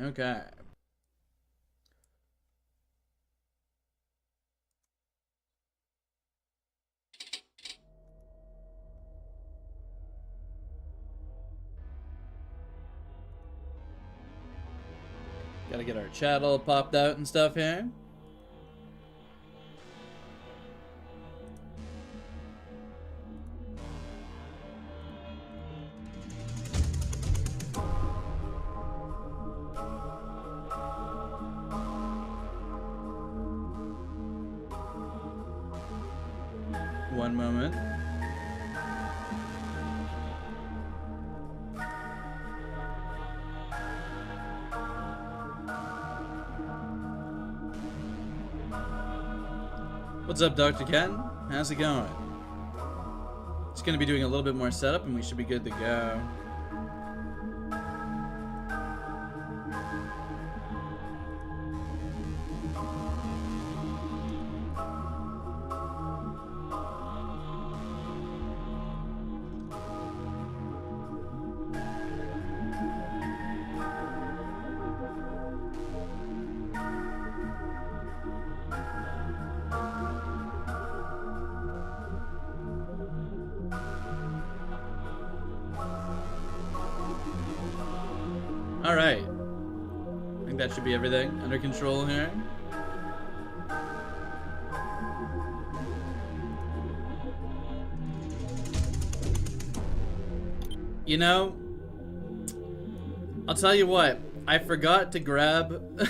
Okay. Gotta get our chat all popped out and stuff here. One moment. What's up, Dr. Ken? How's it going? Just gonna be doing a little bit more setup and we should be good to go. Alright. I think that should be everything under control here. You know, I'll tell you what, I forgot to grab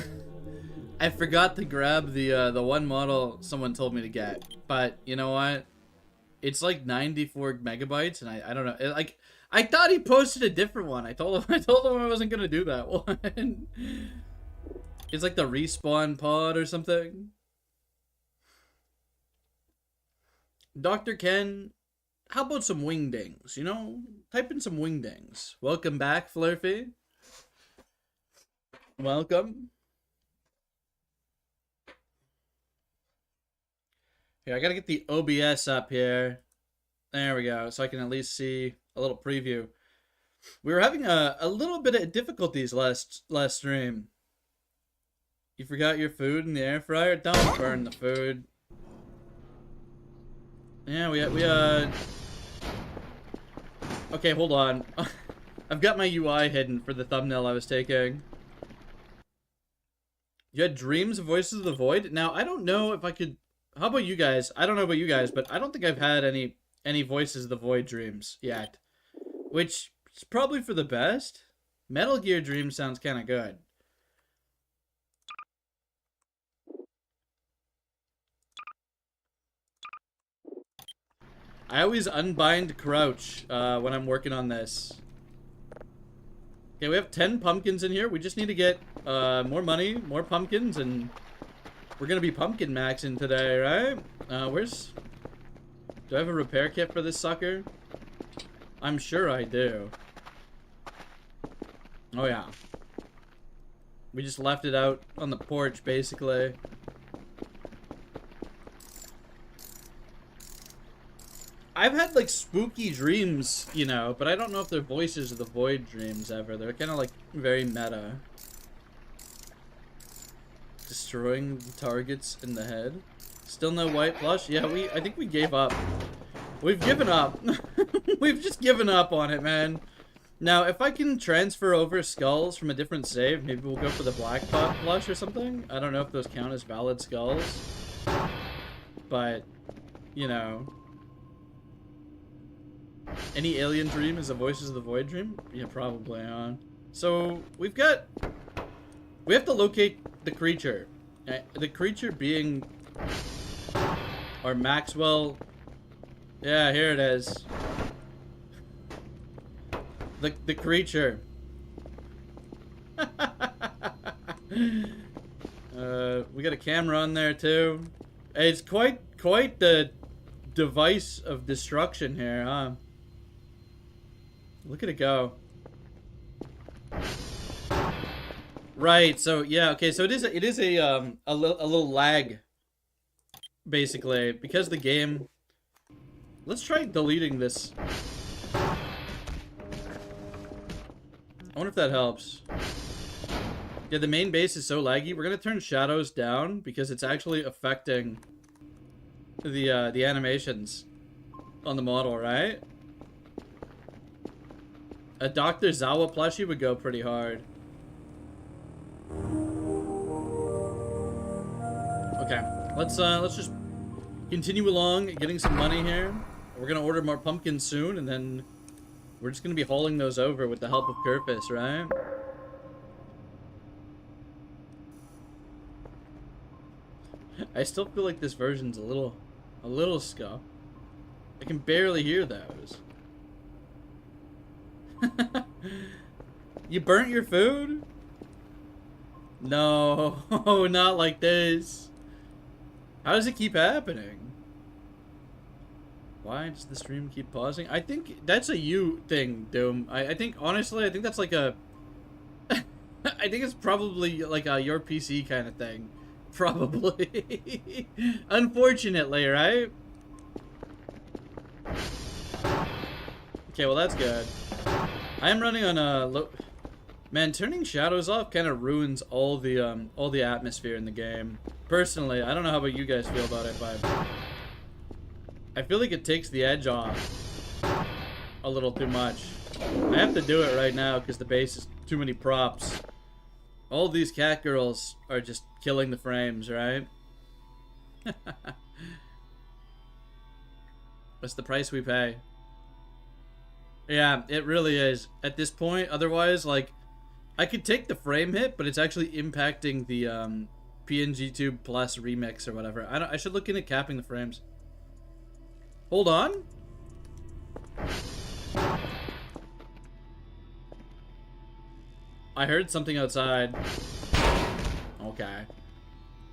I forgot to grab the one model someone told me to get. But you know what? It's like 94 megabytes and I don't know. I thought he posted a different one. I told him I wasn't gonna do that one. It's like the respawn pod or something. Dr. Ken, how about some wingdings? You know, type in some wingdings. Welcome back, Flurfy. Welcome. Here, I gotta get the OBS up here. There we go, so I can at least see a little preview. We were having a little bit of difficulties last stream. You forgot your food in the air fryer? Don't burn the food. Yeah, we okay, hold on. I've got my UI hidden for the thumbnail I was taking. You had dreams of Voices of the Void? Now, I don't know if I could... How about you guys? I don't know about you guys, but I don't think I've had any Voices of the Void dreams yet. Which is probably for the best. Metal Gear Dream sounds kind of good. I always unbind crouch when I'm working on this. Okay, we have 10 pumpkins in here. We just need to get more money, more pumpkins, and we're gonna be pumpkin maxing today, right? Where's... Do I have a repair kit for this sucker? I'm sure I do. Oh yeah. We just left it out on the porch, basically. I've had, like, spooky dreams, you know, but I don't know if they're Voices of the Void dreams ever. They're kind of, like, very meta. Destroying targets in the head. Still no white plush? Yeah, I think we gave up. We've given up. We've just given up on it, man. Now, if I can transfer over skulls from a different save, maybe we'll go for the black pot plush or something. I don't know if those count as valid skulls. But, you know... Any alien dream is a Voices of the Void dream? Yeah, probably, huh? So, we have to locate the creature. The creature being... Or Maxwell... Yeah, here it is. The creature. We got a camera on there, too. It's quite the device of destruction here, huh? Look at it go. Right, so yeah, okay, so it is a little lag, basically, because the game... Let's try deleting this. I wonder if that helps. Yeah, the main base is so laggy. We're gonna turn shadows down because it's actually affecting the animations on the model, right? A Dr. Zawa plushie would go pretty hard. Okay, let's just continue along, getting some money here. We're gonna order more pumpkins soon, and then we're just gonna be hauling those over with the help of Kerfus, right? I still feel like this version's a little scuffed. I can barely hear those. You burnt your food? No, not like this. How does it keep happening? Why does the stream keep pausing? I think that's a you thing, Doom. I think, honestly, I think that's like a... I think it's probably like a your PC kind of thing. Probably. Unfortunately, right? Okay, well that's good. I am running on a low... Man, turning shadows off kind of ruins all the atmosphere in the game. Personally, I don't know how about you guys feel about it, but I feel like it takes the edge off a little too much. I have to do it right now because the base is too many props. All these cat girls are just killing the frames, right? What's the price we pay? Yeah, it really is. At this point, otherwise, like, I could take the frame hit, but it's actually impacting the PNG Tube Plus remix or whatever. I should look into capping the frames. Hold on. I heard something outside. Okay.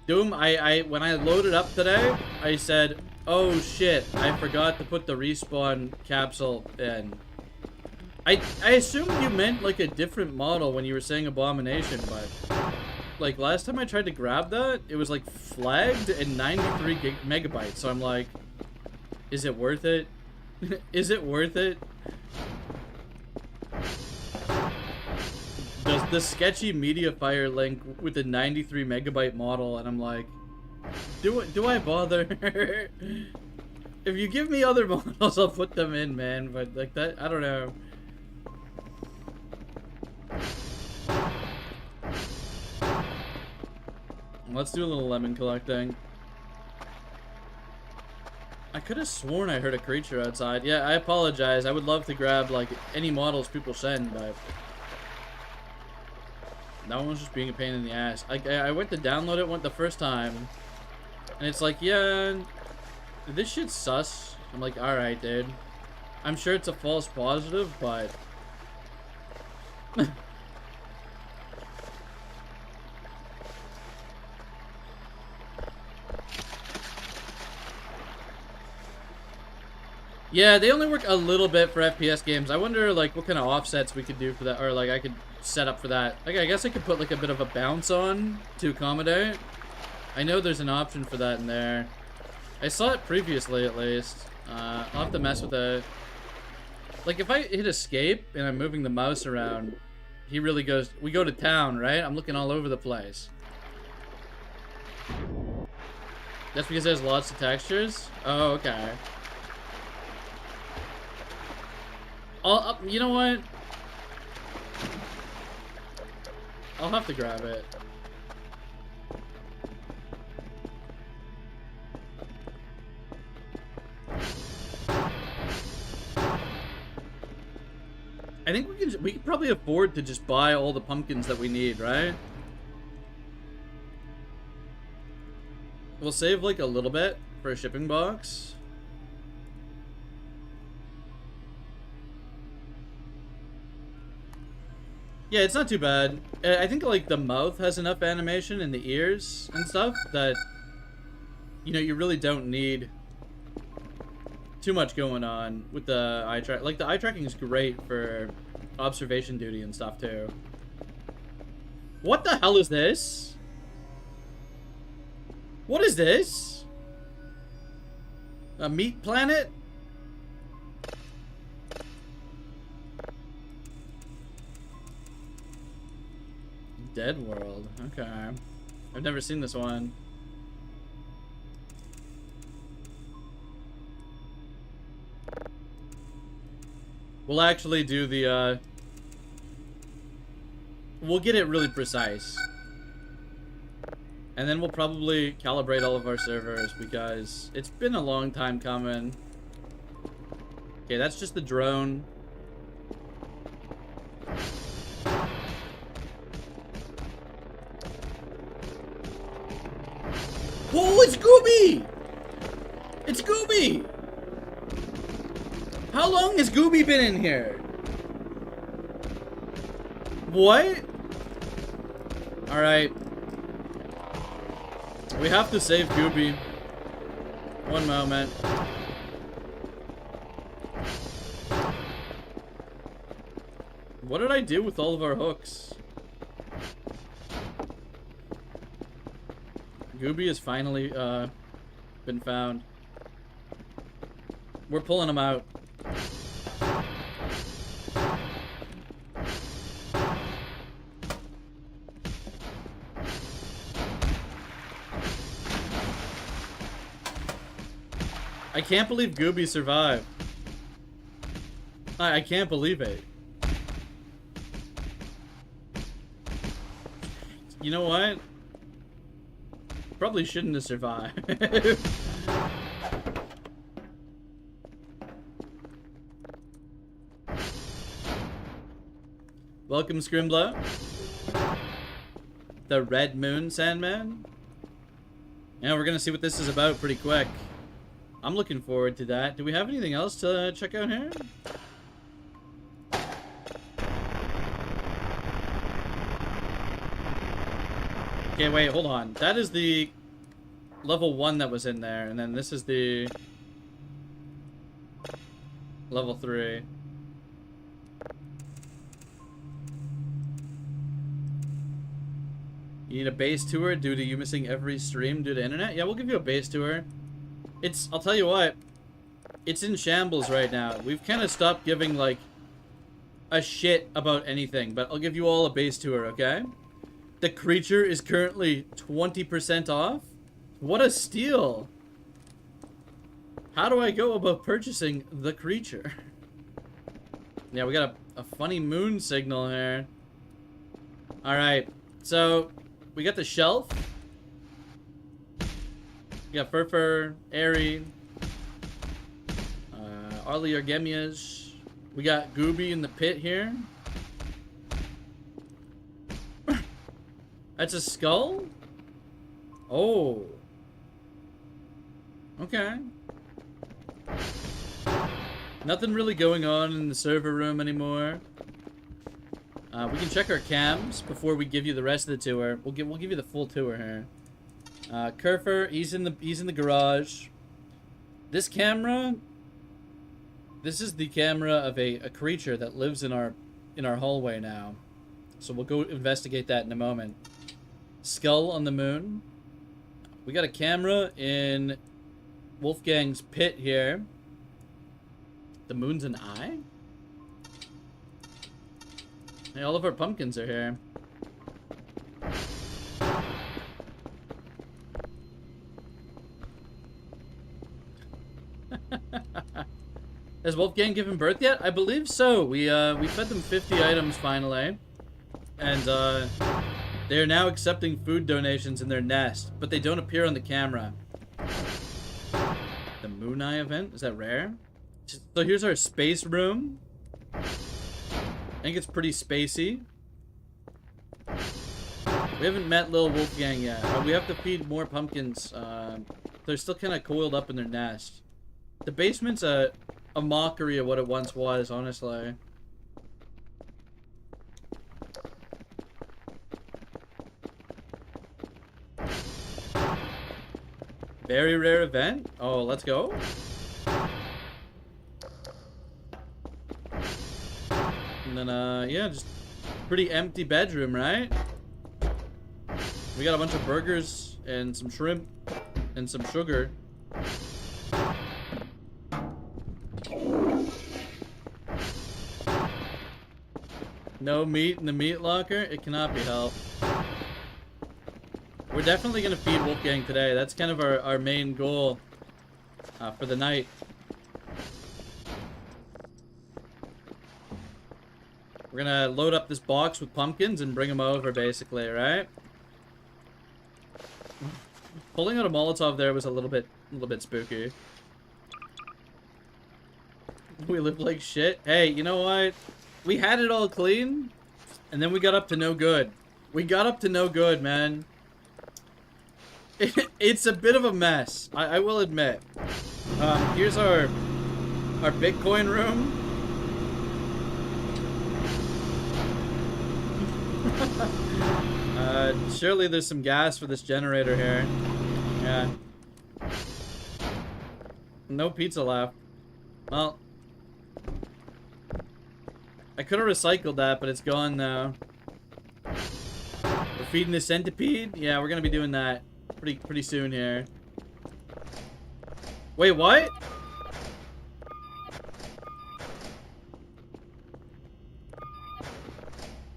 Doom, when I loaded up today, I said, oh shit, I forgot to put the respawn capsule in. I assumed you meant like a different model when you were saying Abomination, but like last time I tried to grab that, it was like flagged and 93 megabytes. So I'm like, is it worth it? Is it worth it? The sketchy Mediafire link with the 93 megabyte model, and I'm like, do I bother? If you give me other models, I'll put them in, man. But like that, I don't know. Let's do a little lemon collecting. I could have sworn I heard a creature outside. Yeah, I apologize. I would love to grab like any models people send, but that one was just being a pain in the ass. I went to download it the first time, and it's like, yeah, this shit's sus. I'm like, alright, dude. I'm sure it's a false positive, but yeah, they only work a little bit for FPS games. I wonder, like, what kind of offsets we could do for that, or, like, I could set up for that. Like, I guess I could put, like, a bit of a bounce on to accommodate. I know there's an option for that in there. I saw it previously, at least. I'll have to mess with it. Like, if I hit escape and I'm moving the mouse around, he really goes... We go to town, right? I'm looking all over the place. That's because there's lots of textures? Oh, okay. You know what? I'll have to grab it. I think we can probably afford to just buy all the pumpkins that we need, right? We'll save like a little bit for a shipping box. Yeah, it's not too bad. I think like the mouth has enough animation in the ears and stuff that, you know, you really don't need too much going on with the eye track. Like the eye tracking is great for observation duty and stuff too. What the hell is this? What is this? A meat planet? Dead World. Okay. I've never seen this one. We'll actually do the, we'll get it really precise. And then we'll probably calibrate all of our servers because it's been a long time coming. Okay, that's just the drone. Oh, it's Gooby! It's Gooby! How long has Gooby been in here? What? Alright. We have to save Gooby. One moment. What did I do with all of our hooks? Gooby has finally been found. We're pulling him out. I can't believe Gooby survived. I can't believe it. You know what? Probably shouldn't have survived. Welcome, Scrimbla. The Red Moon Sandman. Yeah, we're gonna see what this is about pretty quick. I'm looking forward to that. Do we have anything else to check out here? Okay, wait, hold on. That is the level 1 that was in there, and then this is the level 3. You need a base tour due to you missing every stream due to internet? Yeah, we'll give you a base tour. It's, I'll tell you what, it's in shambles right now. We've kind of stopped giving, like, a shit about anything, but I'll give you all a base tour, okay? The creature is currently 20% off? What a steal! How do I go about purchasing the creature? Yeah, we got a funny moon signal here. Alright, so we got the shelf. We got Furfur, Airy, Arliargemias. We got Gooby in the pit here. That's a skull? Oh. Okay. Nothing really going on in the server room anymore. We can check our cams before we give you the rest of the tour. We'll give you the full tour here. Kerfer, he's in the garage. This camera, this is the camera of a creature that lives in our hallway now. So we'll go investigate that in a moment. Skull on the moon. We got a camera in Wolfgang's pit here. The moon's an eye? Hey, all of our pumpkins are here. Has Wolfgang given birth yet? I believe so. We fed them 50 items finally. And they're now accepting food donations in their nest, but they don't appear on the camera. The Moon Eye event? Is that rare? So here's our space room. I think it's pretty spacey. We haven't met Lil Wolfgang yet. We have to feed more pumpkins. They're still kind of coiled up in their nest. The basement's a mockery of what it once was, honestly. Very rare event? Oh, let's go. And then, yeah, just pretty empty bedroom, right? We got a bunch of burgers and some shrimp and some sugar. No meat in the meat locker? It cannot be helped. We're definitely gonna feed Wolfgang today. That's kind of our main goal for the night. We're gonna load up this box with pumpkins and bring them over, basically, right? Pulling out a Molotov there was a little bit spooky. We live like shit. Hey, you know what? We had it all clean, and then we got up to no good. We got up to no good, man. It's a bit of a mess, I will admit. Here's our Bitcoin room. Surely there's some gas for this generator here. Yeah. No pizza left. Well, I could have recycled that, but it's gone now. We're feeding the centipede? Yeah, we're gonna be doing that pretty soon here. Wait, what?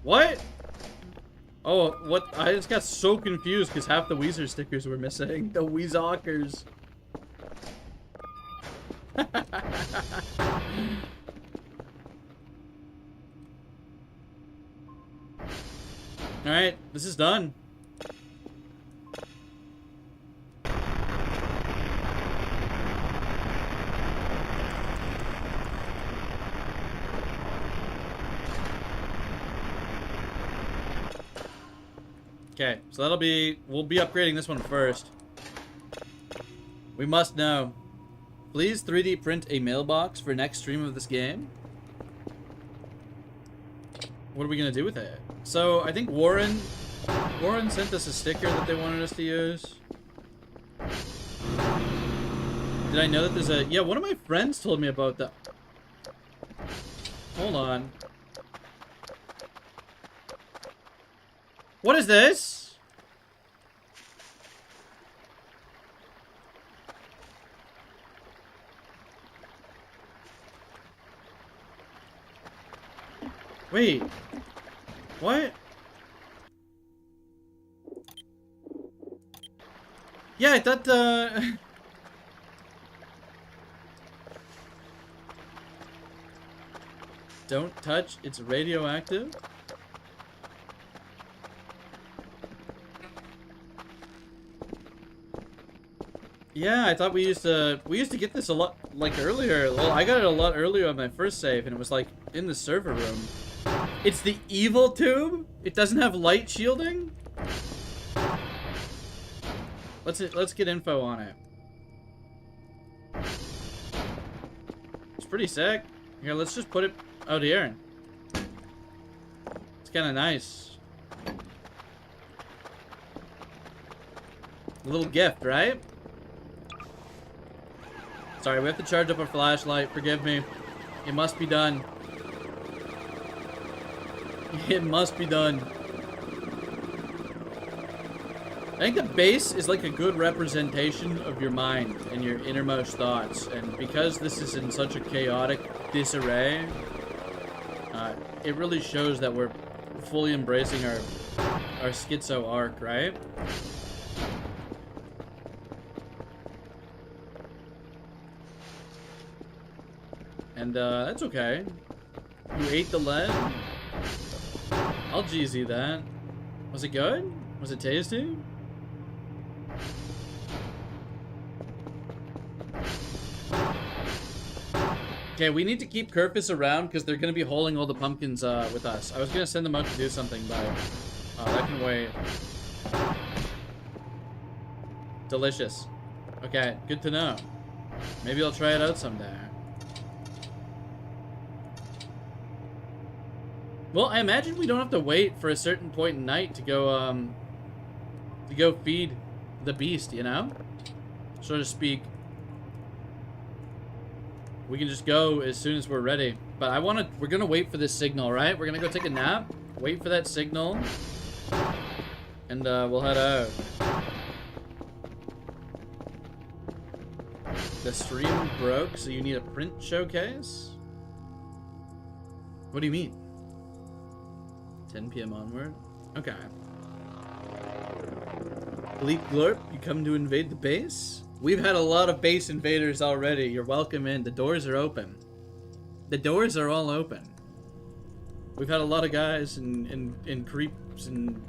What? Oh, what? I just got so confused because half the Weezer stickers were missing. The Weezalkers. Alright, this is done. Okay, so that'll be... We'll be upgrading this one first. We must know. Please 3D print a mailbox for next stream of this game. What are we gonna do with it? So, I think Warren sent us a sticker that they wanted us to use. Did I know that there's a... Yeah, one of my friends told me about that. Hold on. What is this? Wait. What? Yeah, I thought Don't touch, it's radioactive? Yeah, I thought we used to get this a lot, like, earlier. Well, I got it a lot earlier on my first save, and it was, like, in the server room. It's the evil tube? It doesn't have light shielding? Let's get info on it. It's pretty sick. Here, let's just put it out here. It's kind of nice. A little gift, right? Sorry, we have to charge up our flashlight. Forgive me. It must be done. It must be done. I think the base is like a good representation of your mind and your innermost thoughts. And because this is in such a chaotic disarray, it really shows that we're fully embracing our schizo arc, right? And that's okay. You ate the lead? I'll GZ that. Was it good? Was it tasty? Okay, we need to keep Kerfus around because they're going to be holding all the pumpkins with us. I was going to send them out to do something, but that can wait. Delicious. Okay, good to know. Maybe I'll try it out someday. Well, I imagine we don't have to wait for a certain point in night to go feed the beast, you know? So to speak. We can just go as soon as we're ready. But we're gonna wait for this signal, right? We're gonna go take a nap, wait for that signal, and we'll head out. The stream broke, so you need a print showcase? What do you mean? 10 p.m. onward? Okay. Bleep Glorp, you come to invade the base? We've had a lot of base invaders already. You're welcome in. The doors are open. The doors are all open. We've had a lot of guys and creeps and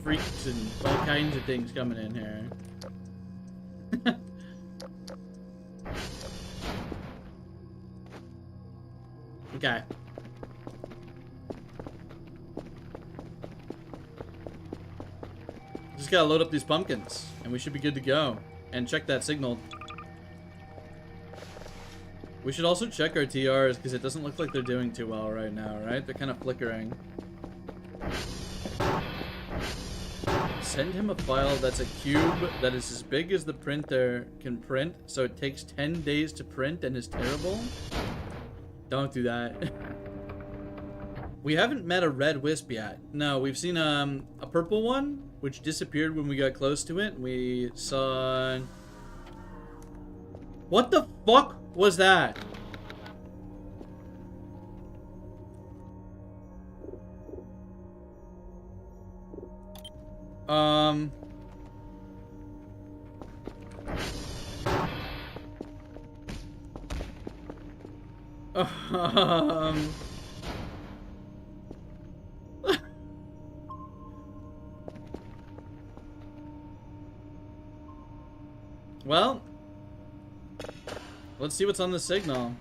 freaks and all kinds of things coming in here. Okay. Just gotta load up these pumpkins, and we should be good to go. And check that signal. We should also check our TRs, because it doesn't look like they're doing too well right now, right? They're kind of flickering. Send him a file that's a cube that is as big as the printer can print, so it takes 10 days to print and is terrible? Don't do that. We haven't met a red wisp yet. No, we've seen a purple one, which disappeared when we got close to it. We saw... What the fuck was that? Well, let's see what's on the signal.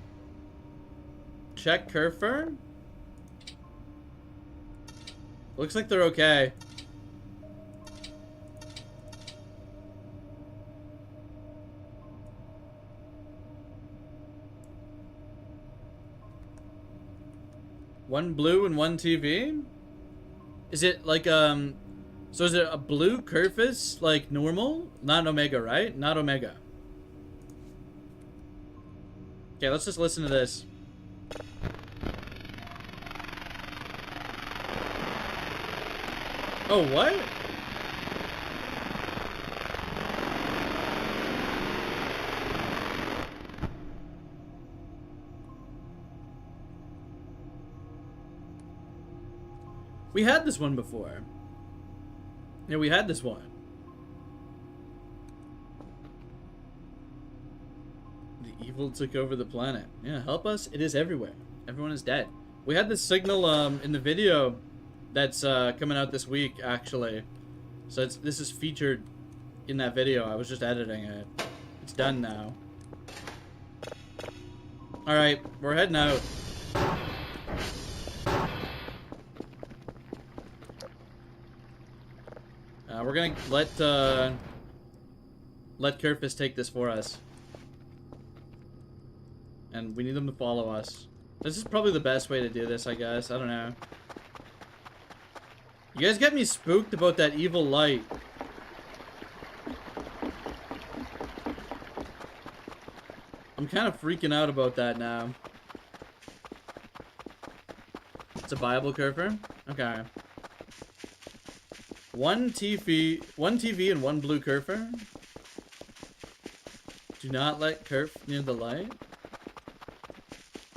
Check Kerfer. Looks like they're okay. One blue and one TV? Is it like, so is it a blue Kerfus, like normal? Not Omega, right? Not Omega. Okay, let's just listen to this. Oh, what? We had this one before. Yeah, we had this one. The evil took over the planet. Yeah, help us. It is everywhere. Everyone is dead. We had this signal in the video that's coming out this week, actually. So this is featured in that video. I was just editing it. It's done now. Alright, we're heading out. We're gonna let Kerfus take this for us. And we need them to follow us. This is probably the best way to do this, I guess. I don't know. You guys get me spooked about that evil light. I'm kind of freaking out about that now. It's a Bible Kerfer? Okay. One TV and one blue Kerfer. Do not let Kerf near the light.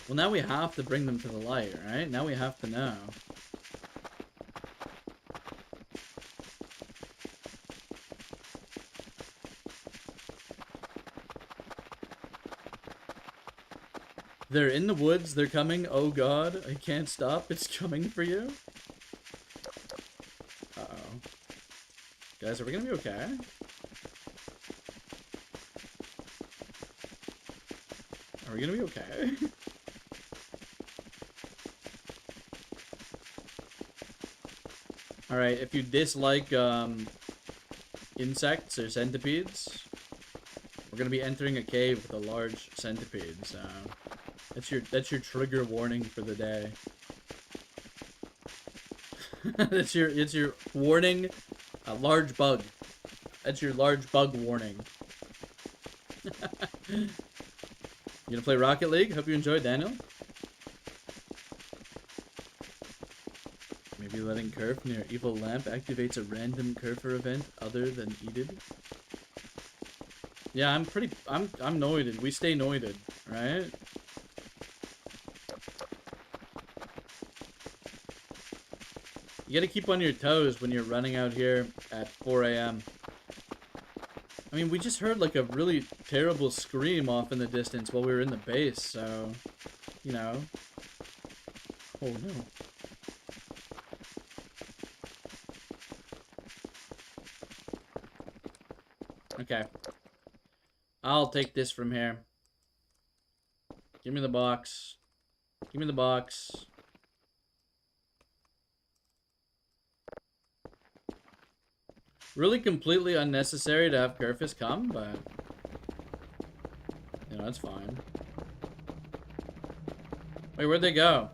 Well, now we have to bring them to the light, right? Now we have to know. They're in the woods. They're coming. Oh God, I can't stop. It's coming for you. Uh-oh. Guys, are we gonna be okay? Are we gonna be okay? Alright, if you dislike insects or centipedes, we're gonna be entering a cave with a large centipede, so that's your trigger warning for the day. it's your warning, a large bug. That's your large bug warning. You gonna play Rocket League? Hope you enjoyed, Daniel. Maybe letting Kerf near Evil Lamp activates a random Kerfer event other than Edid. Yeah, I'm noited. We stay noited, right? You gotta keep on your toes when you're running out here at 4 a.m. I mean, we just heard like a really terrible scream off in the distance while we were in the base, so, you know. Oh no. Okay. I'll take this from here. Give me the box. Give me the box. Really completely unnecessary to have Kerfus come, but... you know, it's fine. Wait, where'd they go?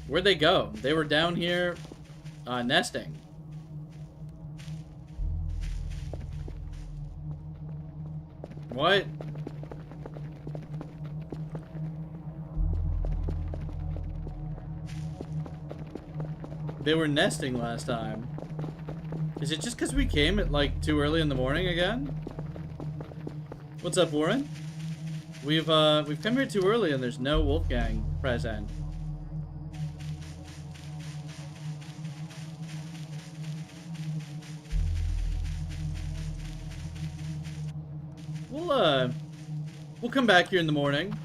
Where'd they go? They were down here, nesting. What? They were nesting last time. Is it just because we came at like too early in the morning again? What's up, Warren? We've come here too early and there's no Wolfgang present. We'll come back here in the morning.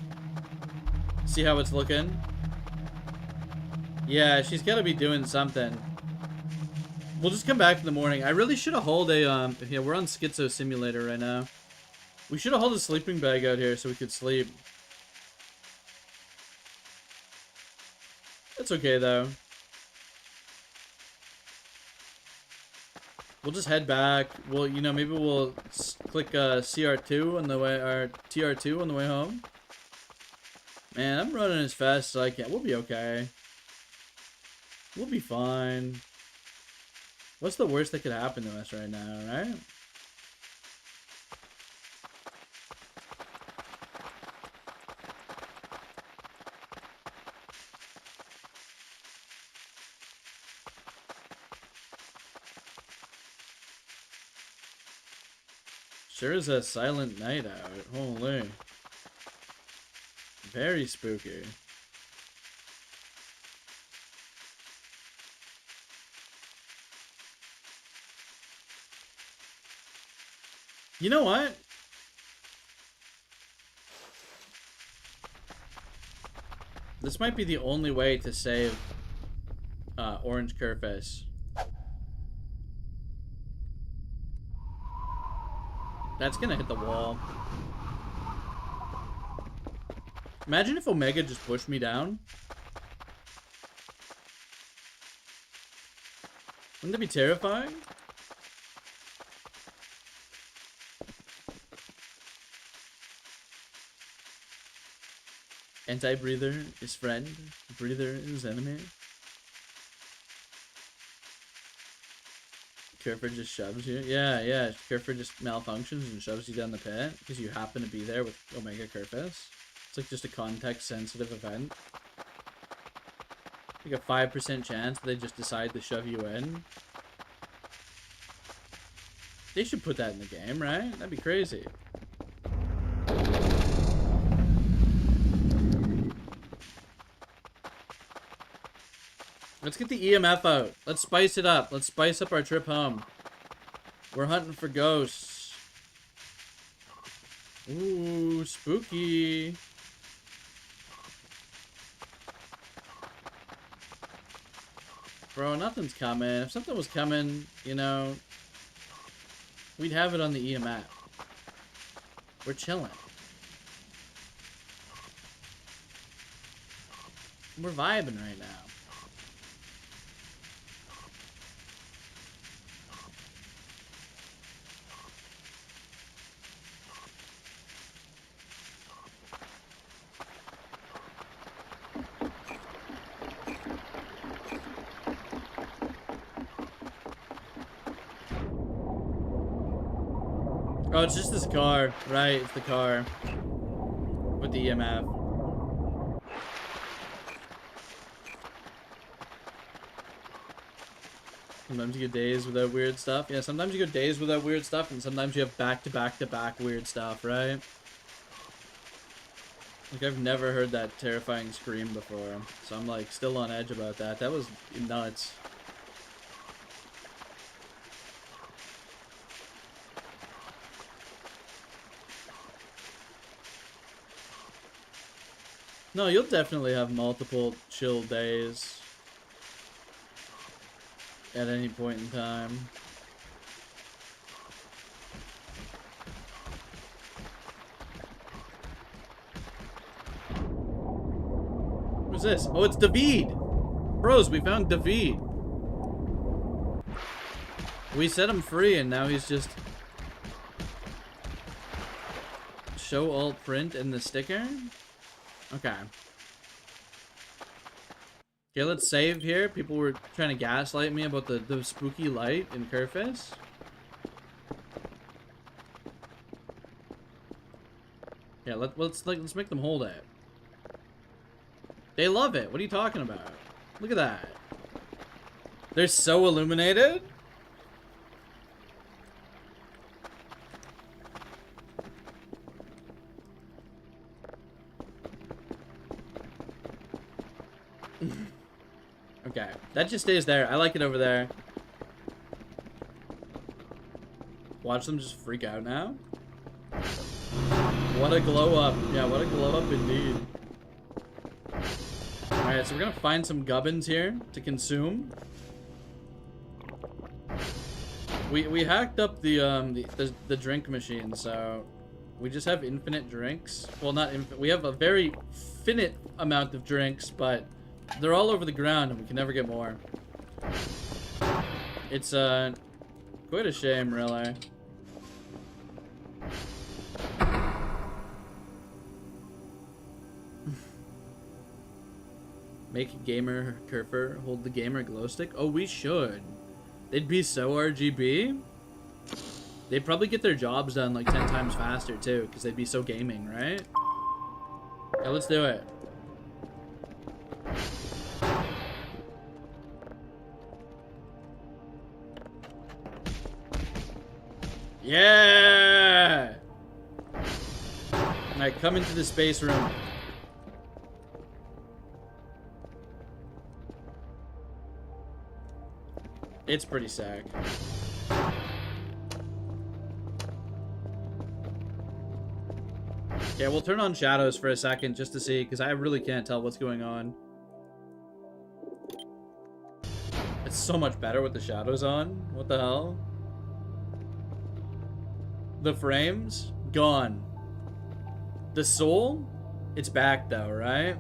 See how it's looking. Yeah, she's gotta be doing something. We'll just come back in the morning. I really should have hauled a, yeah, we're on Schizo Simulator right now. We should have hauled a sleeping bag out here so we could sleep. That's okay, though. We'll just head back. Well, you know, maybe we'll click CR2 on the way, or TR2 on the way home. Man, I'm running as fast as I can. We'll be okay. We'll be fine. What's the worst that could happen to us right now, right? Sure is a silent night out. Holy. Very spooky. You know what? This might be the only way to save Orange Kerfus. That's gonna hit the wall. Imagine if Omega just pushed me down. Wouldn't that be terrifying? Anti-breather is friend, breather is enemy. Kerfur just shoves you. Yeah. Kerfur just malfunctions and shoves you down the pit because you happen to be there with Omega Kerfus. It's like just a context-sensitive event. Like a 5% chance that they just decide to shove you in. They should put that in the game, right? That'd be crazy. Let's get the EMF out. Let's spice it up. Let's spice up our trip home. We're hunting for ghosts. Ooh, spooky. Bro, nothing's coming. If something was coming, you know, we'd have it on the EMF. We're chilling. We're vibing right now. Oh, it's just this car. Right, it's the car. With the EMF. Sometimes you get days without weird stuff. Yeah, sometimes you go days without weird stuff, and sometimes you have back-to-back-to-back weird stuff, right? Like, I've never heard that terrifying scream before, so I'm, like, still on edge about that. That was nuts. No, you'll definitely have multiple chill days at any point in time. Who's this? Oh, it's David! Bros, we found David. We set him free and now he's just... Show all print and the sticker? Okay. Okay, let's save here. People were trying to gaslight me about the spooky light in Kerfus. Yeah, let's make them hold it. They love it. What are you talking about? Look at that. They're so illuminated. Okay, that just stays there. I like it over there. Watch them just freak out now. What a glow up. Yeah, what a glow up indeed. Alright, so we're gonna find some gubbins here to consume. We hacked up the drink machine, so we just have infinite drinks. Well, not infinite. We have a very finite amount of drinks, but they're all over the ground and we can never get more. It's quite a shame, really. Make a gamer Kerfer hold the gamer glow stick. Oh, we should. They'd be so RGB. They'd probably get their jobs done like 10 times faster too, because they'd be so gaming, right? Yeah, let's do it. Yeah! Alright, come into the space room. It's pretty sick. Okay, we'll turn on shadows for a second just to see, because I really can't tell what's going on. It's so much better with the shadows on. What the hell? The frames? Gone. The soul? It's back though, right?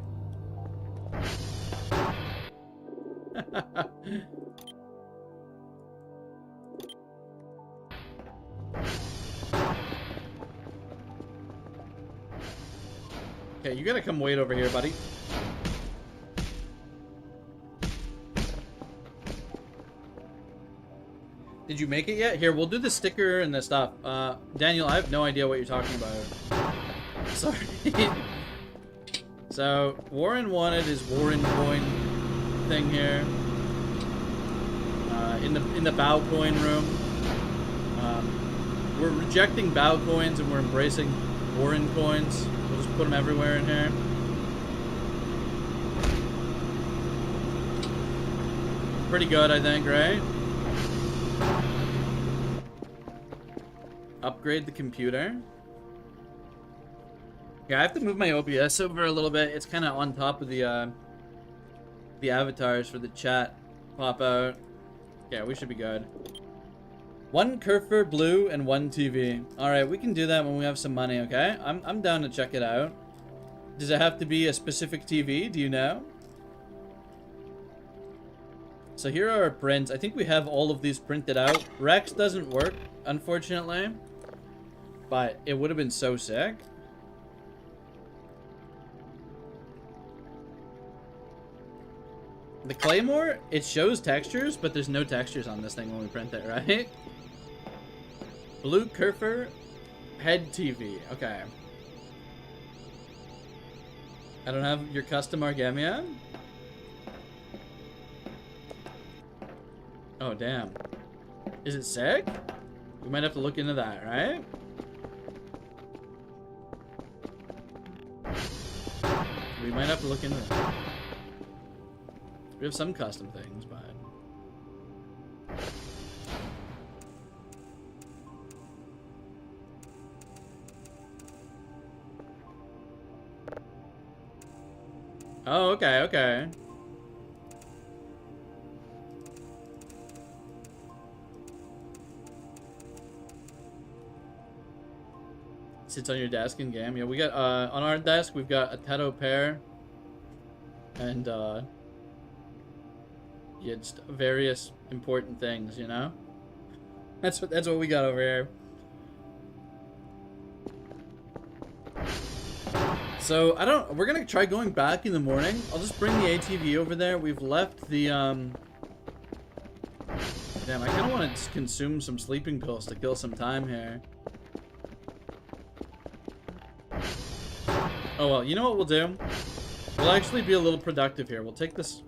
Okay, you gotta come wait over here, buddy. Did you make it yet? Here, we'll do the sticker and the stuff. Daniel, I have no idea what you're talking about. Sorry. So, Warren wanted his Warren coin thing here. In the bow coin room. We're rejecting bow coins and we're embracing Warren coins. We'll just put them everywhere in here. Pretty good, I think, right? Upgrade the computer. Yeah, I have to move my OBS over a little bit. It's kind of on top of the avatars for the chat pop out. Yeah, we should be good. 1 Kerfer Blue and 1 TV. Alright, we can do that when we have some money, okay? I'm down to check it out. Does it have to be a specific TV? Do you know? So here are our prints. I think we have all of these printed out. Rex doesn't work, unfortunately. But it would have been so sick. The Claymore, it shows textures, but there's no textures on this thing when we print it, right? Blue Kerfer head TV. Okay. I don't have your custom Argamia. Oh, damn. Is it sick? We might have to look into that, right? We might have to look into that. We have some custom things, but... Oh, okay, okay. Sits on your desk in game. Yeah, we got, on our desk, we've got a Teto pair. And, yeah, just various important things, you know? That's what we got over here. So, we're gonna try going back in the morning. I'll just bring the ATV over there. We've left the, Damn, I kinda wanna just consume some sleeping pills to kill some time here. Oh well, you know what we'll do? We'll actually be a little productive here. We'll take this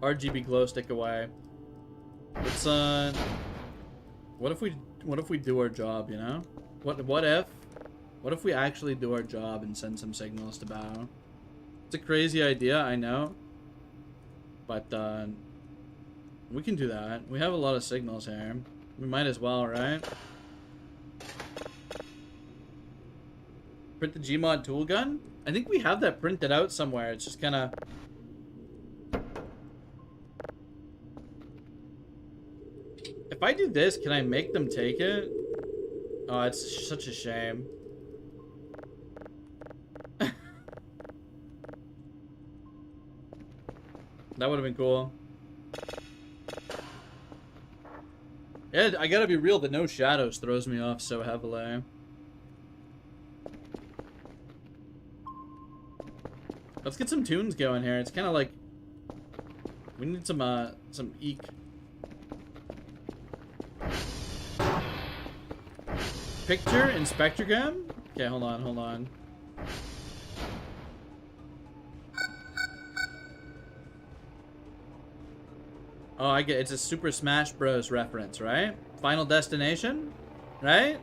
RGB glow stick away. Let's, what if we do our job, you know? What if we actually do our job and send some signals to Bao? It's a crazy idea, I know. But, we can do that. We have a lot of signals here. We might as well, right? Print the Gmod tool gun? I think we have that printed out somewhere. It's just kind of... If I do this, can I make them take it? Oh, it's such a shame. That would have been cool. Yeah, I gotta be real, the no shadows throws me off so heavily. Let's get some tunes going here. It's kind of like... We need some eek. Picture and spectrogram? Okay, hold on. Oh, I get it's a Super Smash Bros. Reference, right? Final Destination? Right?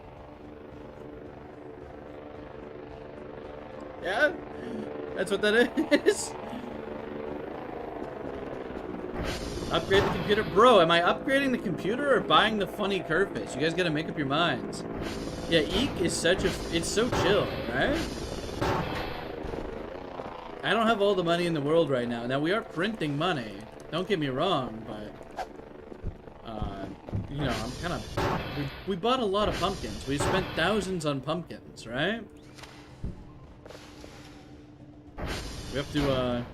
Yeah? That's what that is? Upgrade the computer? Bro, am I upgrading the computer or buying the funny curve face? You guys gotta make up your minds. Yeah, Eek is such a... It's so chill, right? I don't have all the money in the world right now. Now, we are printing money. Don't get me wrong, but... you know, I'm kind of... We bought a lot of pumpkins. We spent thousands on pumpkins, right? We have to,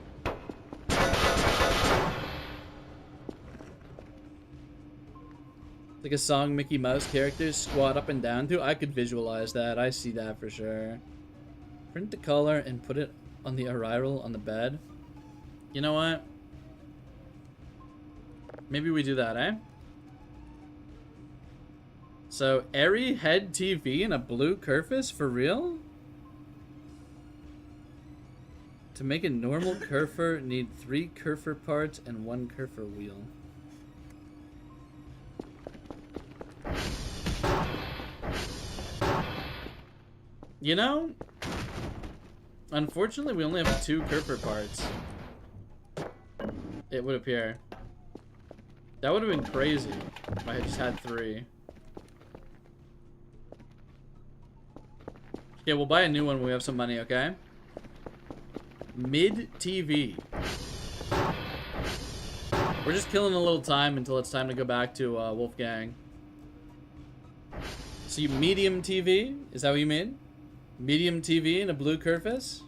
like a song Mickey Mouse characters squat up and down to. I could visualize that. I see that for sure. Print the color and put it on the arrival on the bed. You know what? Maybe we do that, eh? So, airy head TV and a blue Kerfus? For real? To make a normal Kerfer, need 3 Kerfer parts and 1 Kerfer wheel. You know, unfortunately we only have 2 Kerfer parts. It would appear. That would have been crazy if I had just had 3. Okay, we'll buy a new one when we have some money, okay? Mid TV. We're just killing a little time until it's time to go back to Wolfgang. So you medium TV? Is that what you mean? Medium TV and a blue Kerfus?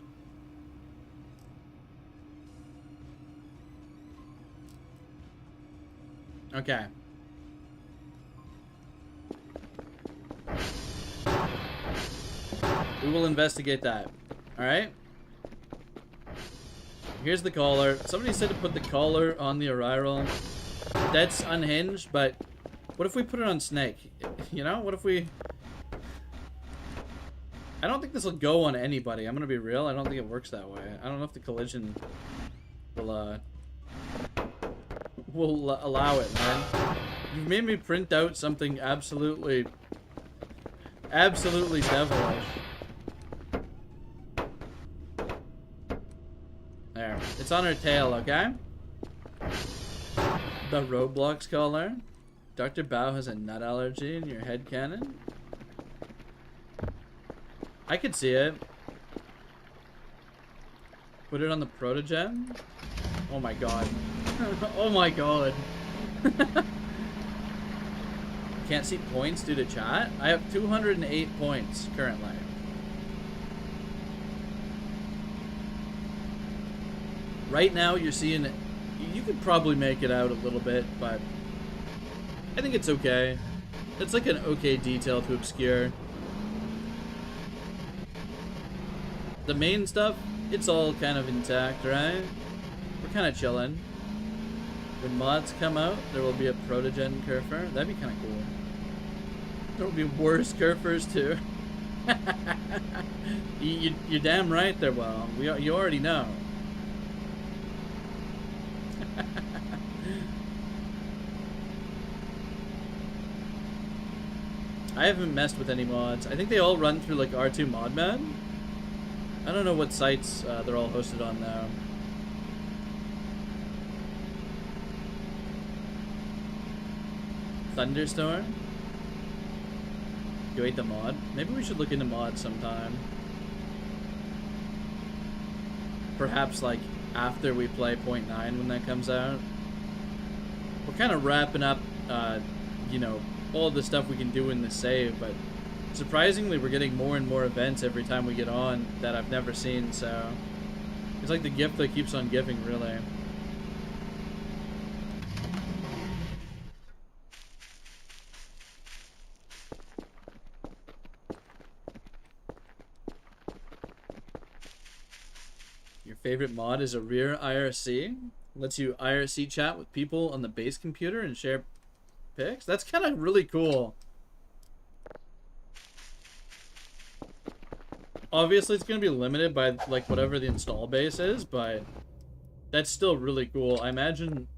Okay. We will investigate that. Alright? Here's the collar. Somebody said to put the collar on the Arrival. That's unhinged, but what if we put it on Snake? You know, what if we... I don't think this will go on anybody. I'm gonna be real. I don't think it works that way. I don't know if the collision will allow it, man. You've made me print out something absolutely devilish. It's on her tail, okay? The Roblox collar. Dr. Bao has a nut allergy in your head cannon. I could see it. Put it on the protogen. Oh my god. Oh my god. Can't see points due to chat? I have 208 points currently. Right now you're seeing, you could probably make it out a little bit, but I think it's okay. It's like an okay detail to obscure. The main stuff, it's all kind of intact, right? We're kind of chilling. When mods come out, there will be a protogen curfer. That'd be kind of cool. There will be worse curfers too. You're damn right there, well. You already know. I haven't messed with any mods. I think they all run through like R2 Modman. I don't know what sites they're all hosted on now. Thunderstorm? You ate the mod? Maybe we should look into mods sometime. Perhaps like after we play 0.9 when that comes out. We're kind of wrapping up, you know, all the stuff we can do in the save, but surprisingly we're getting more and more events every time we get on that I've never seen, so it's like the gift that keeps on giving, really. Your favorite mod is a rear IRC? Lets you IRC chat with people on the base computer and share pics? That's kind of really cool. Obviously, it's going to be limited by, like, whatever the install base is, but that's still really cool. I imagine...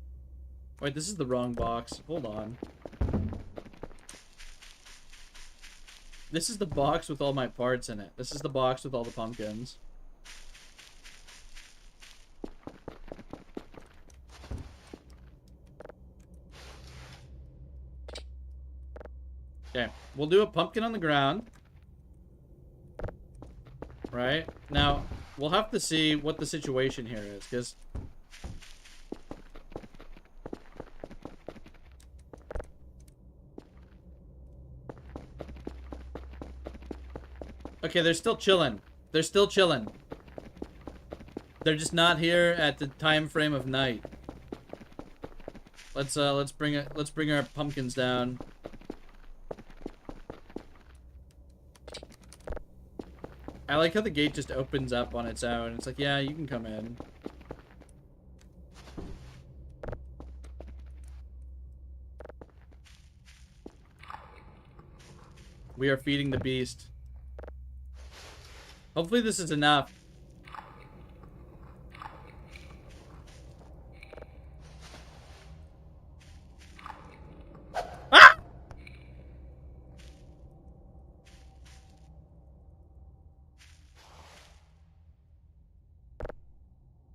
Wait, this is the wrong box. Hold on. This is the box with all my parts in it. This is the box with all the pumpkins. Okay, we'll do a pumpkin on the ground. Right? Now, we'll have to see what the situation here is, because... Okay, they're still chilling. They're still chilling. They're just not here at the time frame of night. Let's bring our pumpkins down. I like how the gate just opens up on its own. It's like, yeah, you can come in. We are feeding the beast. Hopefully this is enough. Ah!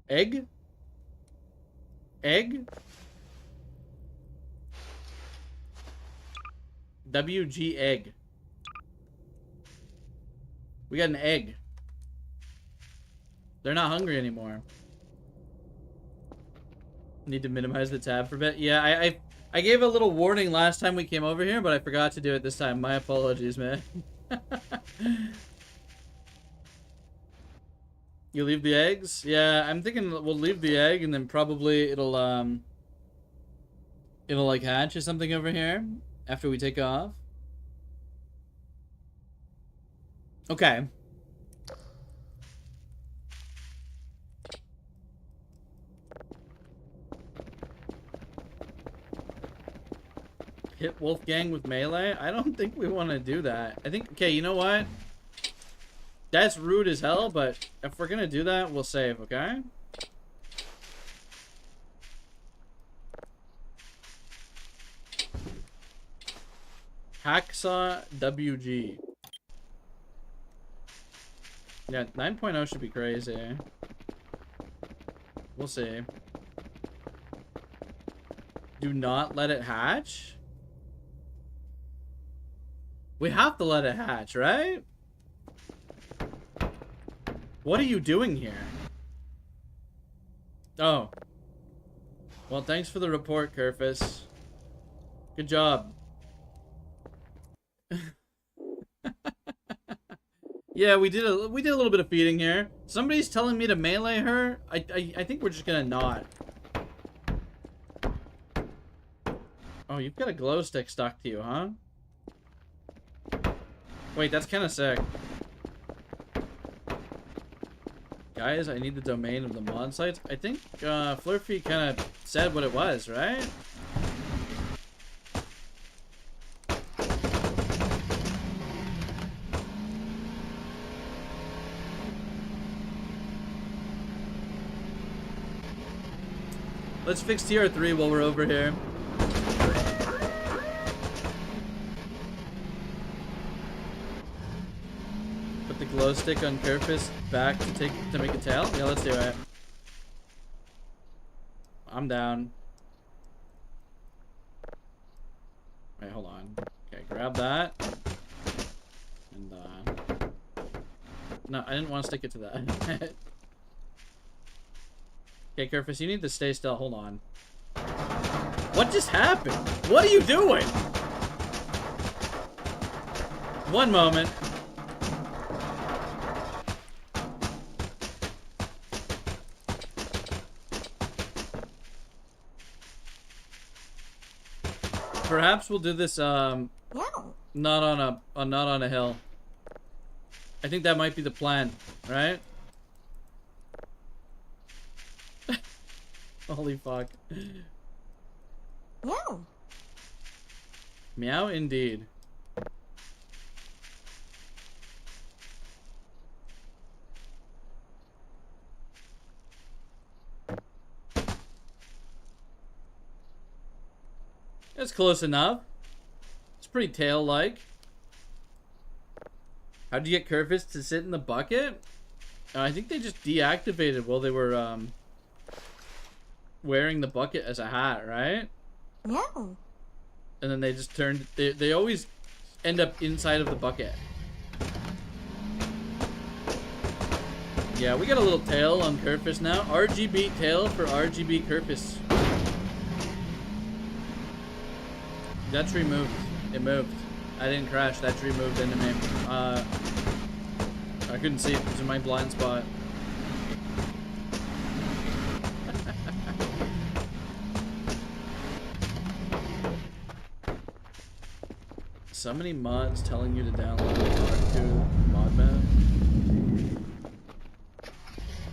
Egg? Egg? WG egg. We got an egg. They're not hungry anymore. Need to minimize the tab for a bit. Yeah, I gave a little warning last time we came over here, but I forgot to do it this time. My apologies, man. You leave the eggs? Yeah, I'm thinking we'll leave the egg and then probably it'll like hatch or something over here after we take off. Okay. Hit Wolfgang with melee? I don't think we want to do that. I think, okay, you know what? That's rude as hell, but if we're gonna do that, we'll save, okay? Hacksaw WG. Yeah, 9.0 should be crazy. We'll see. Do not let it hatch? We have to let it hatch, right? What are you doing here? Oh. Well, thanks for the report, Kerfus. Good job. Yeah, we did a little bit of feeding here. Somebody's telling me to melee her. I think we're just gonna not. Oh, you've got a glow stick stuck to you, huh? Wait, that's kind of sick. Guys, I need the domain of the mod sites. I think Flurfy kind of said what it was, right? Let's fix TR3 while we're over here. Put the glow stick on Kerfus back to make a tail. Yeah, let's do it. I'm down. Wait, hold on. Okay, grab that. And no, I didn't want to stick it to that. Okay, Kerfus, you need to stay still. Hold on. What just happened? What are you doing? One moment. Perhaps we'll do this not on a hill. I think that might be the plan, right? Holy fuck. Meow. Meow indeed. That's close enough. It's pretty tail-like. How'd you get Kerfus to sit in the bucket? I think they just deactivated while they were wearing the bucket as a hat, right? Meow. And then they just turned... They always end up inside of the bucket. Yeah, we got a little tail on Kerfus now. RGB tail for RGB Kerfus. That tree moved. It moved. I didn't crash. That tree moved into me. I couldn't see it. It was in my blind spot. So many mods telling you to download R2 Modman.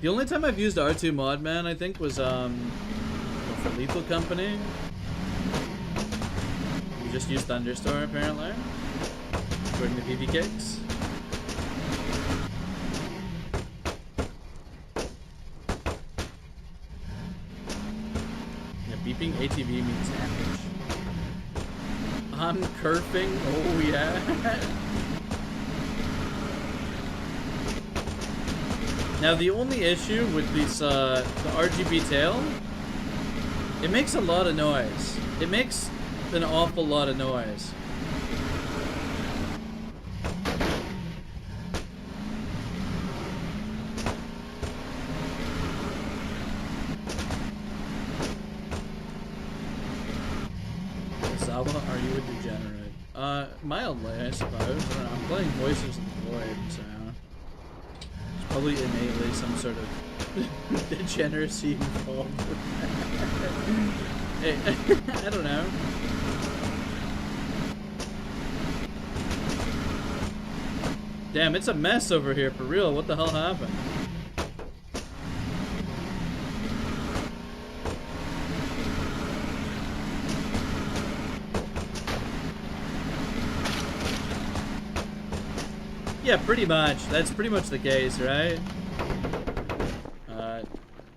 The only time I've used R2 Modman, I think, was for Lethal Company. You just use Thunderstorm apparently, according to PV Kicks. Yeah, beeping ATV means damage. I'm kerfing, oh yeah. Now the only issue with these the RGB tail, it makes a lot of noise. It makes an awful lot of noise. Zawa, are you a degenerate? Mildly, I suppose. I don't know. I'm playing Voices of the Void, so there's probably innately some sort of degeneracy involved with that. I don't know. Damn, it's a mess over here for real. What the hell happened? Yeah, pretty much. That's pretty much the case, right?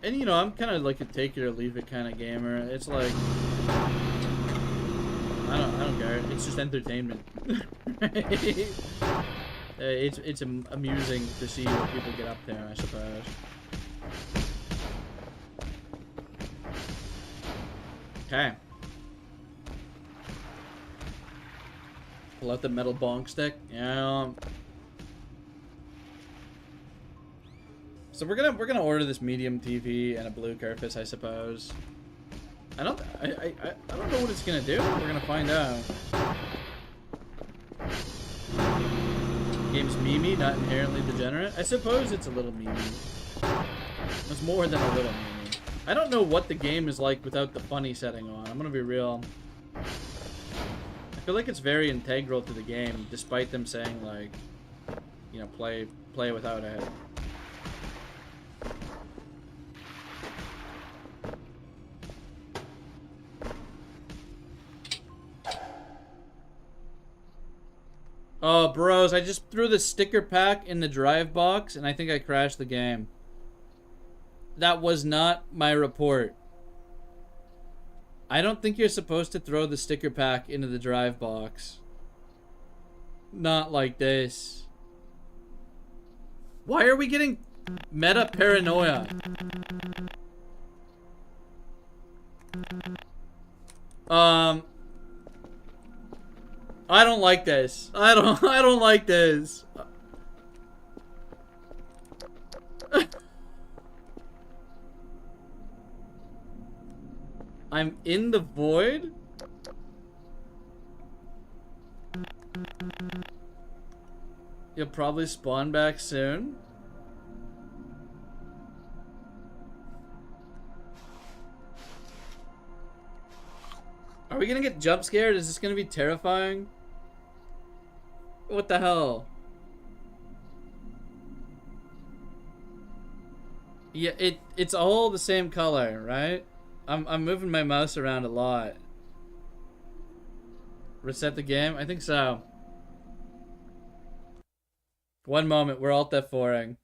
And you know, I'm kind of like a take it or leave it kind of gamer. It's like I don't care. It's just entertainment. It's amusing to see what people get up to, I suppose. Okay. Pull out the metal bonk stick. Yeah. So we're gonna order this medium TV and a blue Kerfus, I suppose. I don't know what it's gonna do. We're gonna find out. Game's memey, not inherently degenerate. I suppose it's a little memey. It's more than a little memey. I don't know what the game is like without the funny setting on. I'm gonna be real. I feel like it's very integral to the game, despite them saying like, you know, play without it. Oh, bros, I just threw the sticker pack in the drive box, and I think I crashed the game. That was not my report. I don't think you're supposed to throw the sticker pack into the drive box. Not like this. Why are we getting meta paranoia? I don't like this. I don't like this. I'm in the void? You'll probably spawn back soon. Are we gonna get jump scared? Is this gonna be terrifying? What the hell? Yeah, it's all the same color, right? I'm moving my mouse around a lot. Reset the game? I think so. One moment, we're alt F4ing.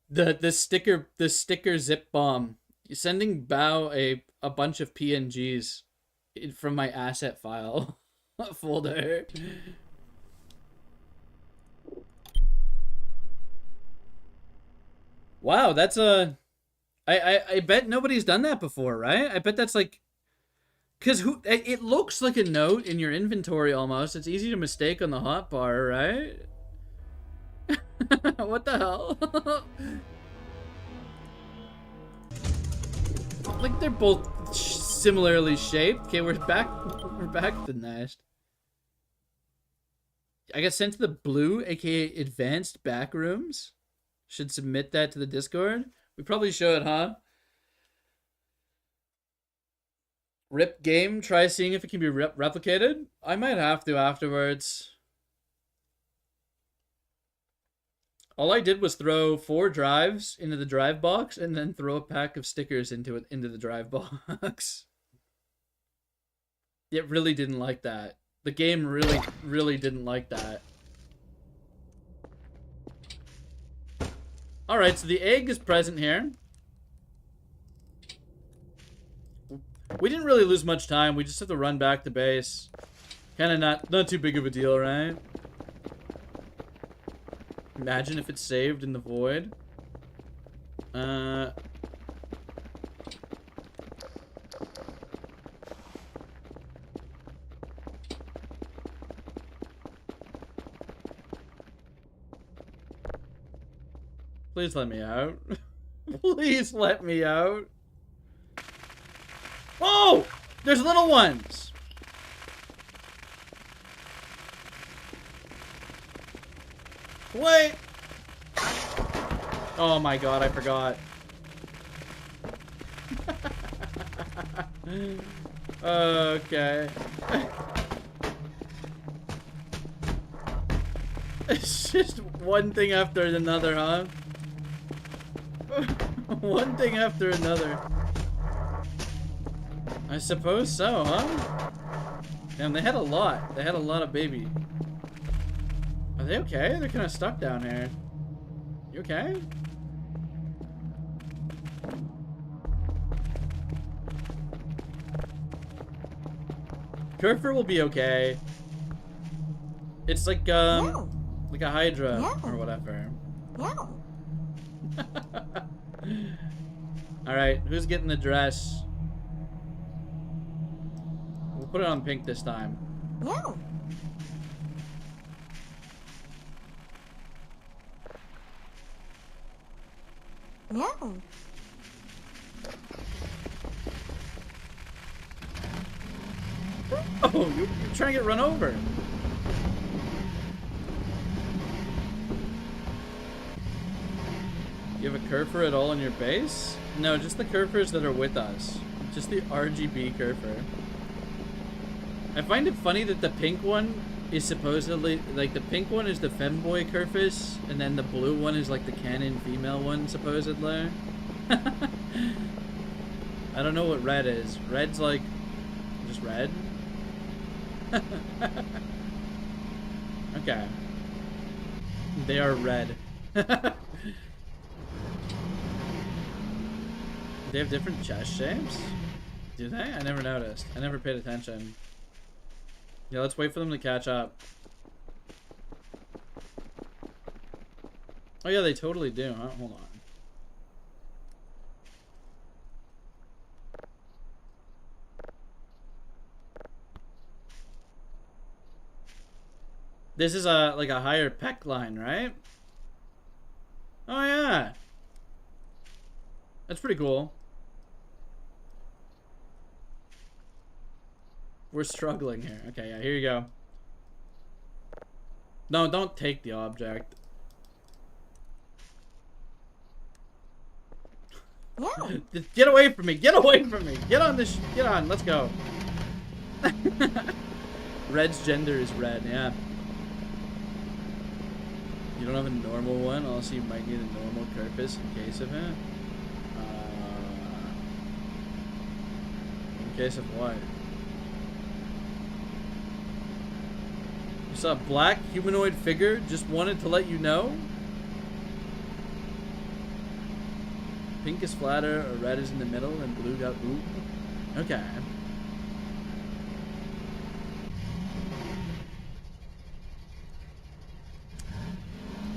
The sticker zip bomb. Sending Bao a bunch of PNGs from my asset file folder. Wow, that's a... I bet nobody's done that before, right? I bet that's like... Because it looks like a note in your inventory almost. It's easy to mistake on the hotbar, right? What the hell? Like they're both similarly shaped. Okay, we're back to the nest. I got sent to the blue, aka advanced back rooms. Should submit that to the Discord. We probably should, huh? Rip game. Try seeing if it can be replicated. I might have to afterwards. All I did was throw 4 drives into the drive box and then throw a pack of stickers into the drive box. It really didn't like that. The game really didn't like that. Alright, so the egg is present here. We didn't really lose much time. We just have to run back to base. Kind of not too big of a deal, right? Imagine if it's saved in the void. Please let me out. Please let me out. Oh! There's little ones! Wait! Oh my god, I forgot. Okay. It's just one thing after another, huh? One thing after another. I suppose so, huh? Damn, they had a lot. They had a lot of baby. Are they okay? They're kind of stuck down here. You okay? Kerfer will be okay. It's like No. like a Hydra No. or whatever. No. All right, who's getting the dress? put it on pink this time. No. No. Oh, you're trying to get run over. You have a curfer at all in your base? No, just the curfers that are with us. Just the RGB curfer. I find it funny that the pink one is supposedly, like, the pink one is the femboy curfus, and then the blue one is like the canon female one, supposedly. I don't know what red is. Red's like, just red? Okay. They are red. They have different chest shapes? Do they? I never noticed. I never paid attention. Yeah, let's wait for them to catch up. Oh yeah, they totally do. Huh? Hold on. This is a like a higher pec line, right? Oh yeah. That's pretty cool. We're struggling here. Okay, yeah, here you go. No, don't take the object. No. Get away from me! Get away from me! Get on this! Get on! Let's go! Red's gender is red, yeah. You don't have a normal one? Also, you might need a normal curpus in case of it. In case of what? You saw a black humanoid figure? Just wanted to let you know? Pink is flatter, or red is in the middle, and blue got ooh. Okay.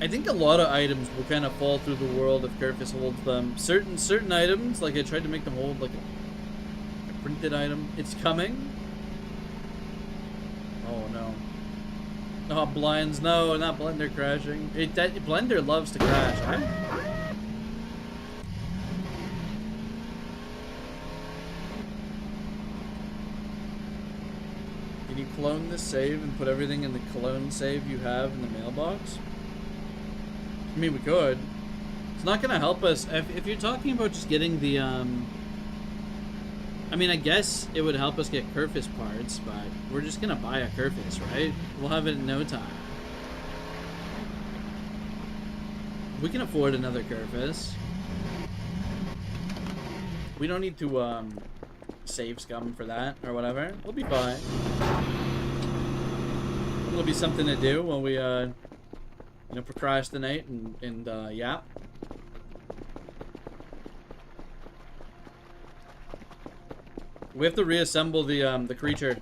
I think a lot of items will kind of fall through the world if Curfus holds them. Certain items, like I tried to make them hold like a printed item. It's coming. Oh no. Oh, blinds, no, not Blender crashing. Blender loves to crash, huh? Can you clone this save and put everything in the clone save you have in the mailbox? I mean, we could. It's not gonna help us if you're talking about just getting the I mean, I guess it would help us get Curfus parts, but we're just gonna buy a Curfus, right? We'll have it in no time. We can afford another Curfus. We don't need to save scum for that or whatever. We'll be fine. It'll be something to do while we you know, procrastinate and yeah. We have to reassemble the creature.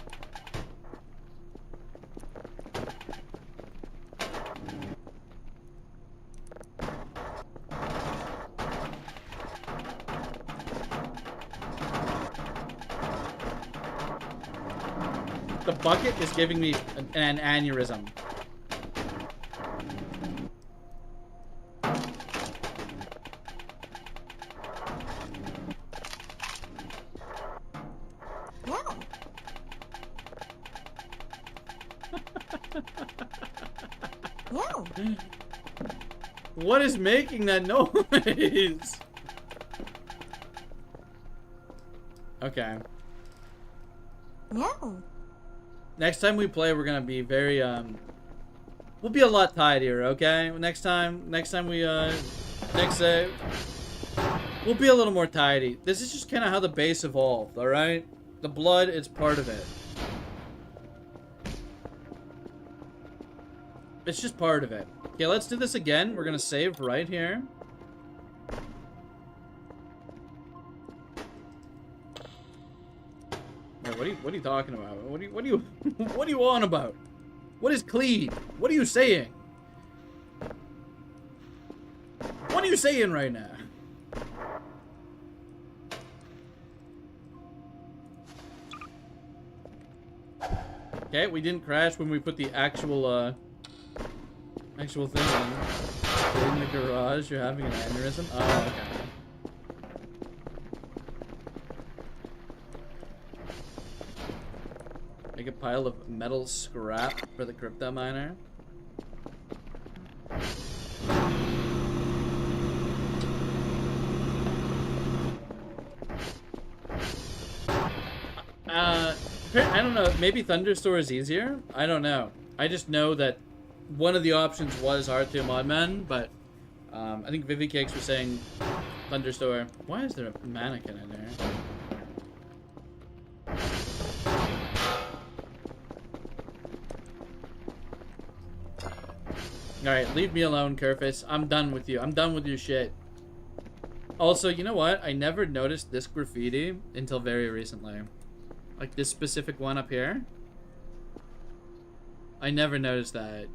The bucket is giving me an aneurysm. What is making that noise? Okay. No. Next time we play, we're gonna be very we'll be a lot tidier, okay? Next time we next save, we'll be a little more tidy. This is just kind of how the base evolved, all right? The blood is part of it. It's just part of it. Okay, let's do this again. We're gonna save right here. Wait, what are you talking about? What do you on about? What is clean? What are you saying? What are you saying right now? Okay, we didn't crash when we put the actual thing in the garage. You're having an aneurysm? Oh, okay. Make a pile of metal scrap for the crypto miner. I don't know, maybe Thunderstore is easier? I don't know. I just know that one of the options was R2 Modman, but I think Vivi Cakes was saying Thunderstore. Why is there a mannequin in there? Alright, leave me alone, Kerfus. I'm done with you. I'm done with your shit. Also, you know what? I never noticed this graffiti until very recently. Like this specific one up here. I never noticed that.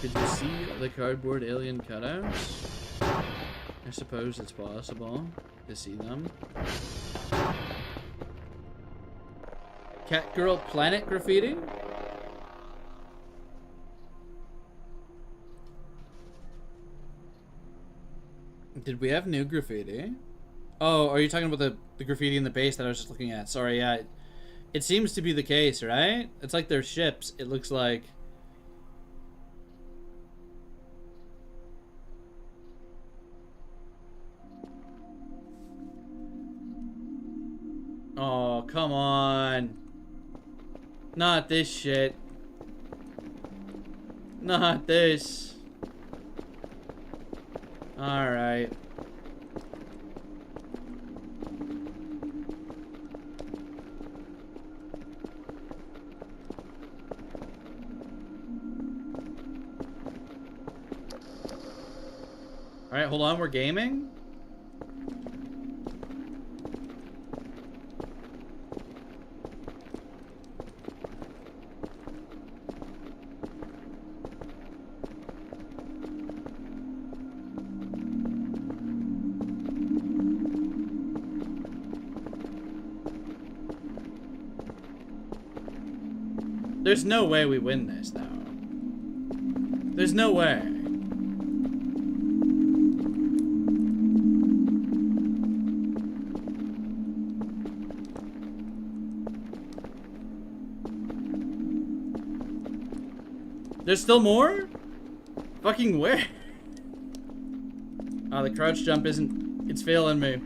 Did you see the cardboard alien cutouts? I suppose it's possible to see them. Cat Girl Planet graffiti? Did we have new graffiti? Oh, are you talking about the graffiti in the base that I was just looking at? Sorry, yeah. It seems to be the case, right? It's like they're ships, it looks like. Oh, come on. Not this shit. Not this. Alright. Alright, hold on, we're gaming? There's no way we win this, though. There's no way. There's still more? Fucking where? Oh, the crouch jump isn't... It's failing me.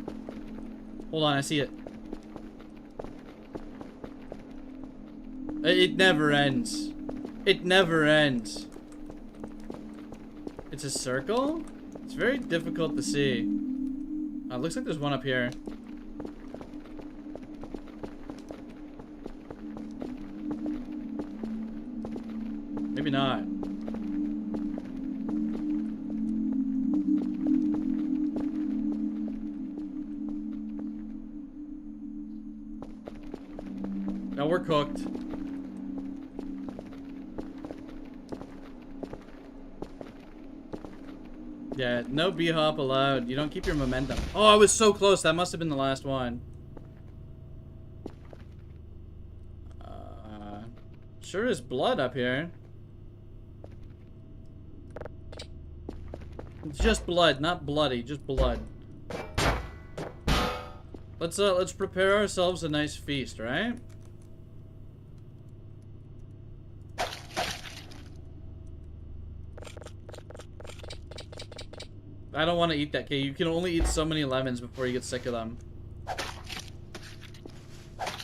Hold on, I see it. It never ends. It never ends. It's a circle? It's very difficult to see. It looks like there's one up here. Maybe not. No, we're cooked. Yeah, no B-hop allowed. You don't keep your momentum. Oh, I was so close. That must have been the last one. Sure is blood up here. It's just blood, not bloody, just blood. Let's prepare ourselves a nice feast, right? I don't want to eat that, okay? You can only eat so many lemons before you get sick of them.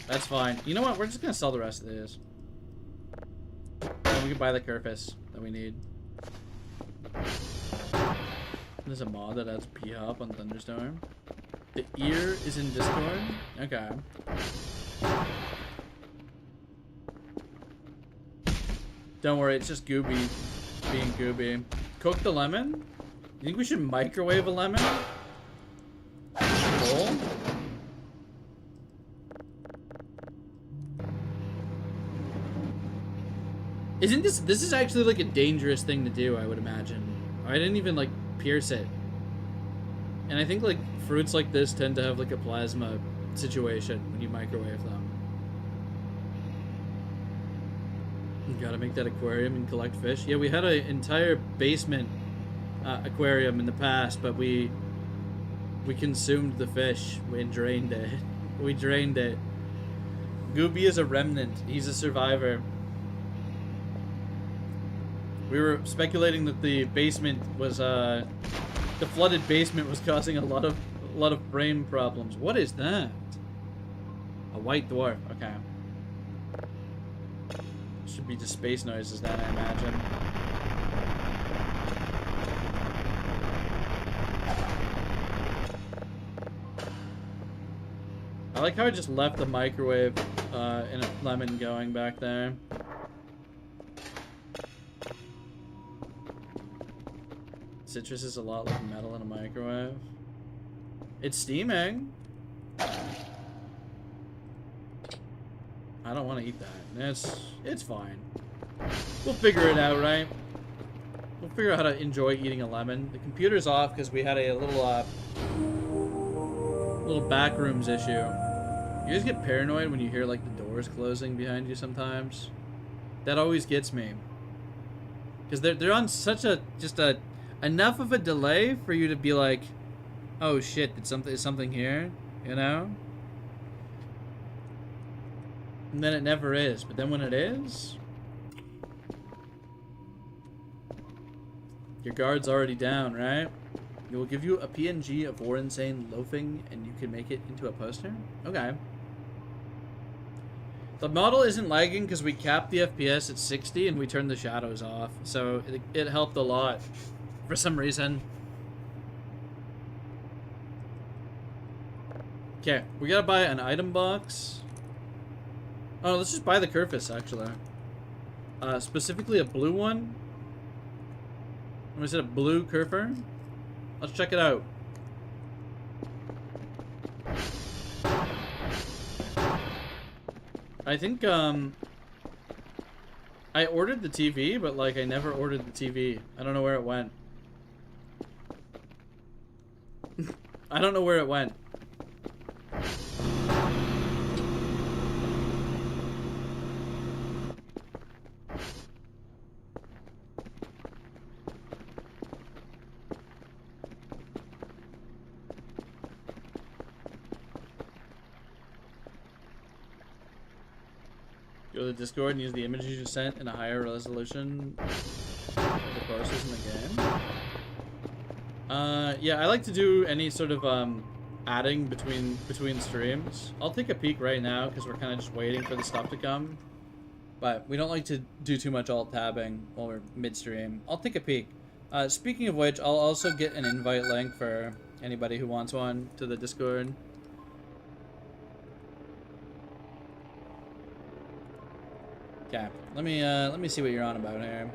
That's fine. You know what? We're just gonna sell the rest of these. And we can buy the Kerfus that we need. There's a mod that adds P-hop on Thunderstorm. The ear is in Discord? Okay. Don't worry, it's just Gooby being Gooby. Cook the lemon? You think we should microwave a lemon? Bowl? Isn't this is actually like a dangerous thing to do, I would imagine. I didn't even like pierce it. And I think like fruits like this tend to have like a plasma situation when you microwave them. You gotta make that aquarium and collect fish. Yeah, we had an entire basement aquarium in the past, but we consumed the fish and drained it. We drained it. Gooby is a remnant. He's a survivor. We were speculating that the basement was the flooded basement was causing a lot of brain problems. What is that? A white dwarf. Okay. Should be just space noises then, I imagine. I like how I just left the microwave in a lemon going back there. Citrus is a lot like metal in a microwave. It's steaming. I don't want to eat that. It's fine. We'll figure it out, right? We'll figure out how to enjoy eating a lemon. The computer's off because we had a little backrooms issue. You guys get paranoid when you hear like the doors closing behind you sometimes? That always gets me. Because they're on such a enough of a delay for you to be like, oh shit, is something here? You know? And then it never is. But then when it is, your guard's already down, right? It will give you a PNG of War Insane loafing, and you can make it into a poster? Okay. The model isn't lagging because we capped the FPS at 60 and we turned the shadows off. So it helped a lot for some reason. Okay, we gotta buy an item box. Oh, let's just buy the Kerfus, actually. Specifically a blue one. Was it a blue Kerfer? Let's check it out. I think, I ordered the TV, but, like, I never ordered the TV. I don't know where it went. I don't know where it went. Go to the Discord and use the images you sent in a higher resolution of the posters in the game. Yeah, I like to do any sort of adding between streams. I'll take a peek right now because we're kind of just waiting for the stuff to come. But we don't like to do too much alt tabbing while we're midstream. I'll take a peek. Speaking of which, I'll also get an invite link for anybody who wants one to the Discord. Okay, let me see what you're on about here.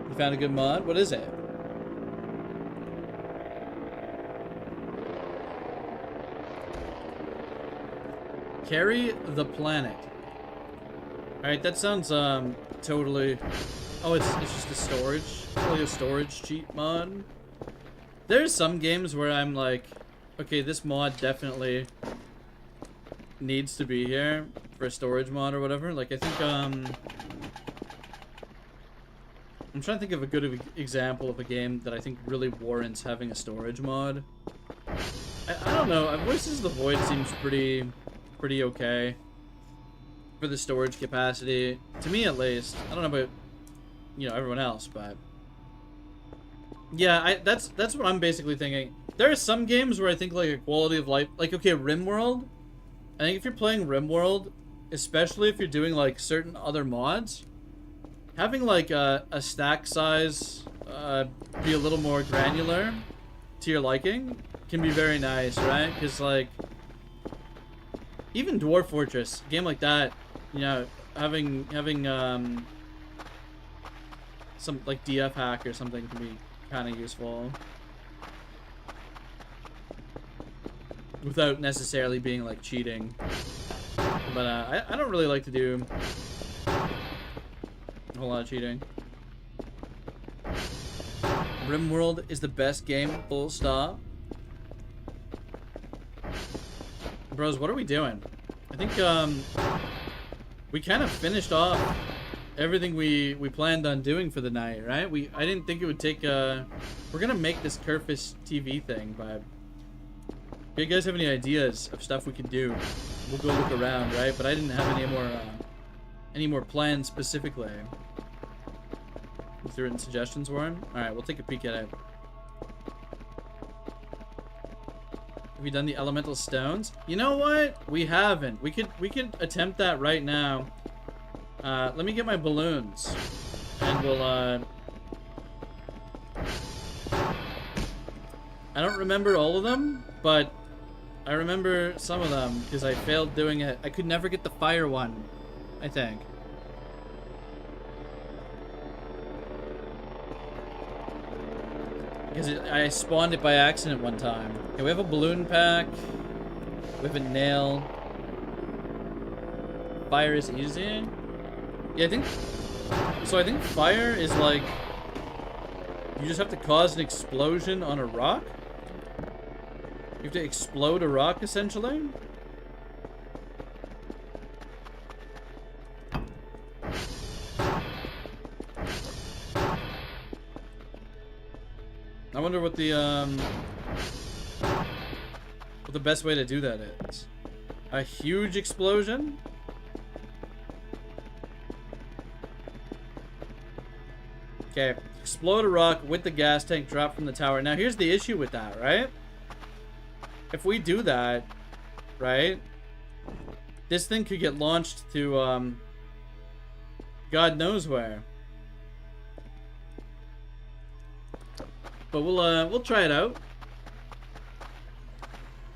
You found a good mod? What is it? Carry the planet. Alright, that sounds totally... Oh, it's just a storage, like a storage cheat mod. There's some games where I'm like, okay, this mod definitely needs to be here for a storage mod or whatever. Like I think I'm trying to think of a good example of a game that I think really warrants having a storage mod. I don't know. Voices of the Void seems pretty okay for the storage capacity, to me at least. I don't know about, you know, everyone else, but yeah, that's what I'm basically thinking. There are some games where I think like a quality of life, like okay, RimWorld. I think if you're playing RimWorld, especially if you're doing like certain other mods, having like a stack size be a little more granular to your liking can be very nice, right? Because like even Dwarf Fortress, a game like that, you know, having some like DF hack or something can be kind of useful. without necessarily being like cheating. But I don't really like to do a whole lot of cheating. RimWorld is the best game, full stop. Bros, what are we doing? I think we kind of finished off everything we planned on doing for the night, right? I didn't think it would take we're gonna make this Kerfish TV thing, but if you guys have any ideas of stuff we can do, we'll go look around, right? But I didn't have any more plans specifically. If there any suggestions, Warren? Alright, we'll take a peek at it. Have we done the elemental stones? You know what? We haven't. We could attempt that right now. Let me get my balloons. And we'll I don't remember all of them, but I remember some of them because I failed doing it. I could never get the fire one, I think. Because I spawned it by accident one time. Okay, we have a balloon pack. We have a nail. Fire is easy. Yeah, I think fire is like you just have to cause an explosion on a rock. You have to explode a rock essentially. I wonder what the best way to do that is. A huge explosion? Okay, explode a rock with the gas tank drop from the tower. Now here's the issue with that, right? If we do that, right? This thing could get launched to God knows where. But we'll try it out.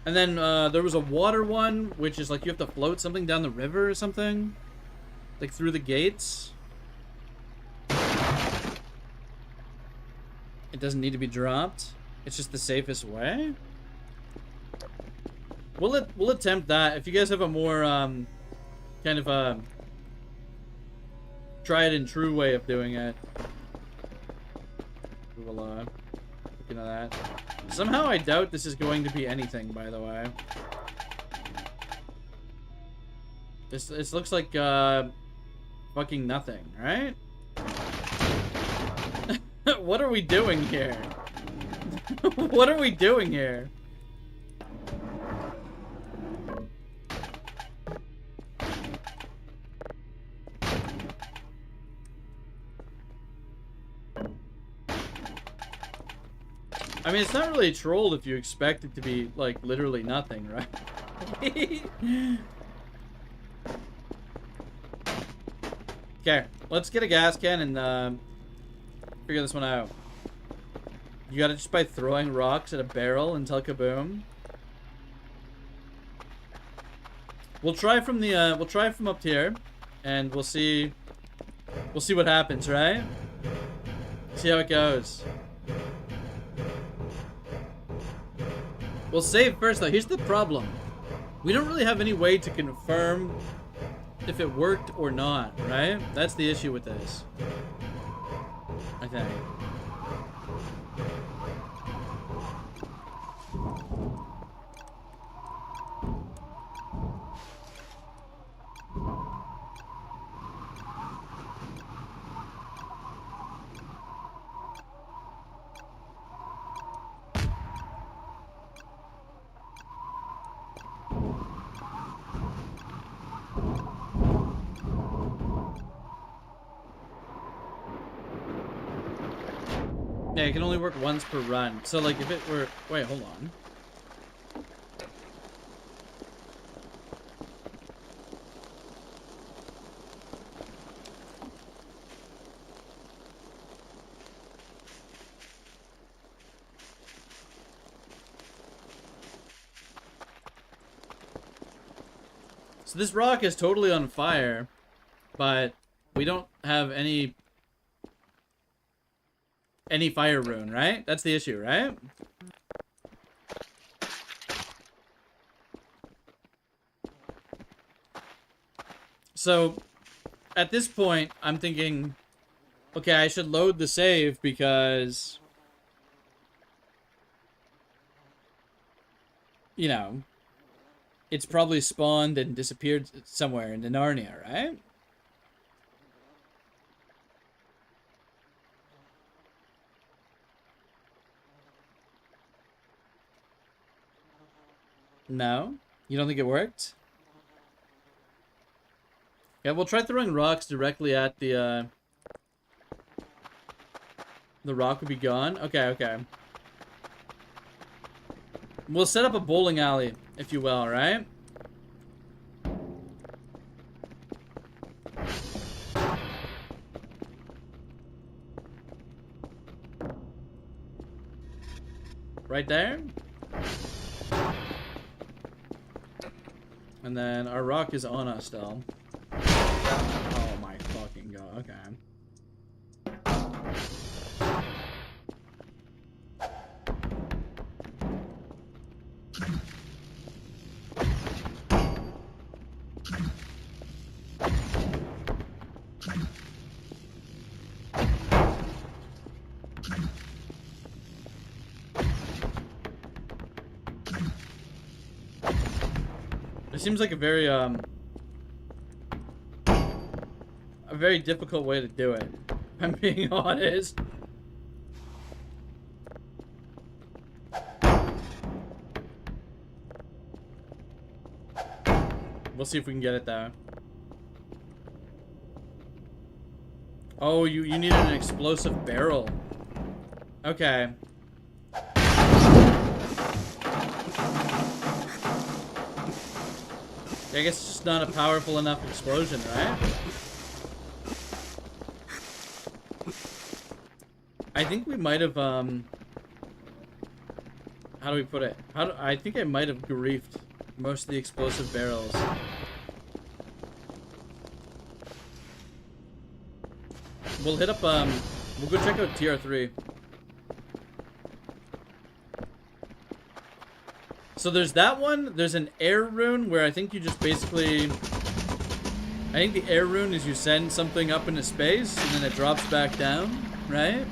And then there was a water one, which is like you have to float something down the river or something, like through the gates. It doesn't need to be dropped. It's just the safest way. We'll attempt that. If you guys have a more kind of a tried and true way of doing it, we will look into that. Somehow I doubt this is going to be anything, by the way. This looks like fucking nothing, right? What are we doing here? What are we doing here? I mean, it's not really trolled if you expect it to be, like, literally nothing, right? Okay, let's get a gas can and, figure this one out. You got it just by throwing rocks at a barrel until kaboom. We'll try from the, we'll try from up here, and we'll see what happens, right? See how it goes. We'll save first, though. Here's the problem. We don't really have any way to confirm if it worked or not, right? That's the issue with this, I think. Yeah, it can only work once per run. So, like, if it were... Wait, hold on. So this rock is totally on fire, but we don't have any fire rune, right? That's the issue, right? So, at this point, I'm thinking, okay, I should load the save because, you know, it's probably spawned and disappeared somewhere in Narnia, right? No? You don't think it worked? Yeah, we'll try throwing rocks directly at the rock would be gone? Okay, okay. We'll set up a bowling alley, if you will, alright? Right there. And then our rock is on us still. Oh my fucking god, okay. It seems like a very difficult way to do it, if I'm being honest. We'll see if we can get it though. Oh, you needed an explosive barrel. Okay. I guess it's just not a powerful enough explosion, right? I think we might have, how do we put it? I think I might have griefed most of the explosive barrels. We'll hit up, we'll go check out TR3. So there's that one, there's an air rune where I think you just basically, I think the air rune is you send something up into space and then it drops back down, right?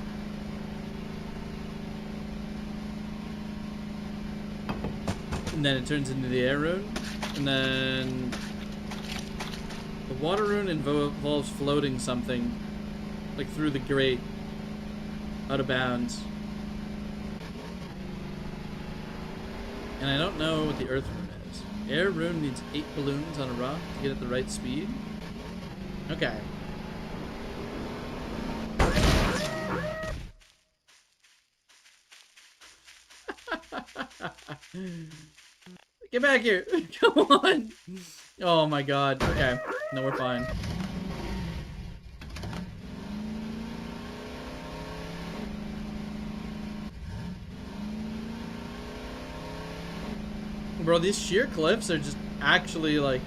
And then it turns into the air rune. And then the water rune involves floating something like through the grate out of bounds. And I don't know what the earth rune is. Air rune needs 8 balloons on a rock to get at the right speed. Okay. Get back here! Come on! Oh my god. Okay. No, we're fine. Bro, these sheer cliffs are just actually like...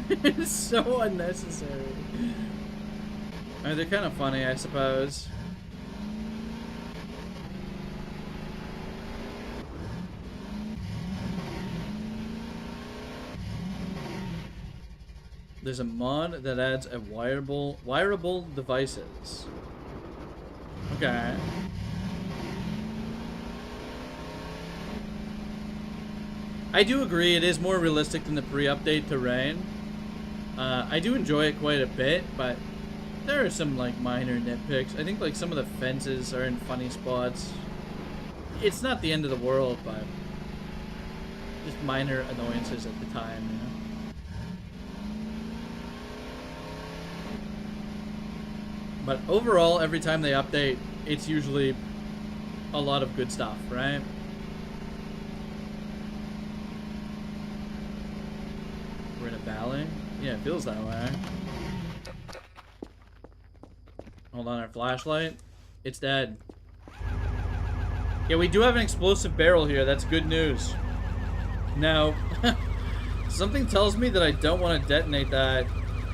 it's so unnecessary. I mean, they're kind of funny, I suppose. There's a mod that adds a wireable devices. Okay. I do agree, it is more realistic than the pre-update terrain. I do enjoy it quite a bit, but there are some like minor nitpicks. I think like some of the fences are in funny spots. It's not the end of the world, but just minor annoyances at the time, you know? But overall, every time they update, it's usually a lot of good stuff, right? We're in a valley? Yeah, it feels that way. Hold on, our flashlight. It's dead. Yeah, we do have an explosive barrel here. That's good news. Now, something tells me that I don't want to detonate that.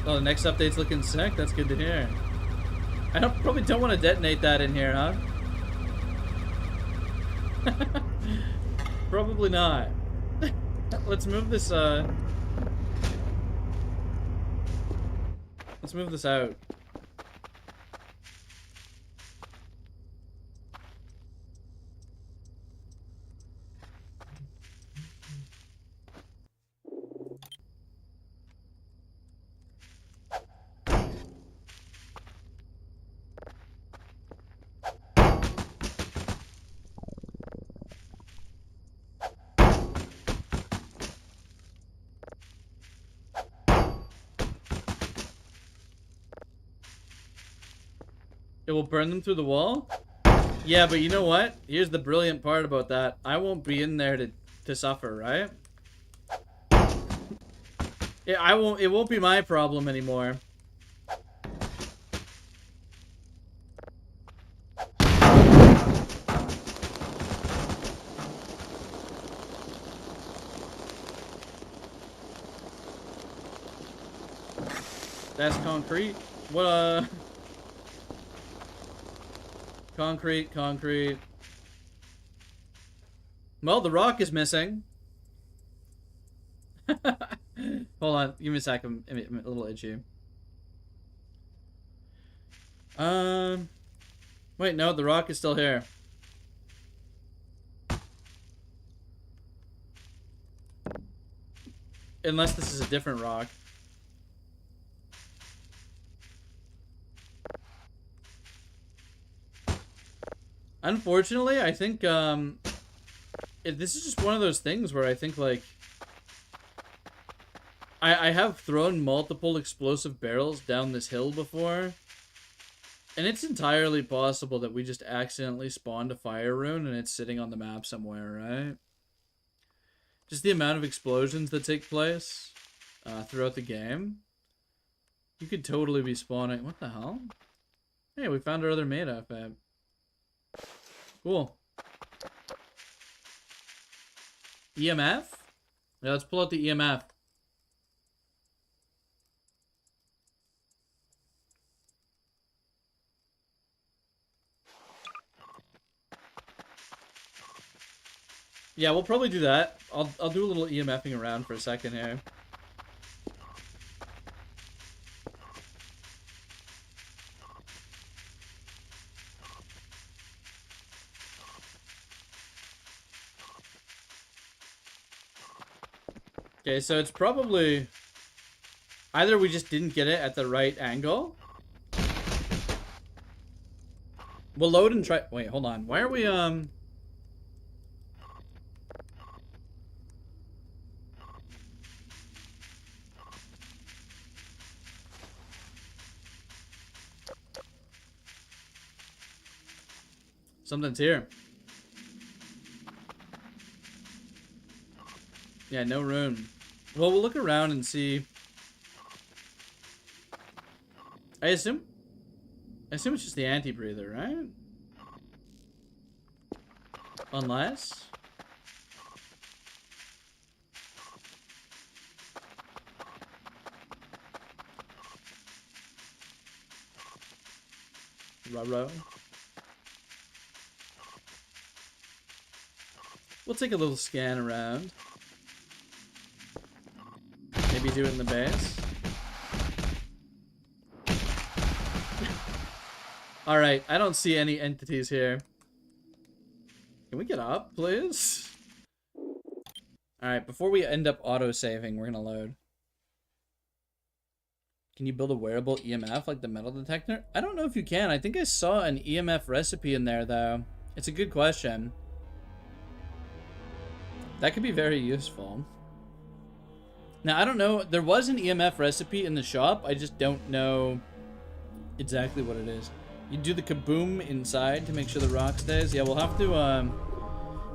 Oh, the next update's looking sick. That's good to hear. I probably don't want to detonate that in here, huh? Probably not. Let's move this, Let's move this out. It will burn them through the wall? Yeah, but you know what? Here's the brilliant part about that. I won't be in there to suffer, right? It won't be my problem anymore. That's concrete. What concrete. Well, the rock is missing. Hold on, give me a sec. I'm a little itchy. Wait, no, the rock is still here. Unless this is a different rock. Unfortunately, I think, this is just one of those things where I think, like, I have thrown multiple explosive barrels down this hill before, and it's entirely possible that we just accidentally spawned a fire rune and it's sitting on the map somewhere, right? Just the amount of explosions that take place throughout the game. You could totally be spawning... What the hell? Hey, we found our other maid outfit. Cool. EMF? Yeah, let's pull out the EMF. Yeah, we'll probably do that. I'll do a little EMFing around for a second here. Okay, so it's probably either we just didn't get it at the right angle. We'll load and try. Wait, hold on. Why are we Something's here. Yeah, no rune. Well, we'll look around and see. I assume it's just the anti-breather, right? Unless... Ruh-roh. We'll take a little scan around. Maybe do it in the base. Alright, I don't see any entities here. Can we get up, please? Alright, before we end up auto-saving, we're gonna load. Can you build a wearable EMF like the metal detector? I don't know if you can. I think I saw an EMF recipe in there, though. It's a good question. That could be very useful. Now, I don't know. There was an EMF recipe in the shop. I just don't know exactly what it is. You do the kaboom inside to make sure the rock stays. Yeah, we'll have to,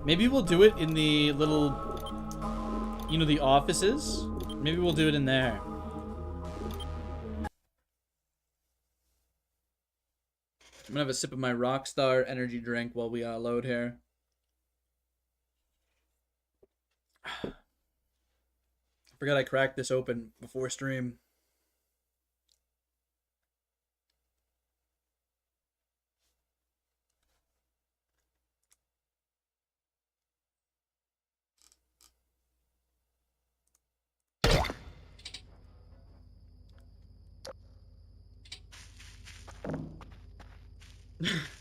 maybe we'll do it in the little, you know, the offices. Maybe we'll do it in there. I'm gonna have a sip of my Rockstar energy drink while we load here. Forgot I cracked this open before stream.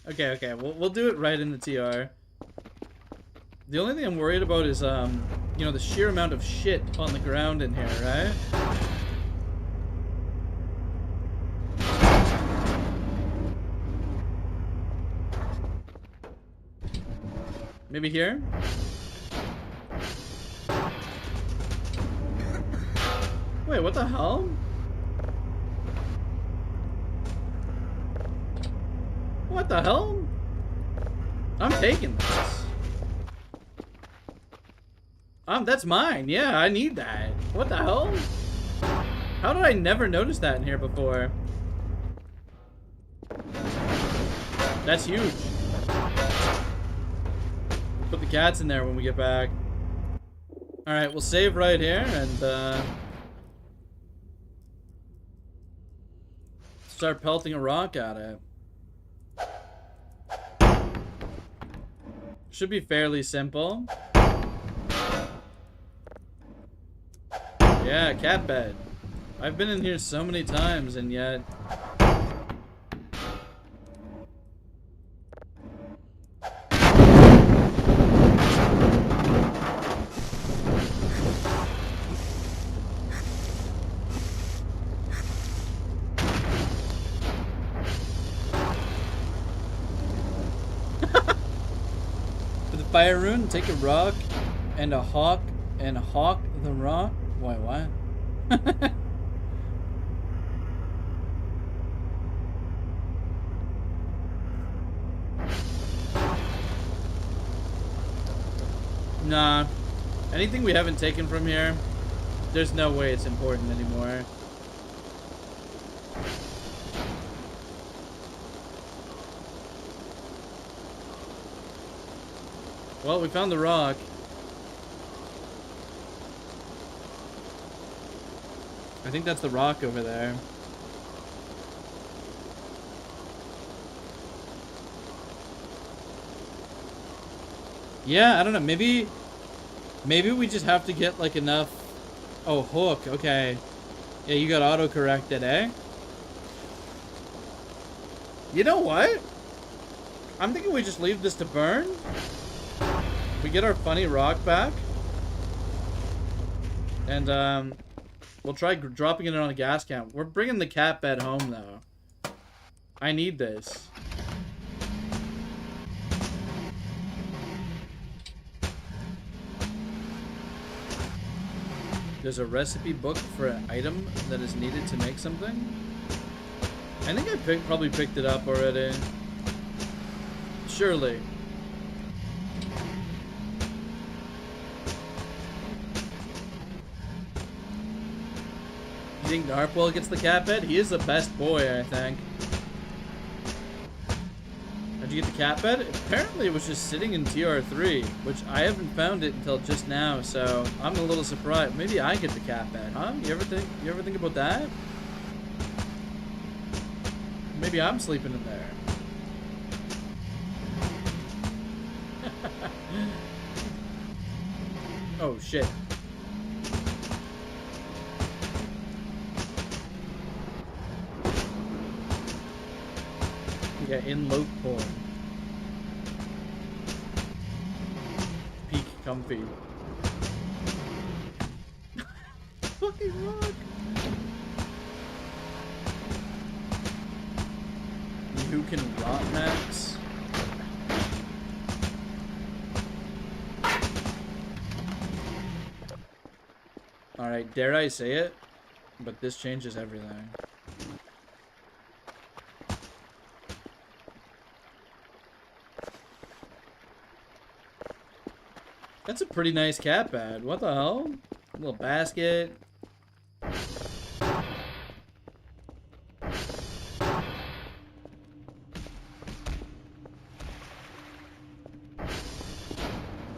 Okay, okay. We'll do it right in the TR. The only thing I'm worried about is, you know, the sheer amount of shit on the ground in here, right? Maybe here? Wait, what the hell? What the hell? I'm taking this. That's mine. Yeah, I need that. What the hell? How did I never notice that in here before? That's huge. Put the cats in there when we get back. Alright, we'll save right here and start pelting a rock at it. Should be fairly simple. Yeah, cat bed. I've been in here so many times and yet... Fire rune, take a rock and a hawk and hawk the rock. Wait, what? Nah. Anything we haven't taken from here, there's no way it's important anymore. Well, we found the rock. I think that's the rock over there. Yeah, I don't know. Maybe we just have to get like enough. Oh, hook. Okay. Yeah, you got auto-corrected, eh? You know what? I'm thinking we just leave this to burn. We get our funny rock back. And, we'll try dropping it on a gas can. We're bringing the cat bed home, though. I need this. There's a recipe book for an item that is needed to make something. I think I probably picked it up already. Surely. You think Narpwell gets the cat bed? He is the best boy, I think. How'd you get the cat bed? Apparently it was just sitting in TR3, which I haven't found it until just now, so I'm a little surprised. Maybe I get the cat bed, huh? You ever think about that? Maybe I'm sleeping in there. Oh shit. Yeah, in low porn. Peak comfy. Fucking rock. You can rot max. Alright, dare I say it? But this changes everything. That's a pretty nice cat bed. What the hell? A little basket.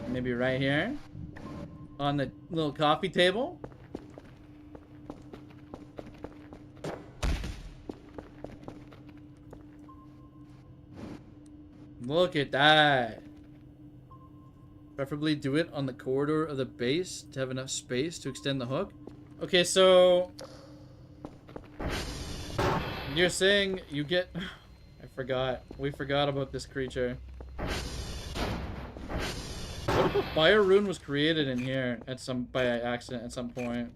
Maybe right here. On the little coffee table. Look at that. Preferably do it on the corridor of the base to have enough space to extend the hook. Okay, so you're saying you get... I forgot. We forgot about this creature. What if a fire rune was created in here by accident at some point?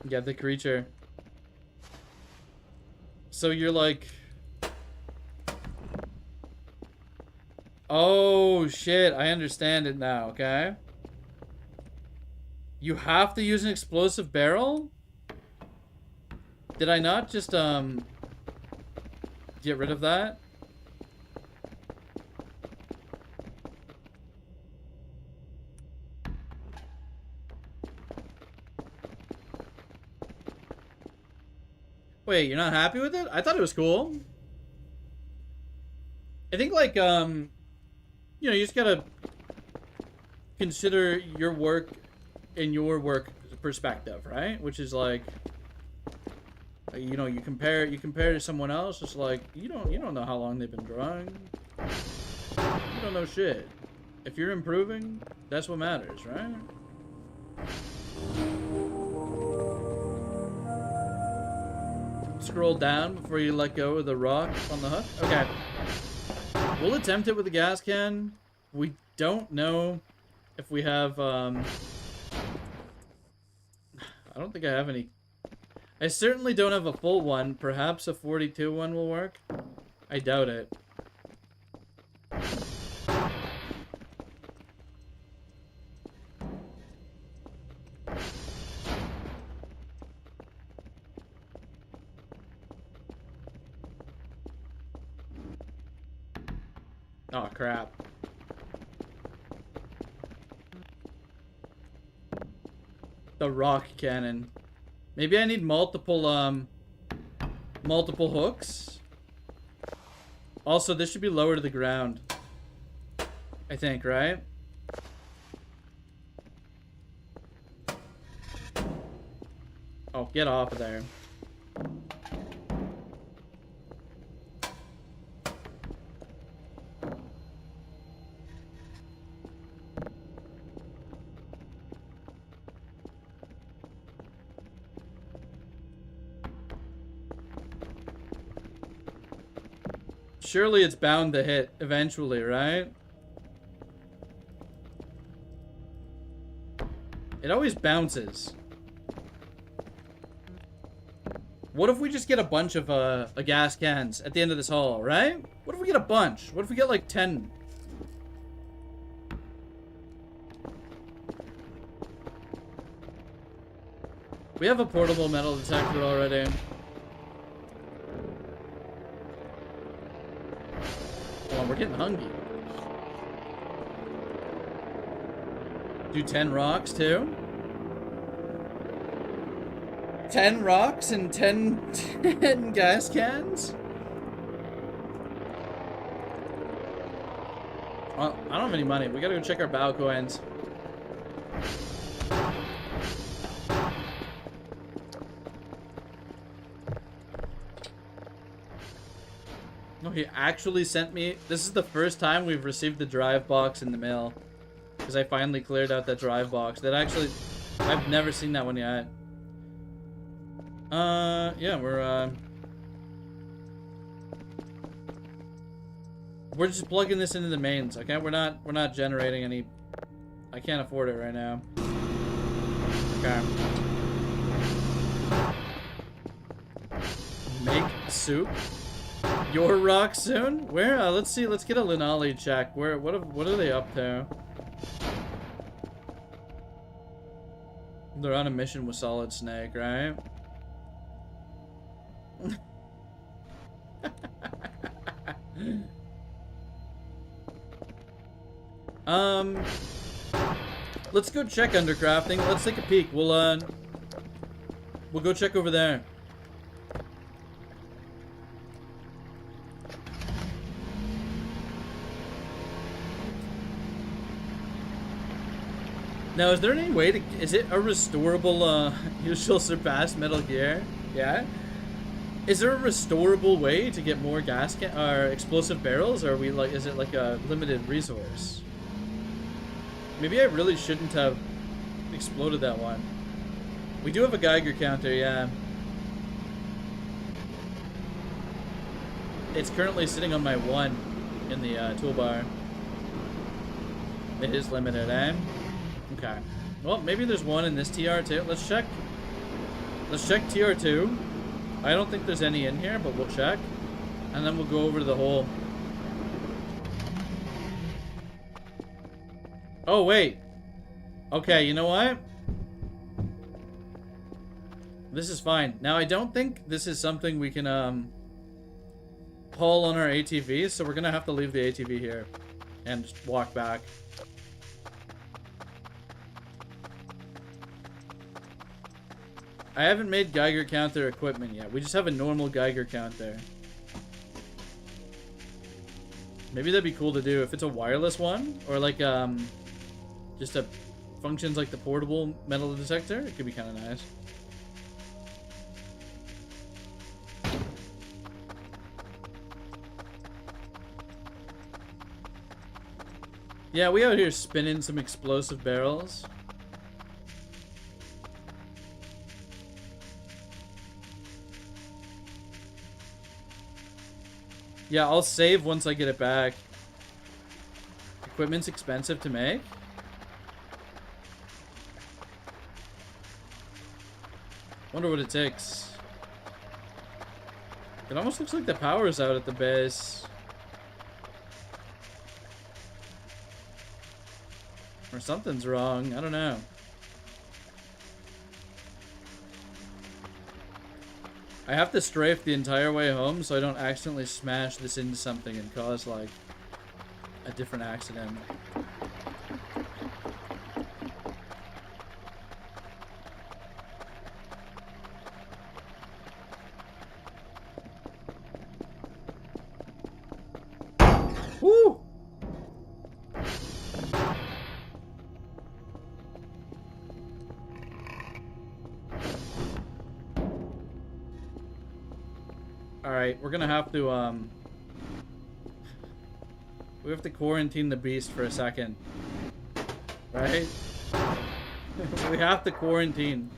Get the creature. So you're like... Oh, shit. I understand it now, okay? You have to use an explosive barrel? Did I not just, get rid of that? Wait, you're not happy with it? I thought it was cool. I think, like, you know, you just gotta consider your work in your work perspective, right? Which is like, you know, you compare to someone else. It's like you don't know how long they've been drawing. You don't know shit. If you're improving, that's what matters, right? Scroll down before you let go of the rock on the hook. Okay. We'll attempt it with the gas can. We don't know if we have, I don't think I have any. I certainly don't have a full one. Perhaps a 42 one will work. I doubt it. Oh, crap. The rock cannon. Maybe I need multiple hooks. Also, this should be lower to the ground. I think, right? Oh, get off of there. Surely it's bound to hit eventually, right? It always bounces. What if we just get a bunch of gas cans at the end of this haul, right? What if we get a bunch? What if we get like 10? We have a portable metal detector already. Oh, we're getting hungry. Do 10 rocks too? 10 rocks and 10 gas cans? Well, I don't have any money. We gotta go check our bow coins. No, he actually sent me... This is the first time we've received the drive box in the mail. Because I finally cleared out that drive box. That actually... I've never seen that one yet. Yeah, we're just plugging this into the mains, okay? We're not generating any... I can't afford it right now. Okay. Make soup? Your rock soon? Where? Let's see. Let's get a Linali check. Where? What are they up to? They're on a mission with Solid Snake, right? Let's go check undercrafting. Let's take a peek. We'll go check over there. Now, is there any way to... Is it a restorable, usual surpass Metal Gear? Yeah? Is there a restorable way to get more gas can... or explosive barrels? Or are we like... Is it like a limited resource? Maybe I really shouldn't have Exploded that one. We do have a Geiger counter, yeah. It's currently sitting on my 1 in the toolbar. It is limited, eh? Okay. Well, maybe there's one in this TR too. Let's check. Let's check TR2. I don't think there's any in here, but we'll check. And then we'll go over to the hole. Oh, wait. Okay, you know what? This is fine. Now, I don't think this is something we can, pull on our ATV, so we're gonna have to leave the ATV here and just walk back. I haven't made Geiger counter equipment yet. We just have a normal Geiger counter. Maybe that'd be cool to do if it's a wireless one, or like just a functions like the portable metal detector. It could be kind of nice. Yeah, we out here spinning some explosive barrels. Yeah, I'll save once I get it back. Equipment's expensive to make. Wonder what it takes. It almost looks like the power's out at the base. Or something's wrong. I don't know. I have to strafe the entire way home so I don't accidentally smash this into something and cause, like, a different accident. Woo! Alright, we're gonna have to, we have to quarantine the beast for a second. Right? We have to quarantine.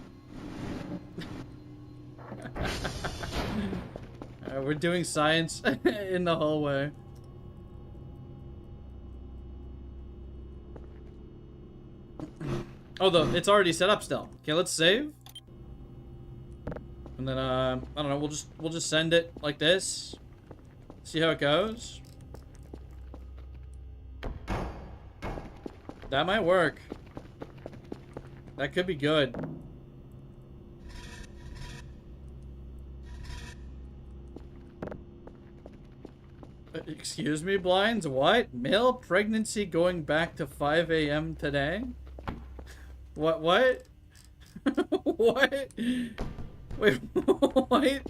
We're doing science in the hallway. Oh, it's already set up still. Okay, let's save. And then, I don't know, we'll just send it like this. See how it goes. That might work. That could be good. Excuse me, Blinds? What? Male pregnancy going back to 5 a.m. today? What? What? Wait, what?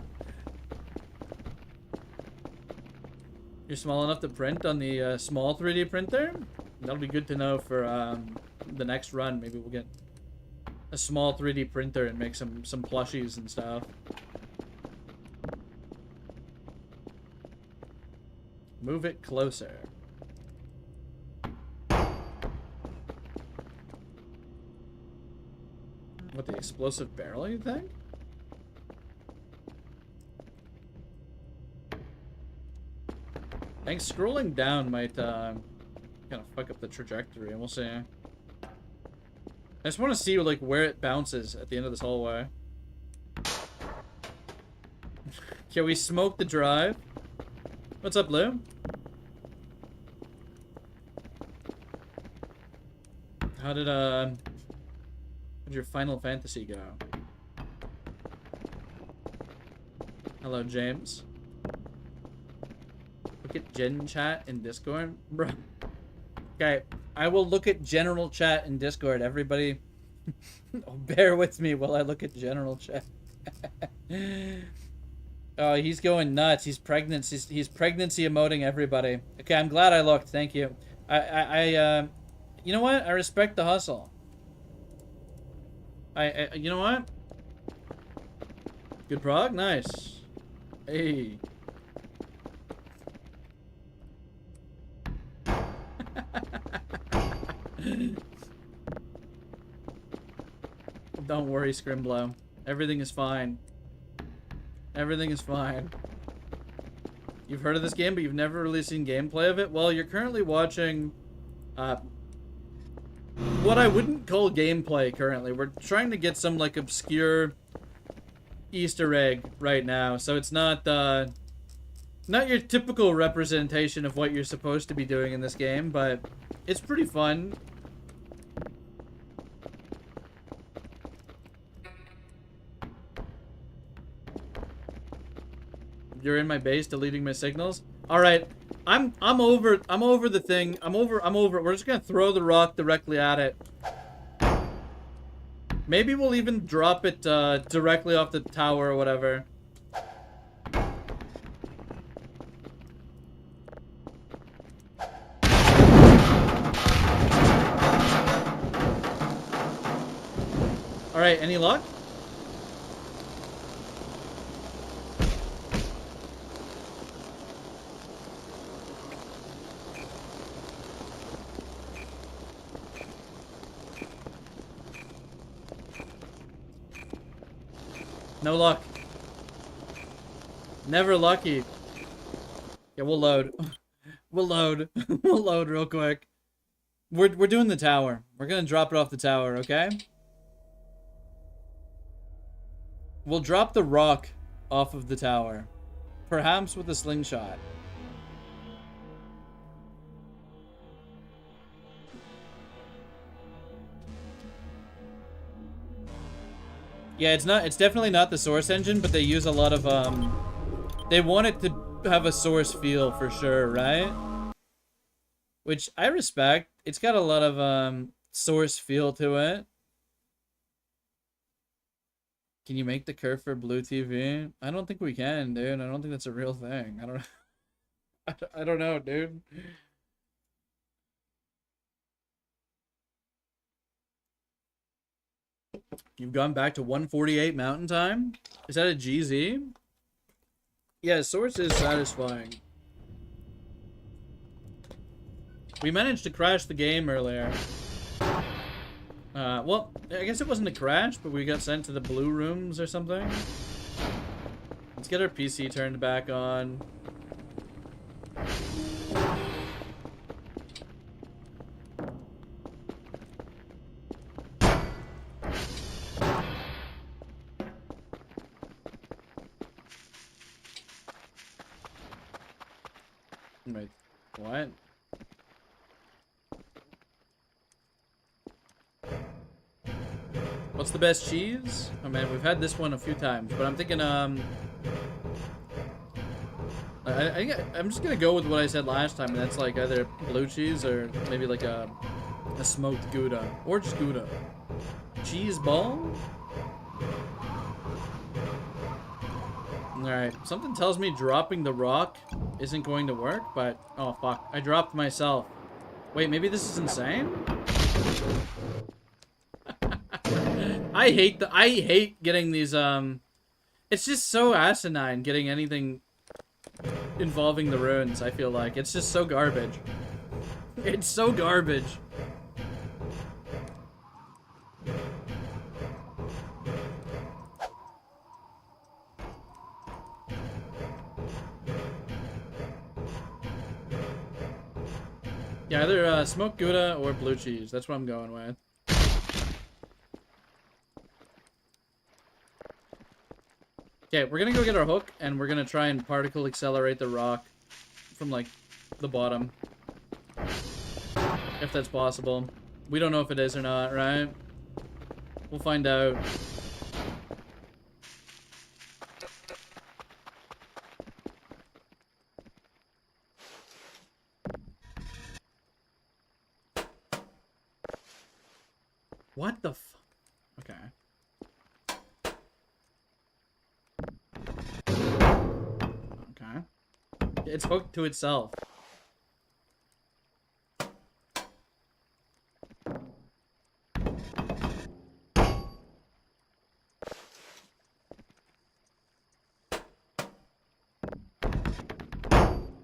You're small enough to print on the small 3D printer? That'll be good to know for the next run. Maybe we'll get a small 3D printer and make some plushies and stuff. Move it closer. What, the explosive barrel, you think? I think scrolling down might kind of fuck up the trajectory, and we'll see. I just want to see like where it bounces at the end of this hallway. Can we smoke the drive? What's up, Lou? How did your Final Fantasy go? Hello, James. Look at Gen Chat in Discord, bro. Okay, I will look at general chat in Discord. Everybody, bear with me while I look at general chat. Oh, he's going nuts. He's pregnant. He's pregnancy emoting everybody. Okay, I'm glad I looked. Thank you. You know what? I respect the hustle. You know what? Good prog? Nice. Hey. Don't worry, Scrimblow. Everything is fine. Everything is fine. You've heard of this game, but you've never really seen gameplay of it? Well, you're currently watching, what I wouldn't call gameplay currently. We're trying to get some, like, obscure Easter egg right now, so it's not, not your typical representation of what you're supposed to be doing in this game, but it's pretty fun. You're in my base deleting my signals? Alright. I'm over the thing. I'm over. We're just gonna throw the rock directly at it. Maybe we'll even drop it directly off the tower or whatever. Alright, any luck? No luck. Never lucky. Yeah, we'll load. We'll load. We'll load real quick. We're doing the tower. We're gonna drop it off the tower, okay? We'll drop the rock off of the tower. Perhaps with a slingshot. Yeah, it's definitely not the Source engine, but they use a lot of, they want it to have a Source feel for sure, right? Which I respect. It's got a lot of, Source feel to it. Can you make the curve for Blue TV? I don't think we can, dude. I don't think that's a real thing. I don't know, dude. You've gone back to 148 Mountain Time? Is that a GZ? Yeah, Source is satisfying. We managed to crash the game earlier. Well, I guess it wasn't a crash, but we got sent to the blue rooms or something. Let's get our PC turned back on. Wait, what? What's the best cheese? Oh man, we've had this one a few times, but I'm thinking, I'm just gonna go with what I said last time, and that's like either blue cheese or maybe like a smoked Gouda, or just Gouda. Cheese ball? Alright, something tells me dropping the rock isn't going to work, but... Oh, fuck. I dropped myself. Wait, maybe this is insane? I hate getting these, It's just so asinine getting anything involving the ruins, I feel like. It's just so garbage. It's so garbage. Yeah, either smoked Gouda or blue cheese. That's what I'm going with. Okay, we're gonna go get our hook, and we're gonna try and particle accelerate the rock from, like, the bottom. If that's possible. We don't know if it is or not, right? We'll find out. What the f... Okay. Okay. It's hooked to itself.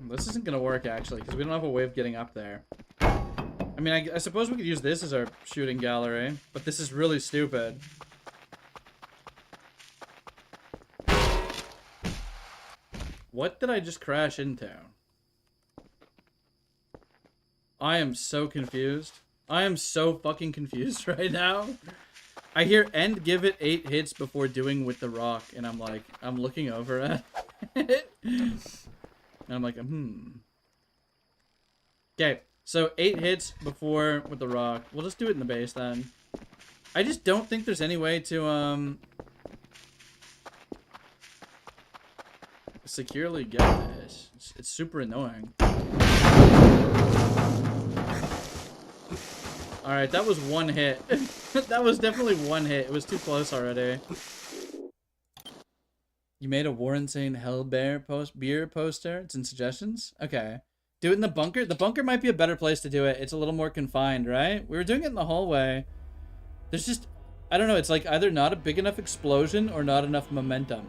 This isn't gonna work, actually, because we don't have a way of getting up there. I mean, I suppose we could use this as our shooting gallery, but this is really stupid. What did I just crash into? I am so confused. I am so fucking confused right now. I hear end give it 8 hits before doing with the rock, and I'm like, I'm looking over at it. And I'm like, Okay, so 8 hits before with the rock. We'll just do it in the base then. I just don't think there's any way to, securely get this. It's super annoying. Alright, that was 1 hit. That was definitely 1 hit. It was too close already. You made a Warren saying Hell Bear beer poster? It's in suggestions? Okay. Do it in the bunker? The bunker might be a better place to do it. It's a little more confined, right? We were doing it in the hallway. There's just... I don't know. It's like either not a big enough explosion or not enough momentum.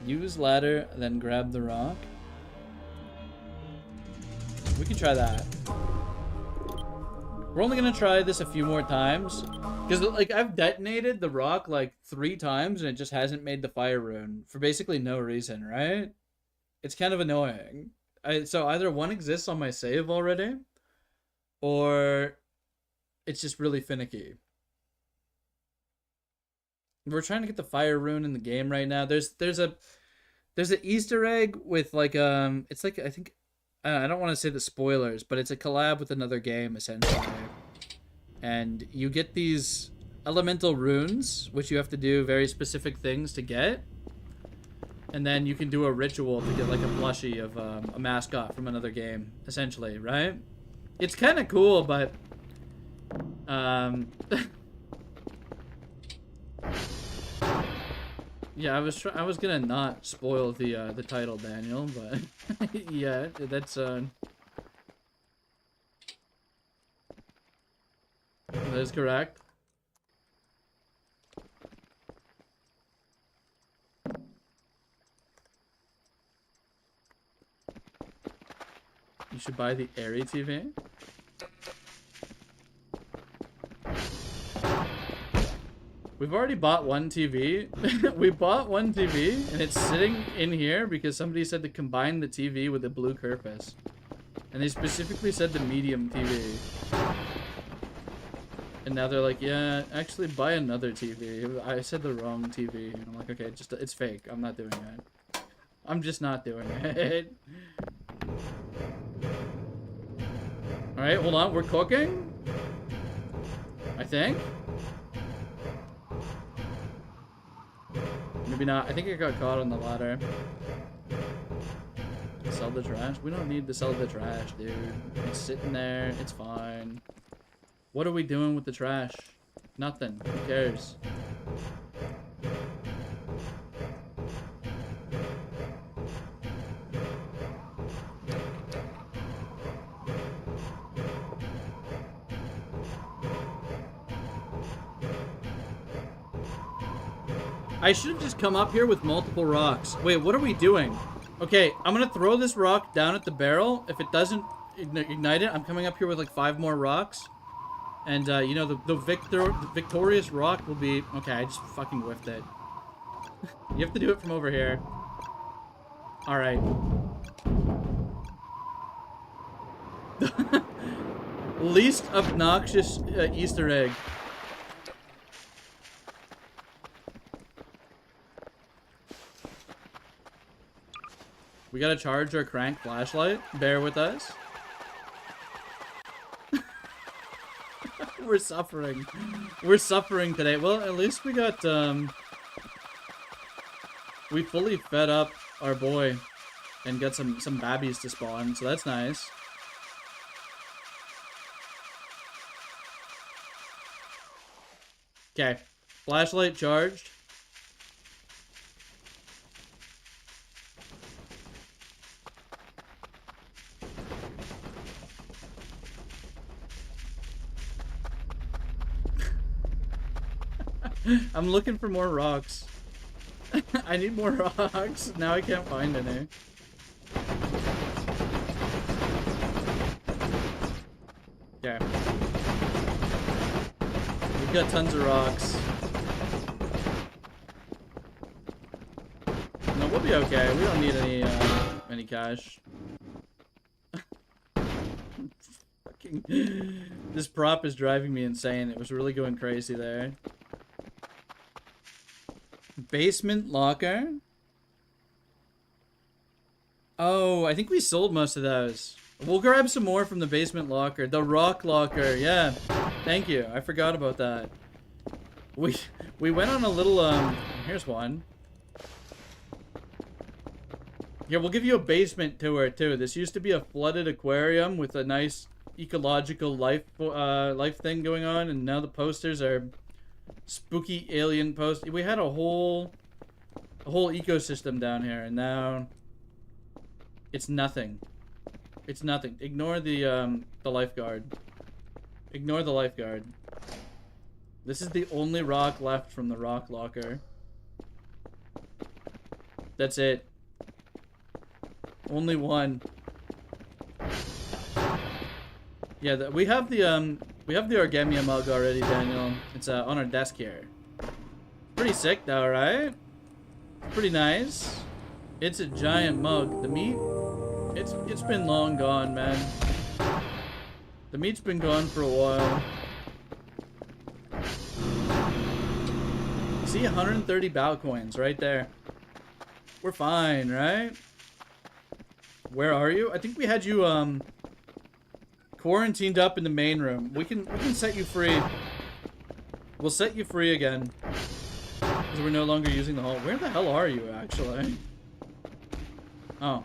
Use ladder, then grab the rock. We can try that. We're only gonna try this a few more times. Because, like, I've detonated the rock, like, 3 times, and it just hasn't made the fire rune. For basically no reason, right? It's kind of annoying. So either one exists on my save already, or it's just really finicky. We're trying to get the fire rune in the game right now. There's an Easter egg with, like, it's like, I think... I don't want to say the spoilers, but it's a collab with another game, essentially. And you get these elemental runes, which you have to do very specific things to get. And then you can do a ritual to get, like, a plushie of a mascot from another game, essentially, right? It's kind of cool, but... Yeah, I was gonna not spoil the title, Daniel, but yeah, that's that is correct. You should buy the Airy TV. We've already bought 1 TV. We bought 1 TV, and it's sitting in here because somebody said to combine the TV with the blue Kerpus. And they specifically said the medium TV. And now they're like, yeah, actually buy another TV. I said the wrong TV. And I'm like, okay, just it's fake. I'm not doing it. I'm just not doing it. Alright, hold on. We're cooking? I think. Maybe not. I think it got caught on the ladder. Sell the trash? We don't need to sell the trash, dude. It's sitting there. It's fine. What are we doing with the trash? Nothing. Who cares? I should have just come up here with multiple rocks. Wait, what are we doing? Okay, I'm gonna throw this rock down at the barrel. If it doesn't ignite it, I'm coming up here with like 5 more rocks. And, you know, the victorious rock will be... Okay, I just fucking whiffed it. You have to do it from over here. Alright. Least obnoxious Easter egg. We gotta charge our crank flashlight. Bear with us. We're suffering. We're suffering today. Well, at least we got, we fully fed up our boy and got some babbies to spawn, so that's nice. Okay. Flashlight charged. I'm looking for more rocks. I need more rocks. Now I can't find any. Okay. We've got tons of rocks. be okay. We don't need any cash. Fucking, this prop is driving me insane. It was really going crazy there. Basement locker. Oh, I think we sold most of those. We'll grab some more from the basement locker. The rock locker, yeah. Thank you. I forgot about that. We went on a little here's one. Yeah, we'll give you a basement tour too. This used to be a flooded aquarium with a nice ecological life thing going on, and now the posters are spooky alien post. We had a whole ecosystem down here, and now it's nothing. It's nothing. Ignore the lifeguard. Ignore the lifeguard. This is the only rock left from the rock locker. That's it. Only one. Yeah, we have the Orgemia mug already, Daniel. It's on our desk here. Pretty sick though, right? Pretty nice. It's a giant mug. The meat, it's been long gone, man. The meat's been gone for a while. See, 130 bow coins right there. We're fine, right? Where are you? I think we had you quarantined up in the main room. We can set you free. We'll set you free again. Because we're no longer using the hall. Where the hell are you, actually? Oh.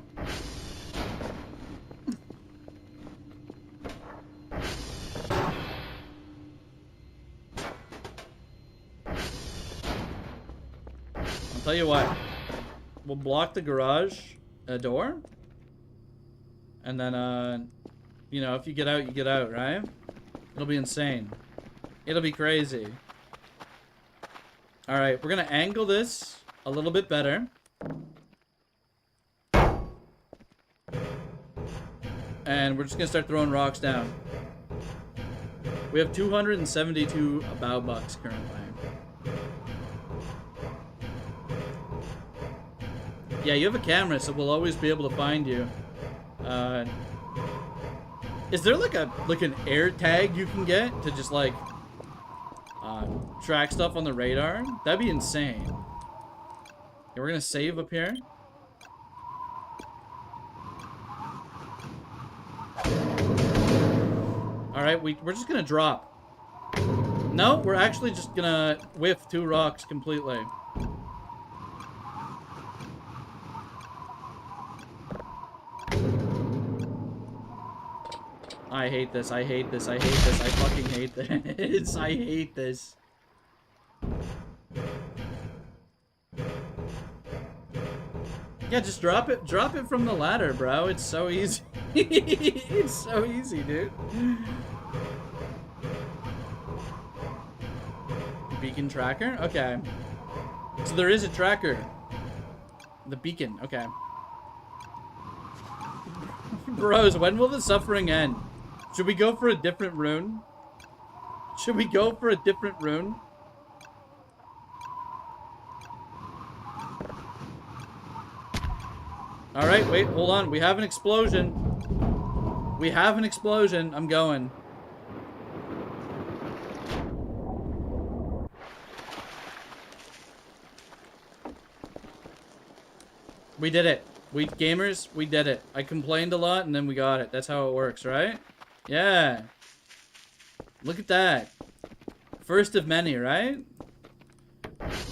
I'll tell you what. We'll block the garage door. And then, you know, if you get out, you get out, right? It'll be insane. It'll be crazy. Alright, we're gonna angle this a little bit better. And we're just gonna start throwing rocks down. We have 272 bow bucks currently. Yeah, you have a camera, so we'll always be able to find you. Is there like an air tag you can get to just like track stuff on the radar? That'd be insane. Yeah, we're gonna save up here. Alright, we're just gonna drop. No, we're actually just gonna whiff 2 rocks completely. I hate this, I hate this, I hate this, I fucking hate this. I hate this. Yeah, just drop it from the ladder, bro. It's so easy. It's so easy, dude. Beacon tracker? Okay. So there is a tracker. The beacon, okay. Bros, when will the suffering end? Should we go for a different rune? Should we go for a different rune? Alright, wait, hold on. We have an explosion. We have an explosion. I'm going. We did it. We gamers, we did it. I complained a lot and then we got it. That's how it works, right? Yeah. Look at that. First of many, right?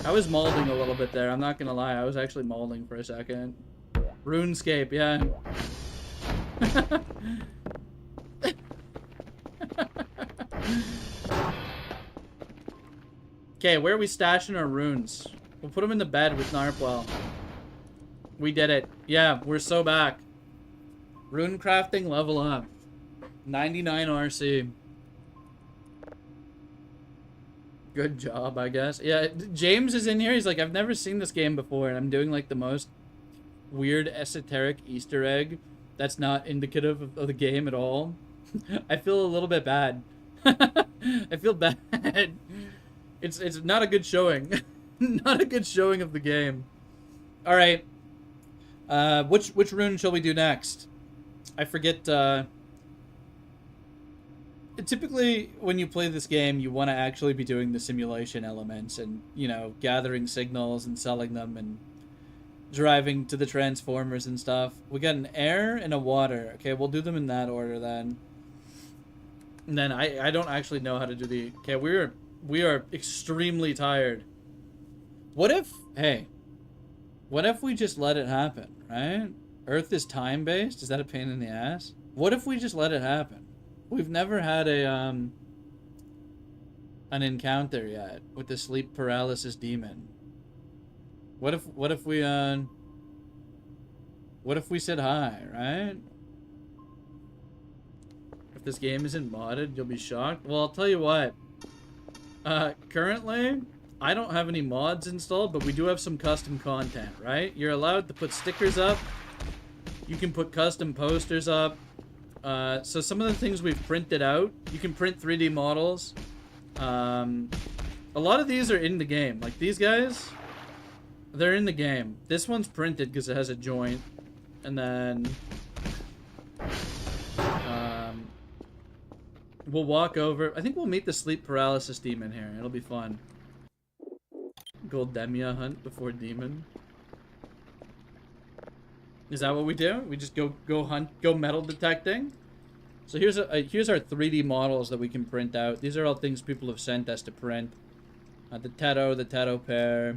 I was molding a little bit there. I'm not gonna lie. I was actually molding for a second. RuneScape, yeah. Okay, where are we stashing our runes? We'll put them in the bed with Narpwell. We did it. Yeah, we're so back. Rune crafting level up. 99 RC. Good job, I guess. Yeah, James is in here. He's like, I've never seen this game before, and I'm doing like the most weird esoteric Easter egg that's not indicative of the game at all. I feel a little bit bad. I feel bad. It's not a good showing. Not a good showing of the game. All right. Which rune shall we do next? I forget. Typically, when you play this game, you want to actually be doing the simulation elements and, you know, gathering signals and selling them and driving to the transformers and stuff. We got an air and a water. Okay, we'll do them in that order then. And then I don't actually know how to do the... Okay, we are extremely tired. What if... Hey. What if we just let it happen, right? Earth is time-based? Is that a pain in the ass? What if we just let it happen? We've never had a, an encounter yet with the sleep paralysis demon. What if we said hi, right? If this game isn't modded, you'll be shocked. Well, I'll tell you what. Currently, I don't have any mods installed, but we do have some custom content, right? You're allowed to put stickers up. You can put custom posters up. So some of the things we've printed out, you can print 3D models. A lot of these are in the game. Like these guys, they're in the game. This one's printed because it has a joint. And then we'll walk over. I think we'll meet the sleep paralysis demon here. It'll be fun. Goldemia hunt before demon. Is that what we do? We just go hunt, go metal detecting? So here's our 3D models that we can print out. These are all things people have sent us to print. The Tato pair,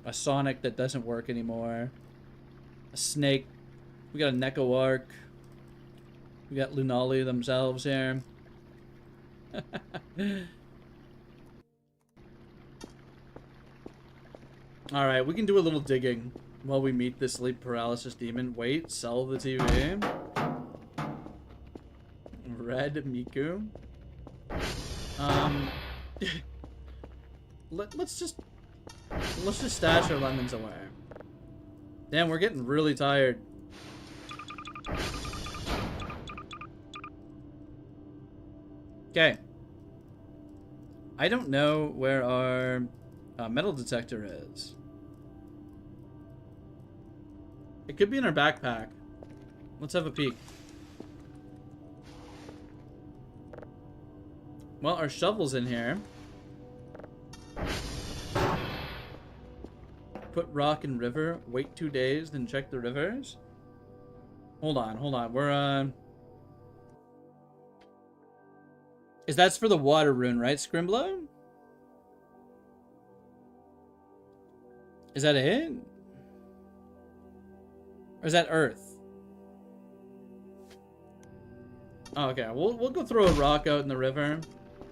a Sonic that doesn't work anymore, a snake. We got a Neko Arc. We got Lunali themselves here. Alright, we can do a little digging while we meet this sleep paralysis demon. Wait, sell the TV. Red Miku. Let's just stash our lemons away. Damn, we're getting really tired. Okay. I don't know where our metal detector is. It could be in our backpack. Let's have a peek. Well, our shovel's in here. Put rock in river. Wait 2 days, then check the rivers. Hold on. We're, That's for the water rune, right, Scrimblow? Is that it? Or is that Earth? Oh, okay, we'll go throw a rock out in the river.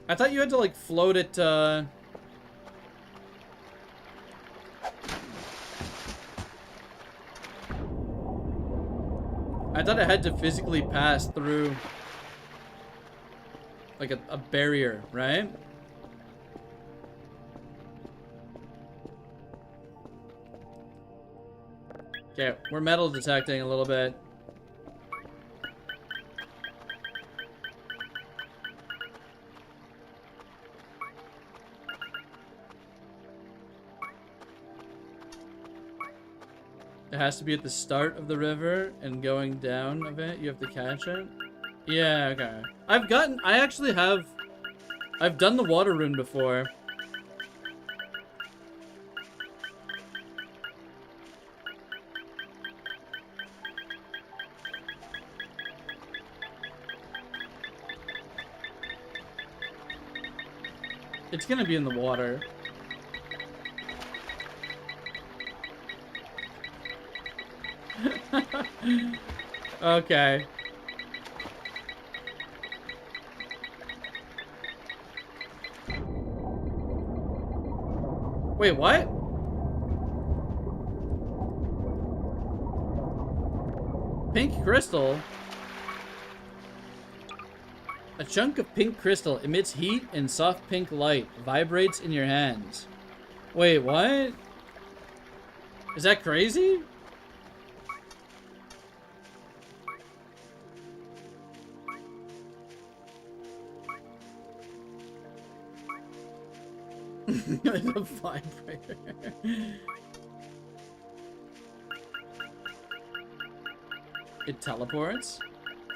I thought you had to, like, float it, I thought it had to physically pass through, like, a barrier, right? Okay, we're metal detecting a little bit. It has to be at the start of the river and going down a bit. You have to catch it. Yeah, okay. I've done the water rune before. It's gonna be in the water. Okay. Wait, what? Pink crystal? A chunk of pink crystal emits heat and soft pink light, vibrates in your hands. Wait, what? Is that crazy? The vibrator. It teleports?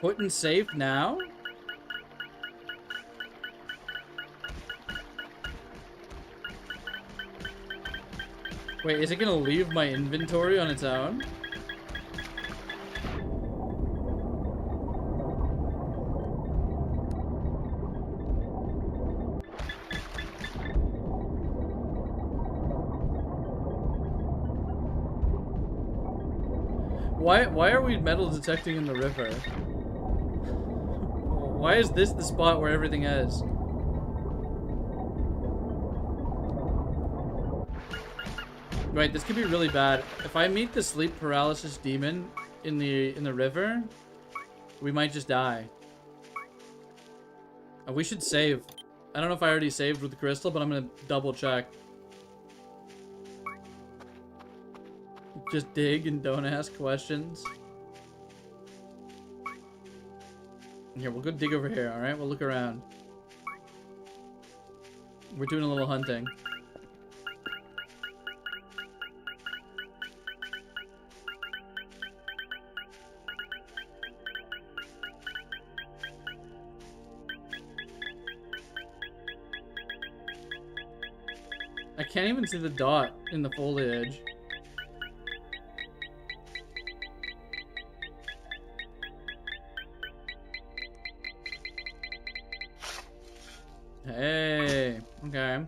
Put in safe now? Wait, is it gonna leave my inventory on its own? Why are we metal detecting in the river? Why is this the spot where everything is? Right, this could be really bad. If I meet the sleep paralysis demon in the river, we might just die. We should save. I don't know if I already saved with the crystal, but I'm gonna double check. Just dig and don't ask questions. Here, we'll go dig over here, alright? We'll look around. We're doing a little hunting. I can't even see the dot in the foliage. Hey, okay.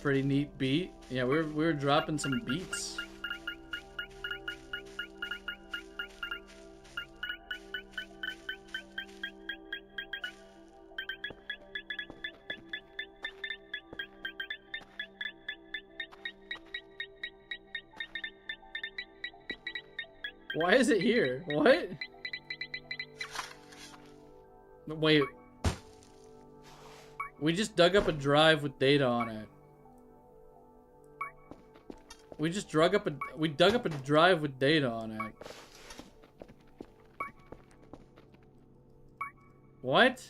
Pretty neat beat. Yeah, we're dropping some beats. Why is it here? What? Wait. We just dug up a drive with data on it. We dug up a drive with data on it. What?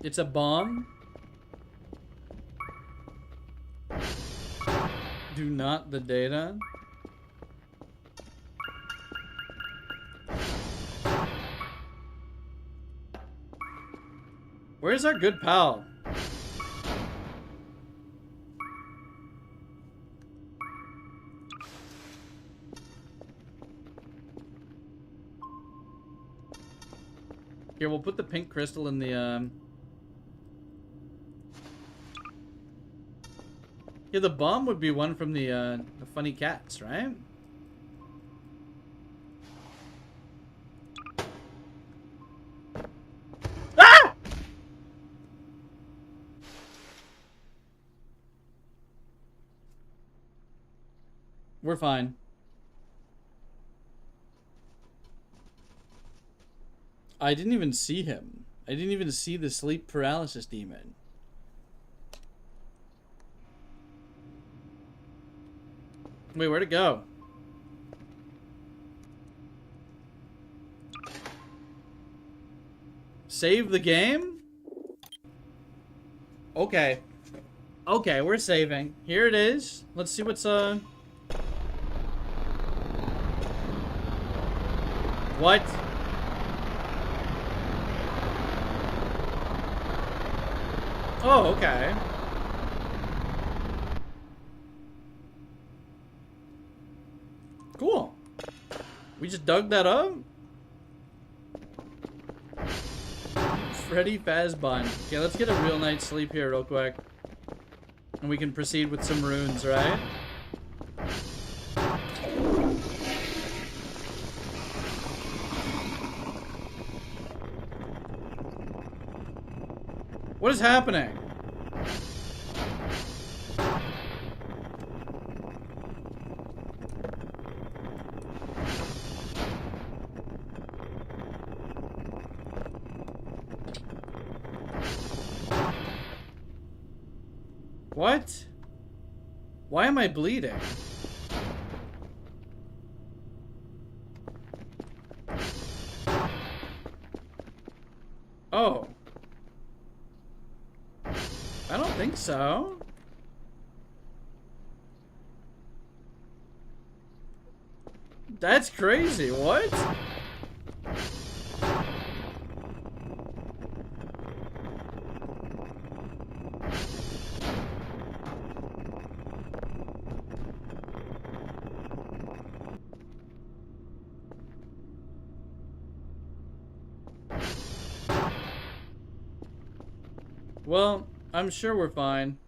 It's a bomb? Do not the data? Where's our good pal? Here, we'll put the pink crystal in the, Yeah, the bomb would be one from the funny cats, right? Ah! We're fine. I didn't even see him. I didn't even see the sleep paralysis demon. Wait, where'd it go? Save the game? Okay. Okay, we're saving. Here it is. Let's see what's, What? Oh, okay. Cool. We just dug that up? Freddy Fazbun. Okay, let's get a real night's sleep here real quick. And we can proceed with some runes, right? What is happening? What? Why am I bleeding? Oh. I don't think so. That's crazy. What? Well, I'm sure we're fine.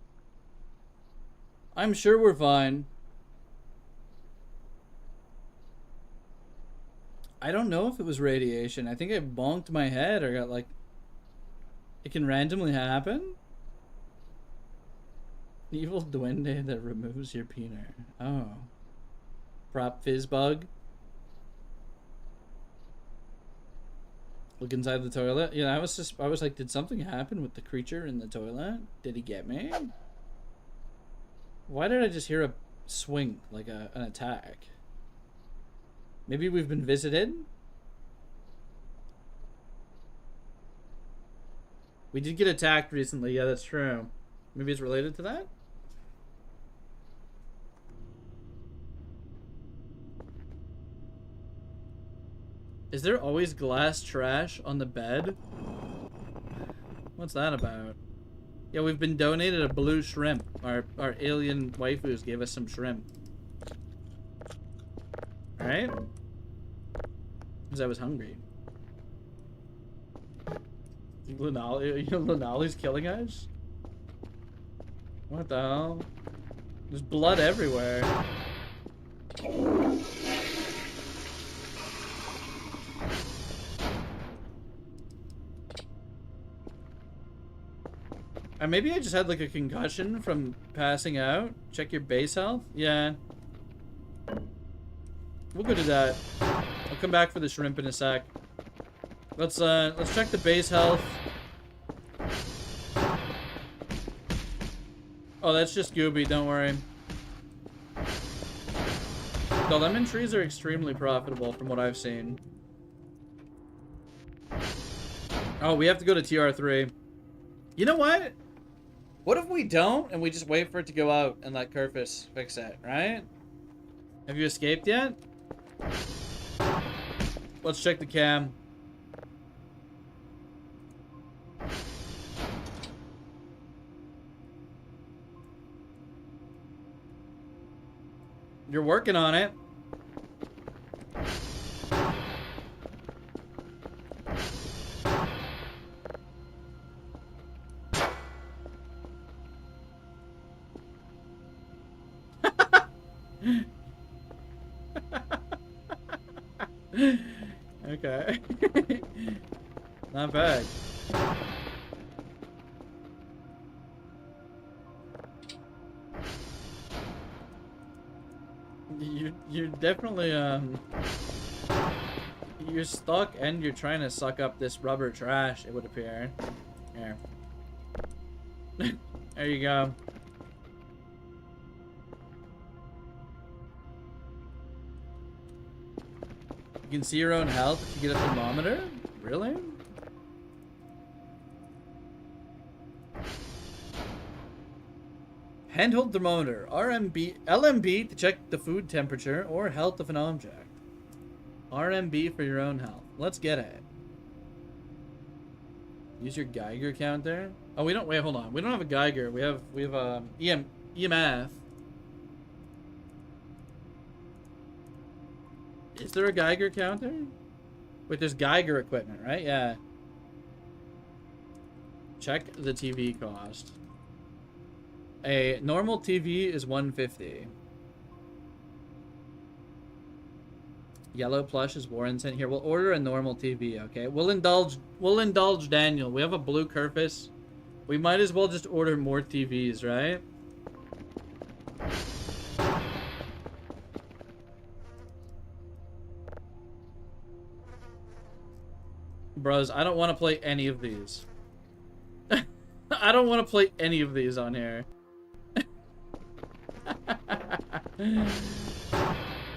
I'm sure we're fine. I don't know if it was radiation. I think I bonked my head or got like... It can randomly happen? Evil duende that removes your peener. Oh. Prop fizz bug. Look inside the toilet. Yeah, I was like, did something happen with the creature in the toilet? Did he get me? Why did I just hear a swing, like an attack? Maybe we've been visited? We did get attacked recently, yeah, that's true. Maybe it's related to that? Is there always glass trash on the bed? What's that about? Yeah, we've been donated a blue shrimp. Our alien waifus gave us some shrimp. Alright? Because I was hungry. Lunali's killing us? What the hell? There's blood everywhere. Maybe I just had like a concussion from passing out. Check your base health. Yeah. We'll go to that. I'll come back for the shrimp in a sec. Let's check the base health. Oh, that's just Gooby, don't worry. The lemon trees are extremely profitable from what I've seen. Oh, we have to go to TR3. You know what? What if we don't and we just wait for it to go out and let Kerfus fix it, right? Have you escaped yet? Let's check the cam. You're working on it. Okay. Not bad. You're definitely you're stuck and you're trying to suck up this rubber trash, it would appear. Here. There you go. You can see your own health if you get a thermometer? Really? Handheld thermometer. LMB to check the food temperature or health of an object. RMB for your own health. Let's get it. Use your Geiger counter. Oh, we don't. Wait, hold on. We don't have a Geiger. We have EMF. Is there a Geiger counter? Wait, there's Geiger equipment, right? Yeah. Check the TV cost. A normal TV is $150. Yellow plush is Warrenton. Here, we'll order a normal TV, okay? We'll indulge Daniel. We have a blue Kerfus. We might as well just order more TVs, right? Bros, I don't want to play any of these. I don't want to play any of these on here.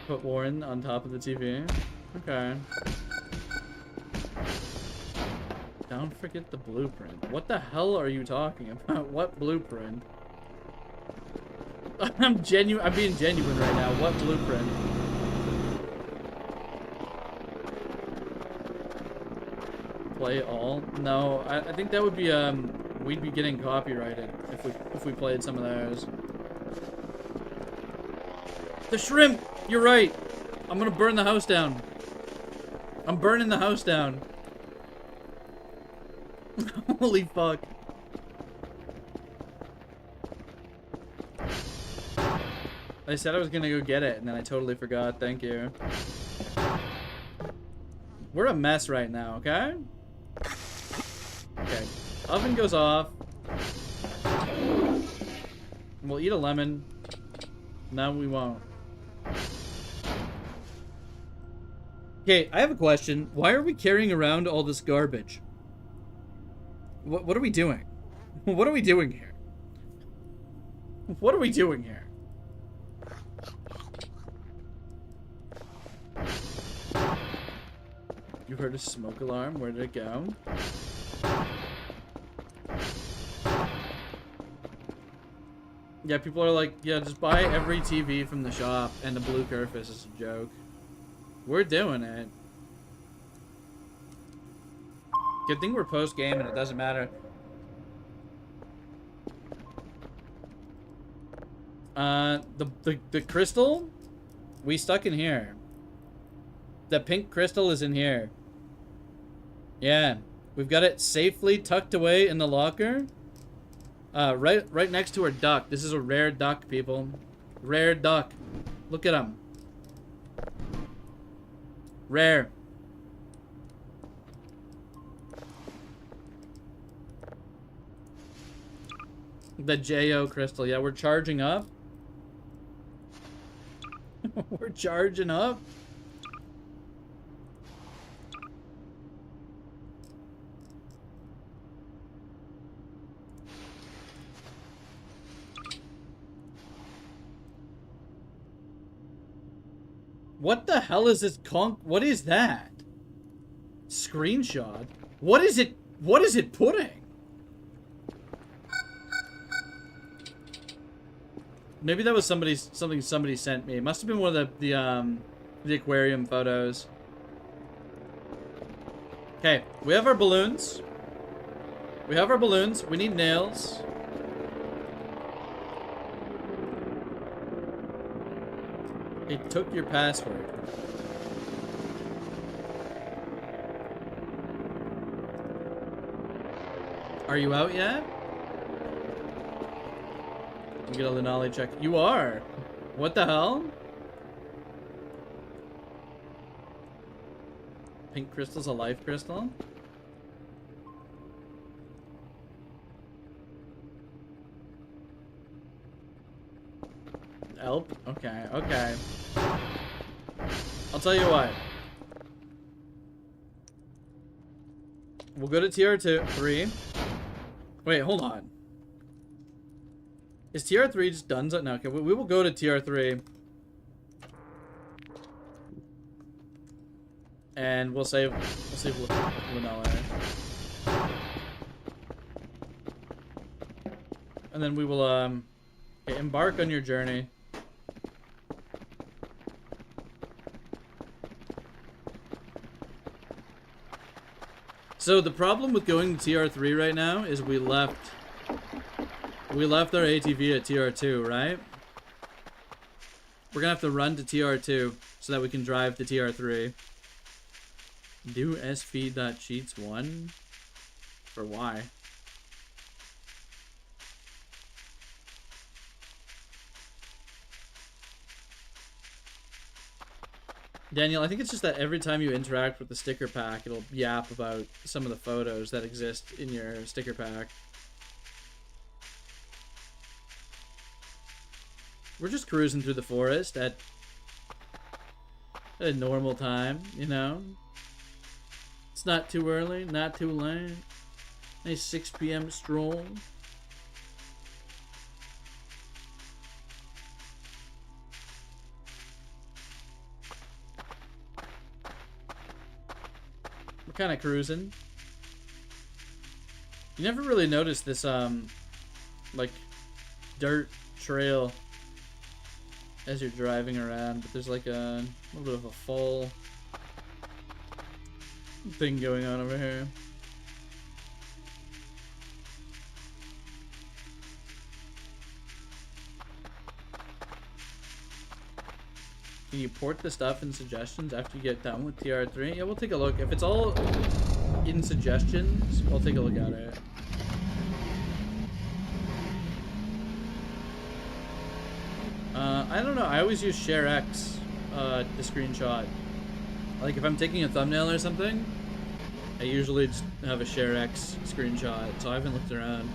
Put Warren on top of the TV. Okay. Don't forget the blueprint. What the hell are you talking about? What blueprint? I'm being genuine right now. What blueprint? Play all? No, I think that would be we'd be getting copyrighted if we played some of those. The shrimp! You're right! I'm gonna burn the house down. I'm burning the house down. Holy fuck. I said I was gonna go get it, and then I totally forgot. Thank you. We're a mess right now, okay? Okay. Oven goes off. We'll eat a lemon. No, we won't. Okay, I have a question. Why are we carrying around all this garbage? What are we doing? What are we doing here? What are we doing here? You heard a smoke alarm. Where did it go? Yeah, people are like, yeah, just buy every TV from the shop, and the blue Kerfus is a joke. We're doing it. Good thing we're post-game and it doesn't matter. The crystal? We stuck in here. The pink crystal is in here. Yeah. We've got it safely tucked away in the locker. Right next to our duck. This is a rare duck, people. Rare duck. Look at him. Rare. The JO crystal. Yeah, we're charging up. We're charging up. What the hell is this conch? What is that? Screenshot? What is it? What is it putting? Maybe that was something somebody sent me. It must have been one of the aquarium photos. Okay, we have our balloons. We have our balloons. We need nails. It took your password. Are you out yet? You get a Lunali check. You are. What the hell? Pink crystal's a life crystal? Elp? Okay, okay. I'll tell you what. We'll go to TR2, 3. Wait, hold on. Is TR3 just done? No, okay, we will go to TR3. And we'll save Lunala. And then we will okay, embark on your journey. So the problem with going to TR3 right now is we left our ATV at TR2, right? We're gonna have to run to TR2 so that we can drive to TR3. Do sv.cheats1 for why? Daniel, I think it's just that every time you interact with the sticker pack, it'll yap about some of the photos that exist in your sticker pack. We're just cruising through the forest at a normal time, you know? It's not too early, not too late. Nice 6 p.m. stroll. We're kind of cruising. You never really notice this, like, dirt trail as you're driving around, but there's like a little bit of a fall thing going on over here. Can you port the stuff in suggestions after you get done with TR3? Yeah, we'll take a look. If it's all in suggestions, we'll take a look at it. I don't know. I always use Share X to screenshot. Like if I'm taking a thumbnail or something, I usually just have a Share X screenshot, so I haven't looked around.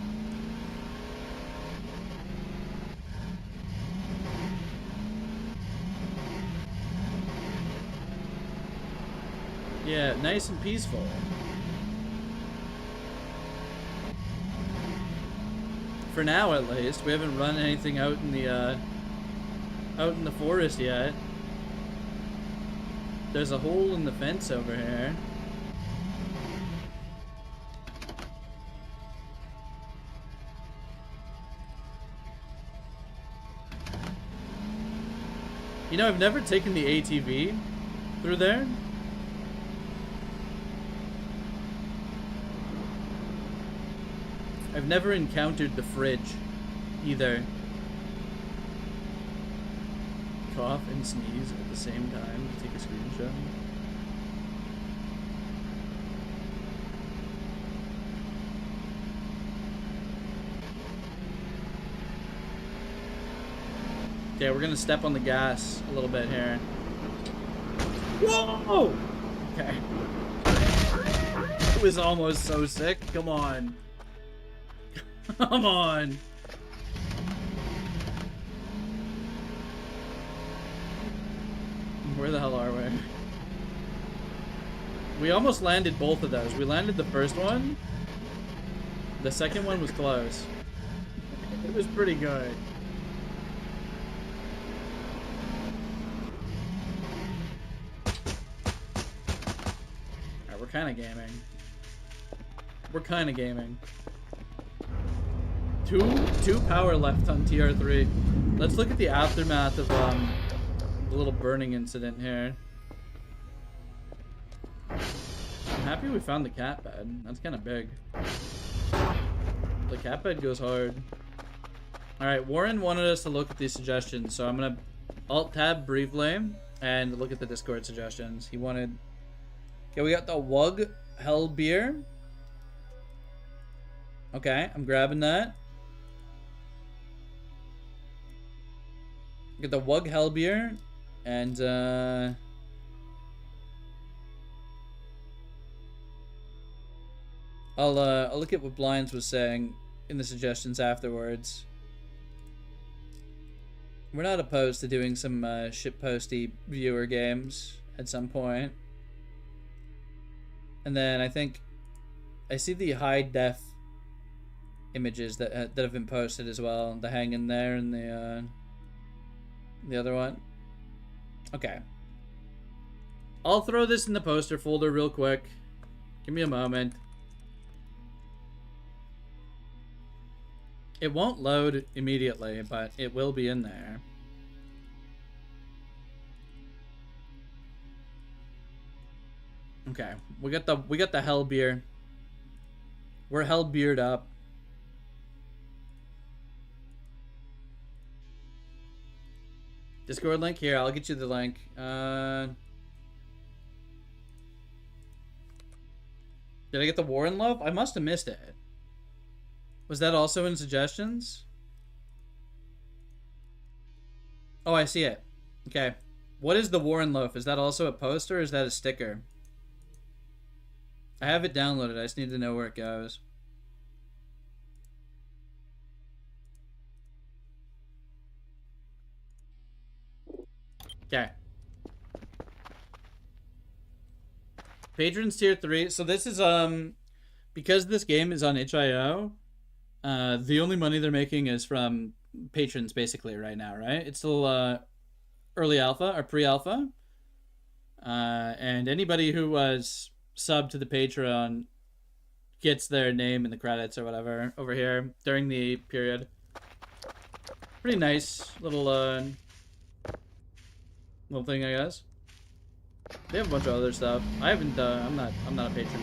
Yeah, nice and peaceful. For now, at least, we haven't run anything out in the forest yet. There's a hole in the fence over here. You know, I've never taken the ATV through there. I've never encountered the fridge either. Cough and sneeze at the same time to take a screenshot. Okay, we're gonna step on the gas a little bit here. Whoa! Okay. It was almost so sick. Come on. Come on. Where the hell are we? We almost landed both of those. We landed the first one. The second one was close. It was pretty good. Alright, we're kind of gaming. We're kind of gaming. Two power left on TR3. Let's look at the aftermath of the little burning incident here. I'm happy we found the cat bed. That's kind of big. The cat bed goes hard. Alright, Warren wanted us to look at these suggestions, so I'm gonna alt-tab briefly and look at the Discord suggestions. He wanted... Okay, we got the Wug Hell Beer. Okay, I'm grabbing that. Get the Wug Hell Beer, and I'll look at what Blinds was saying in the suggestions afterwards. We're not opposed to doing some shitposty viewer games at some point. And then I think I see the high def images that have been posted as well. The hang in there and the other one. Okay. I'll throw this in the poster folder real quick. Give me a moment. It won't load immediately, but it will be in there. Okay, we got the hell beer. We're hell beered up. Discord link here. I'll get you the link. Did I get the Warren Love? I must have missed it. Was that also in suggestions? Oh, I see it. Okay. What is the Warren Loaf? Is that also a poster or is that a sticker? I have it downloaded. I just need to know where it goes. Okay. Patrons tier 3. So this is because this game is on itch.io, the only money they're making is from patrons basically right now, right? It's still early alpha or pre-alpha. And anybody who was subbed to the Patreon gets their name in the credits or whatever over here during the period. Pretty nice little little thing, I guess. They have a bunch of other stuff. I haven't. I'm not a patron.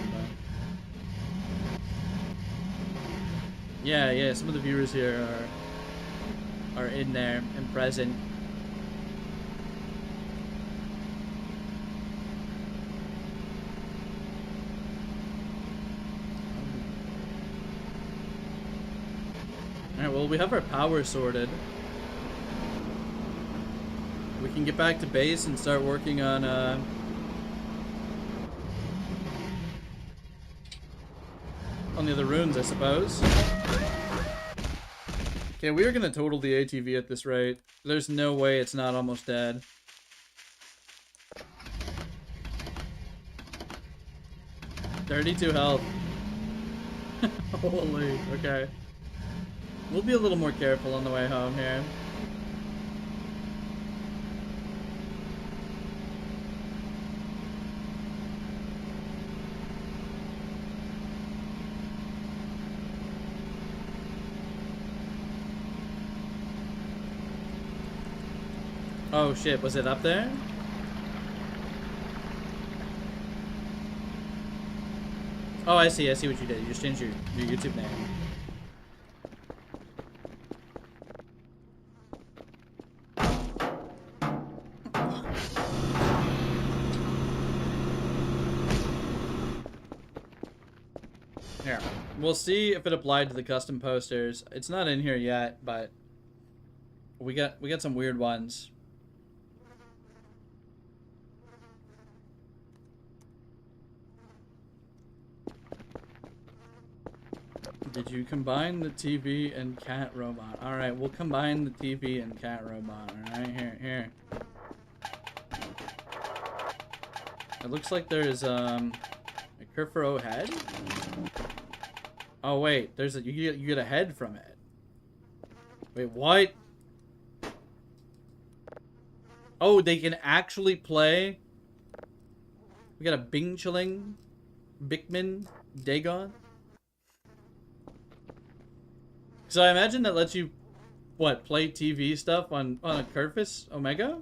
Yeah. Some of the viewers here are in there and present. Alright, well, we have our power sorted. We can get back to base and start working on, the other runes, I suppose. Okay, we are gonna total the ATV at this rate. There's no way it's not almost dead. $32 health. Holy, okay. We'll be a little more careful on the way home here. Oh shit, was it up there? Oh, I see what you did. You just changed your YouTube name. Here, we'll see if it applied to the custom posters. It's not in here yet, but we got some weird ones. Did you combine the TV and cat robot? Alright, we'll combine the TV and cat robot. Alright, here. It looks like there's a Kerfuro head. Oh wait, you get a head from it. Wait, what? Oh, they can actually play. We got a Bing Chilling, Bickman, Dagon. So I imagine that lets you, what, play TV stuff on a Kerfus Omega?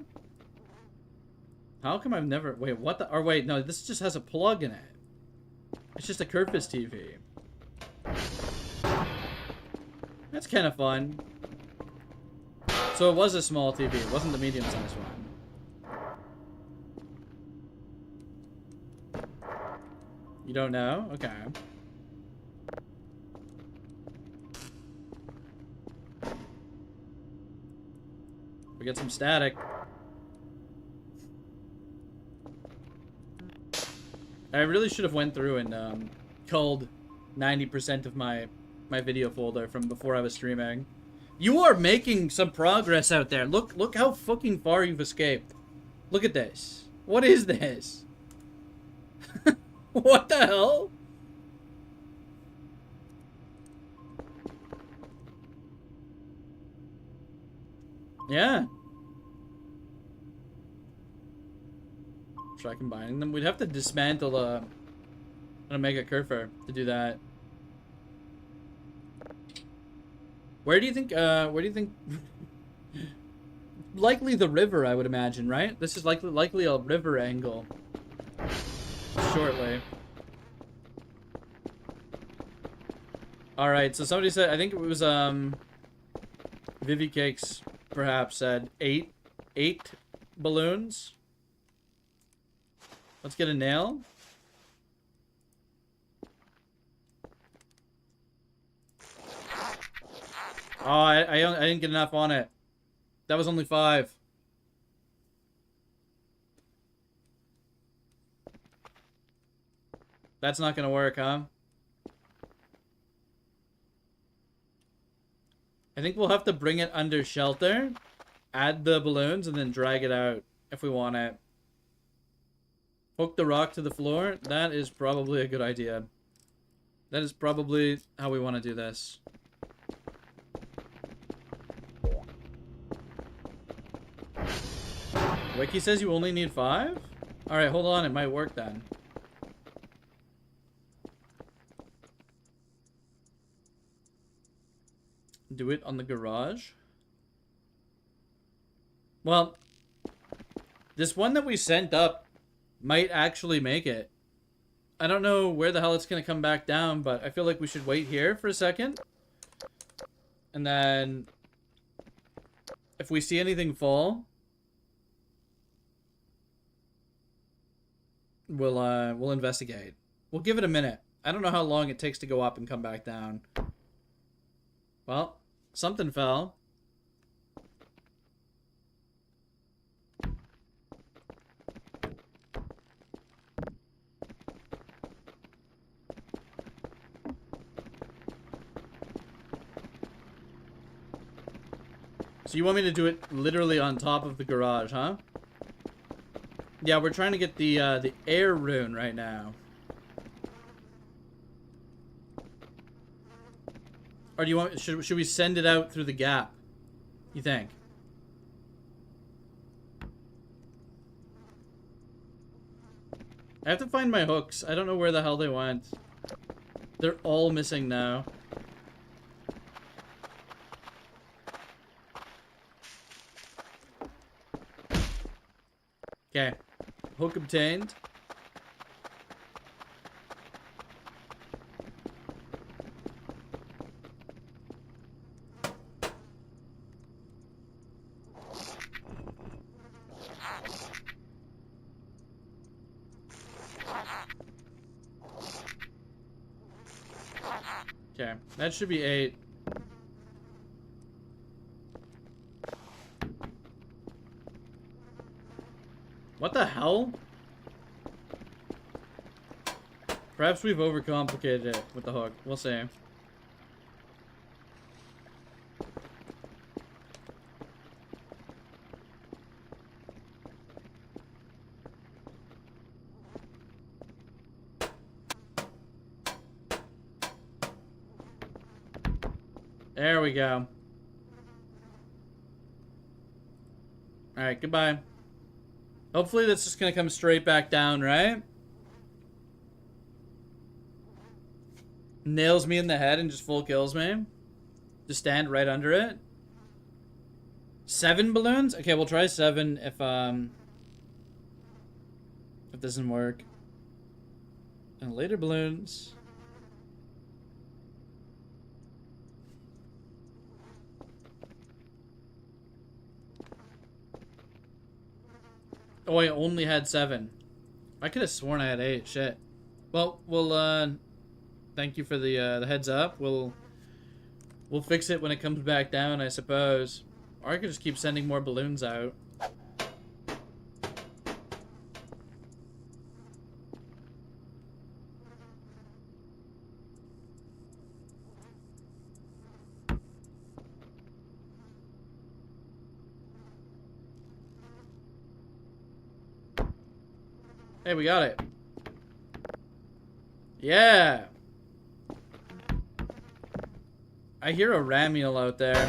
How come I've never... Wait, what the... Or wait, no, this just has a plug in it. It's just a Kerfus TV. That's kind of fun. So it was a small TV. It wasn't the medium-sized one. You don't know? Okay. We get some static. I really should have went through and culled 90% of my video folder from before I was streaming. You are making some progress out there. Look how fucking far you've escaped. Look at this. What is this? What the hell? Yeah. Try combining them. We'd have to dismantle an Omega Kerfer to do that. Where do you think likely the river, I would imagine, right? This is likely a river angle. Shortly. Alright, so somebody said, I think it was Vivi Cakes perhaps said eight balloons. Let's get a nail. Oh, I didn't get enough on it. That was only 5. That's not gonna work, huh? I think we'll have to bring it under shelter, add the balloons, and then drag it out if we want it. Hook the rock to the floor. That is probably a good idea. That is probably how we want to do this. Wiki says you only need 5? Alright, hold on. It might work then. do it on the garage. Well, this one that we sent up might actually make it. I don't know where the hell it's going to come back down, but I feel like we should wait here for a second. And then if we see anything fall, we'll investigate. We'll give it a minute. I don't know how long it takes to go up and come back down. Well, something fell. So you want me to do it literally on top of the garage, huh? Yeah, we're trying to get the air rune right now. Or do you want? Should we send it out through the gap? You think? I have to find my hooks. I don't know where the hell they went. They're all missing now. Okay. Hook obtained. Okay, that should be 8. What the hell? Perhaps we've overcomplicated it with the hook. We'll see. There we go. Alright, goodbye. Hopefully that's just gonna come straight back down, right? Nails me in the head and just full kills me. Just stand right under it. 7 balloons? Okay, we'll try 7 if it doesn't work. And later balloons. Oh, I only had 7. I could have sworn I had 8. Shit. Well, we'll thank you for the heads up. We'll fix it when it comes back down, I suppose. Or I could just keep sending more balloons out. Hey, we got it. Yeah. I hear a Ramiel out there.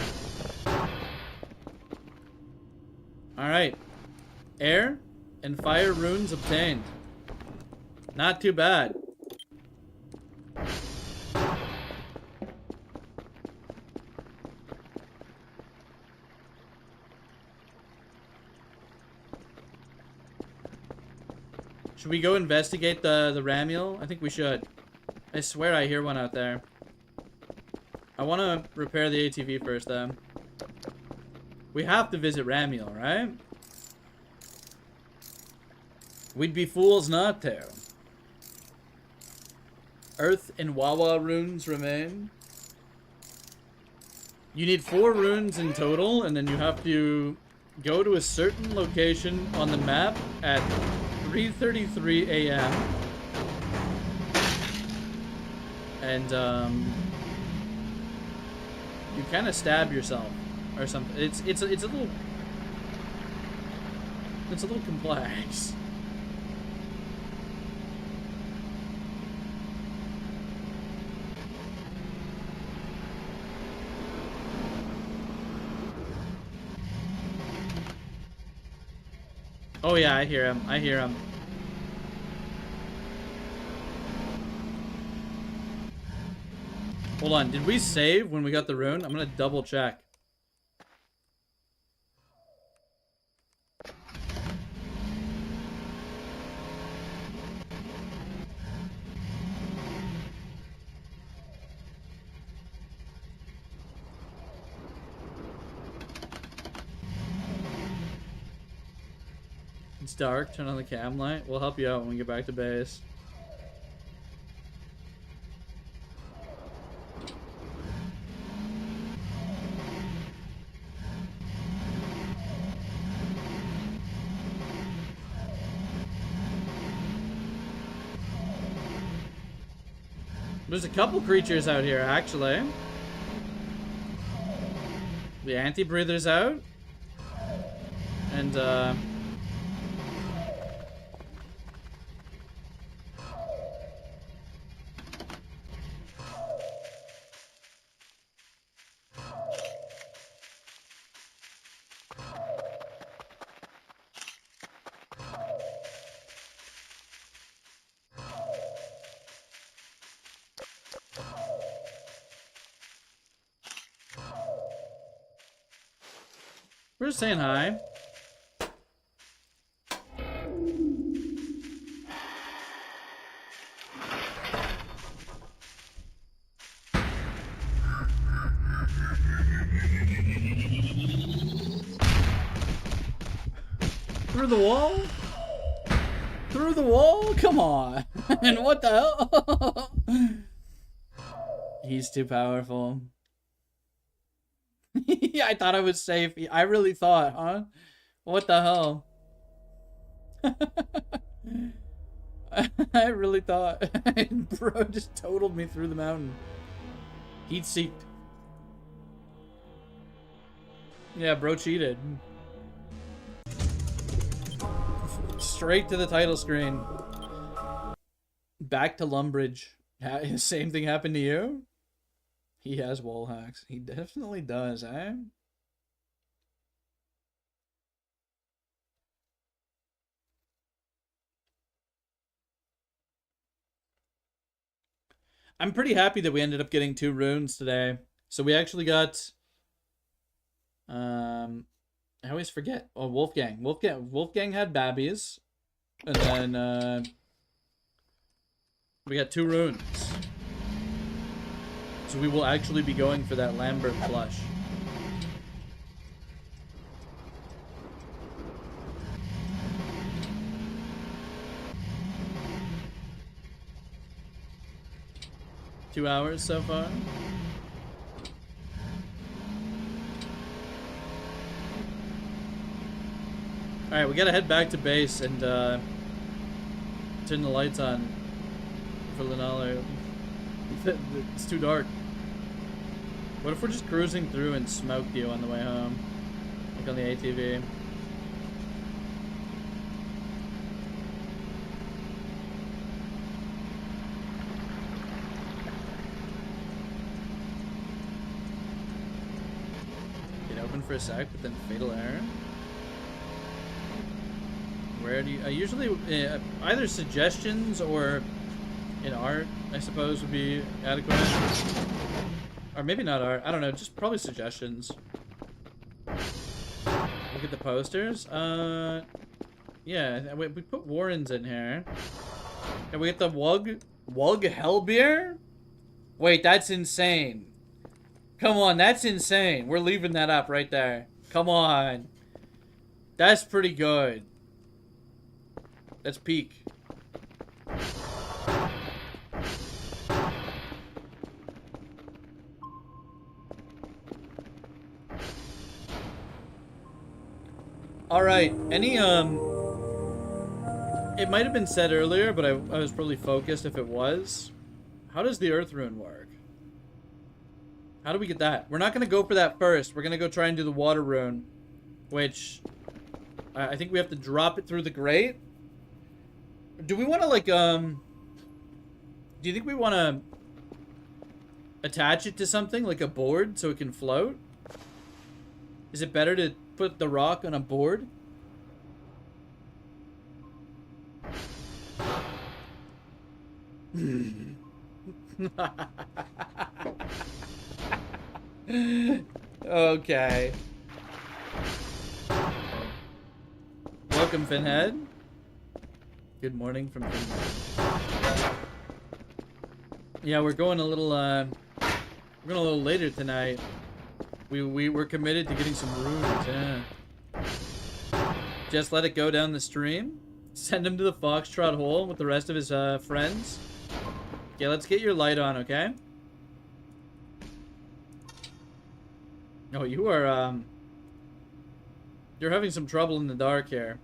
Alright. Air and fire runes obtained. Not too bad. Should we go investigate the Ramiel? I think we should. I swear I hear one out there. I want to repair the ATV first, though. We have to visit Ramiel, right? We'd be fools not to. Earth and Wawa runes remain. You need 4 runes in total, and then you have to go to a certain location on the map at 3:33 a.m. And you kind of stab yourself or something. It's a little complex. Oh yeah, I hear him. I hear him. Hold on, did we save when we got the rune? I'm gonna double check. It's dark, turn on the cam light. We'll help you out when we get back to base. There's a couple creatures out here, actually. The anti-breather's out. And, we're just saying hi. Through the wall? Through the wall? Come on. And what the hell? He's too powerful. Yeah, I thought I was safe. I really thought, huh? What the hell? I really thought. Bro just totaled me through the mountain. Heat seeked. Yeah, bro cheated. Straight to the title screen. Back to Lumbridge. Same thing happened to you? He has wall hacks. He definitely does, eh? I'm pretty happy that we ended up getting 2 runes today. So we actually got... I always forget. Oh, Wolfgang. Wolfgang had Babbies. And then, we got 2 runes. So we will actually be going for that Lambert plush. Two hours so far. Alright, we gotta head back to base and turn the lights on for Linala. It's too dark. What if we're just cruising through and smoked you on the way home? Like on the ATV. Get open for a sec, but then fatal error. Where do you... usually either suggestions or in art, I suppose, would be adequate. Or maybe not art. I don't know. Just probably suggestions. Look at the posters. Yeah. We put Warrens in here. Can we get the Wug Hellbeer? Wait, that's insane. Come on, that's insane. We're leaving that up right there. Come on. That's pretty good. That's peak. Alright, any, it might have been said earlier, but I was probably focused if it was. How does the Earth Rune work? How do we get that? We're not gonna go for that first. We're gonna go try and do the Water Rune, which I think we have to drop it through the grate. Do we want to, like, do you think we want to attach it to something, like a board, so it can float? Is it better to put the rock on a board? Okay. Welcome, Finhead. Good morning from Finhead. Yeah, we're going a little later tonight. We're committed to getting some runes, yeah. Just let it go down the stream. Send him to the Foxtrot hole with the rest of his friends. Okay, let's get your light on, okay? Oh, you are you're having some trouble in the dark here.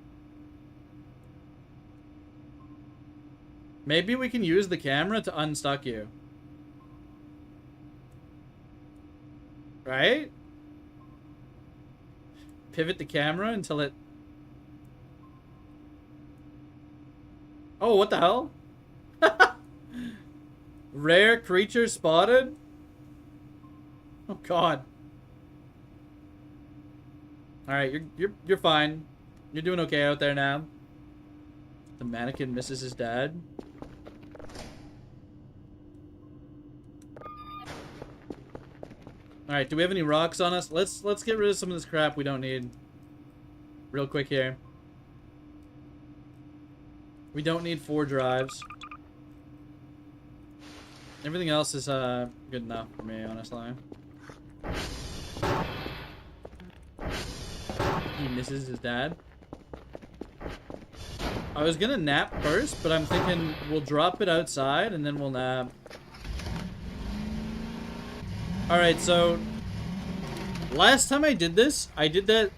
Maybe we can use the camera to unstuck you. Right? Pivot the camera until it... Oh, what the hell? Rare creature spotted? Oh god. Alright, you're fine. You're doing okay out there now. The mannequin misses his dad. Alright, do we have any rocks on us? Let's get rid of some of this crap we don't need. Real quick here. We don't need 4 drives. Everything else is good enough for me, honestly. He misses his dad. I was gonna nap first, but I'm thinking we'll drop it outside and then we'll nap. Alright, so last time I did this, I did it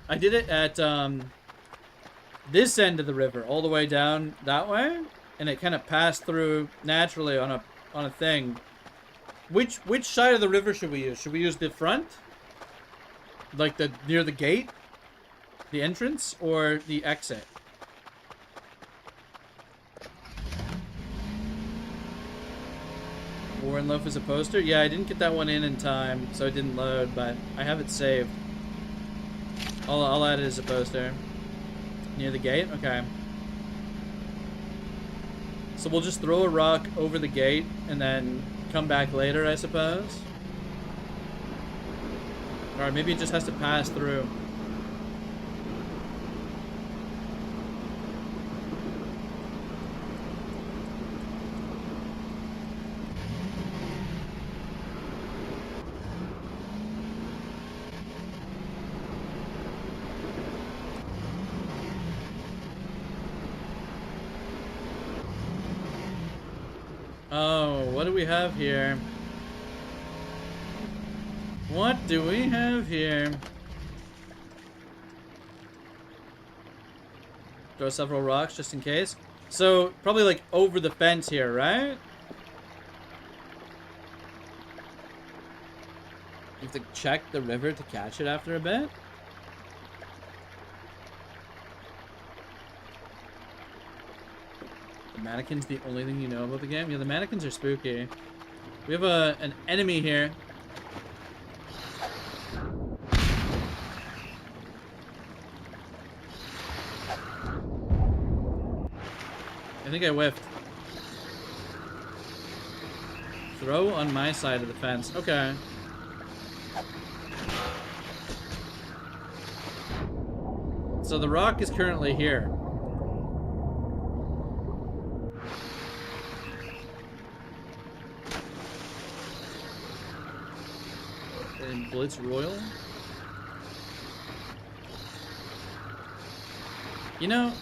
at this end of the river, all the way down that way, and it kind of passed through naturally on a thing. Which side of the river should we use? Should we use the front? Like near the gate? The entrance or the exit? Warren Loaf is a poster? Yeah, I didn't get that one in time, so it didn't load, but I have it saved. I'll add it as a poster. Near the gate? Okay. So we'll just throw a rock over the gate and then come back later, I suppose? Alright, maybe it just has to pass through. Oh, what do we have here? What do we have here? Throw several rocks just in case. So, probably like over the fence here, right? You have to check the river to catch it after a bit? The mannequin's the only thing you know about the game? Yeah, the mannequins are spooky. We have an enemy here. I think I whiffed. Throw on my side of the fence. Okay. So the rock is currently here. And Blitz Royal. You know,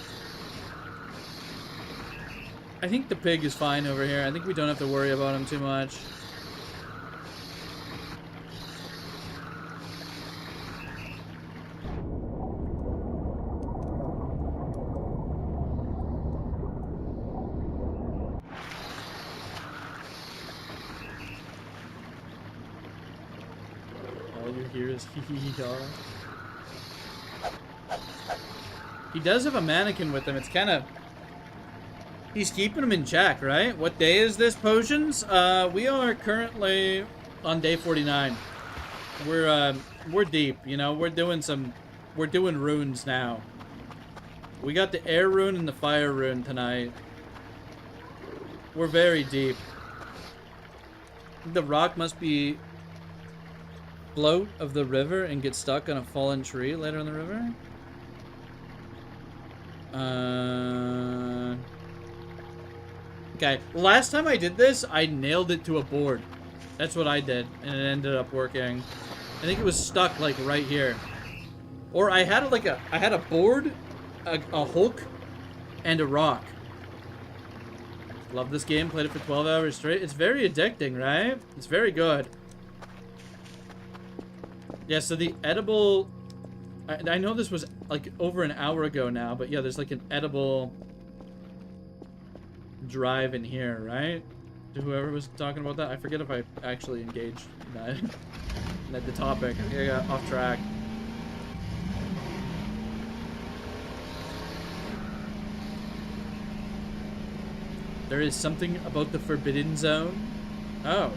I think the pig is fine over here. I think we don't have to worry about him too much. All you hear is hee hee hee ha. He does have a mannequin with him. It's kind of... He's keeping him in check, right? What day is this, Potions? We are currently on day 49. We're deep, you know. We're doing runes now. We got the air rune and the fire rune tonight. We're very deep. The rock must be float of the river and get stuck on a fallen tree later in the river? Okay, last time I did this, I nailed it to a board. That's what I did, and it ended up working. I think it was stuck like right here. Or I had like I had a board, a Hulk, and a rock. Love this game, played it for 12 hours straight. It's very addicting, right? It's very good. Yeah, so the edible... I know this was like over an hour ago now, but yeah, there's like an edible drive in here, right? To whoever was talking about that. I forget if I actually engaged in that, in the topic. I think I got off track. There is something about the Forbidden Zone. Oh.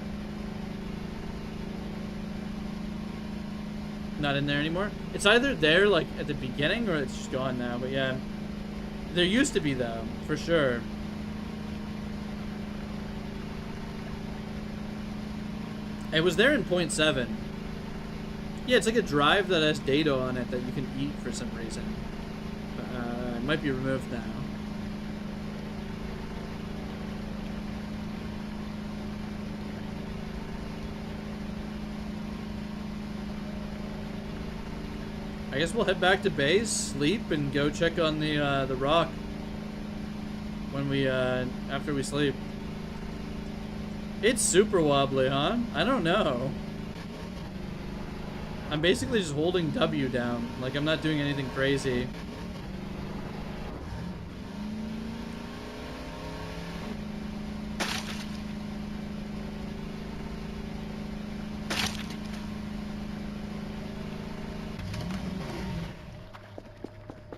Not in there anymore? It's either there, like, at the beginning, or it's just gone now, but yeah. There used to be, though, for sure. It was there in 0.7. Yeah, it's like a drive that has data on it that you can eat for some reason. It might be removed now. I guess we'll head back to base, sleep, and go check on the rock when we after we sleep. It's super wobbly, huh? I don't know. I'm basically just holding W down, like I'm not doing anything crazy.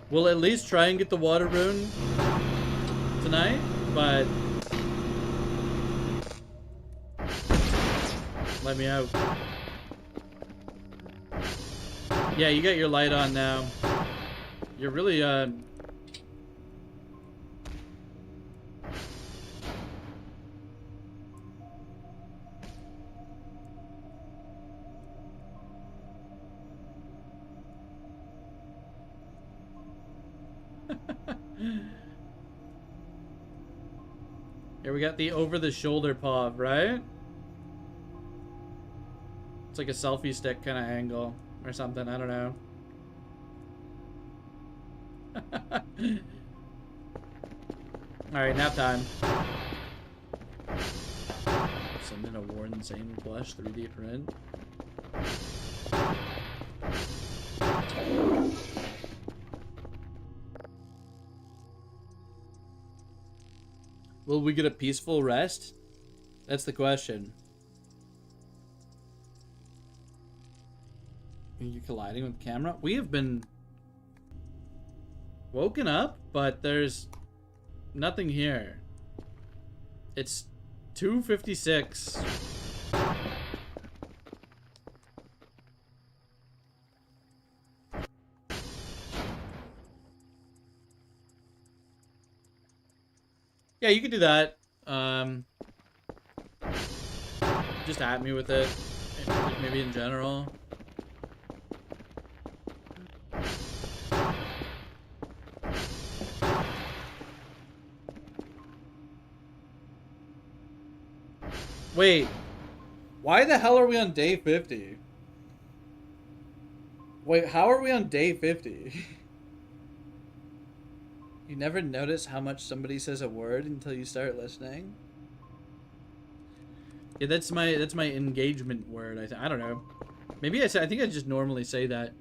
We'll at least try and get the water rune tonight, but let me out. Yeah, you got your light on now. You're really Here we got the over-the-shoulder paw, right? It's like a selfie stick kind of angle or something. I don't know. All right, nap time. Send in a Warren Zane plush 3D print. Will we get a peaceful rest? That's the question. Are you colliding with the camera? We have been woken up, but there's nothing here. It's 2:56. Yeah, you can do that. Just at me with it. Like maybe in general. Wait. Why the hell are we on day 50? Wait, how are we on day 50? You never notice how much somebody says a word until you start listening? Yeah, that's my engagement word. I don't know. Maybe I think I just normally say that.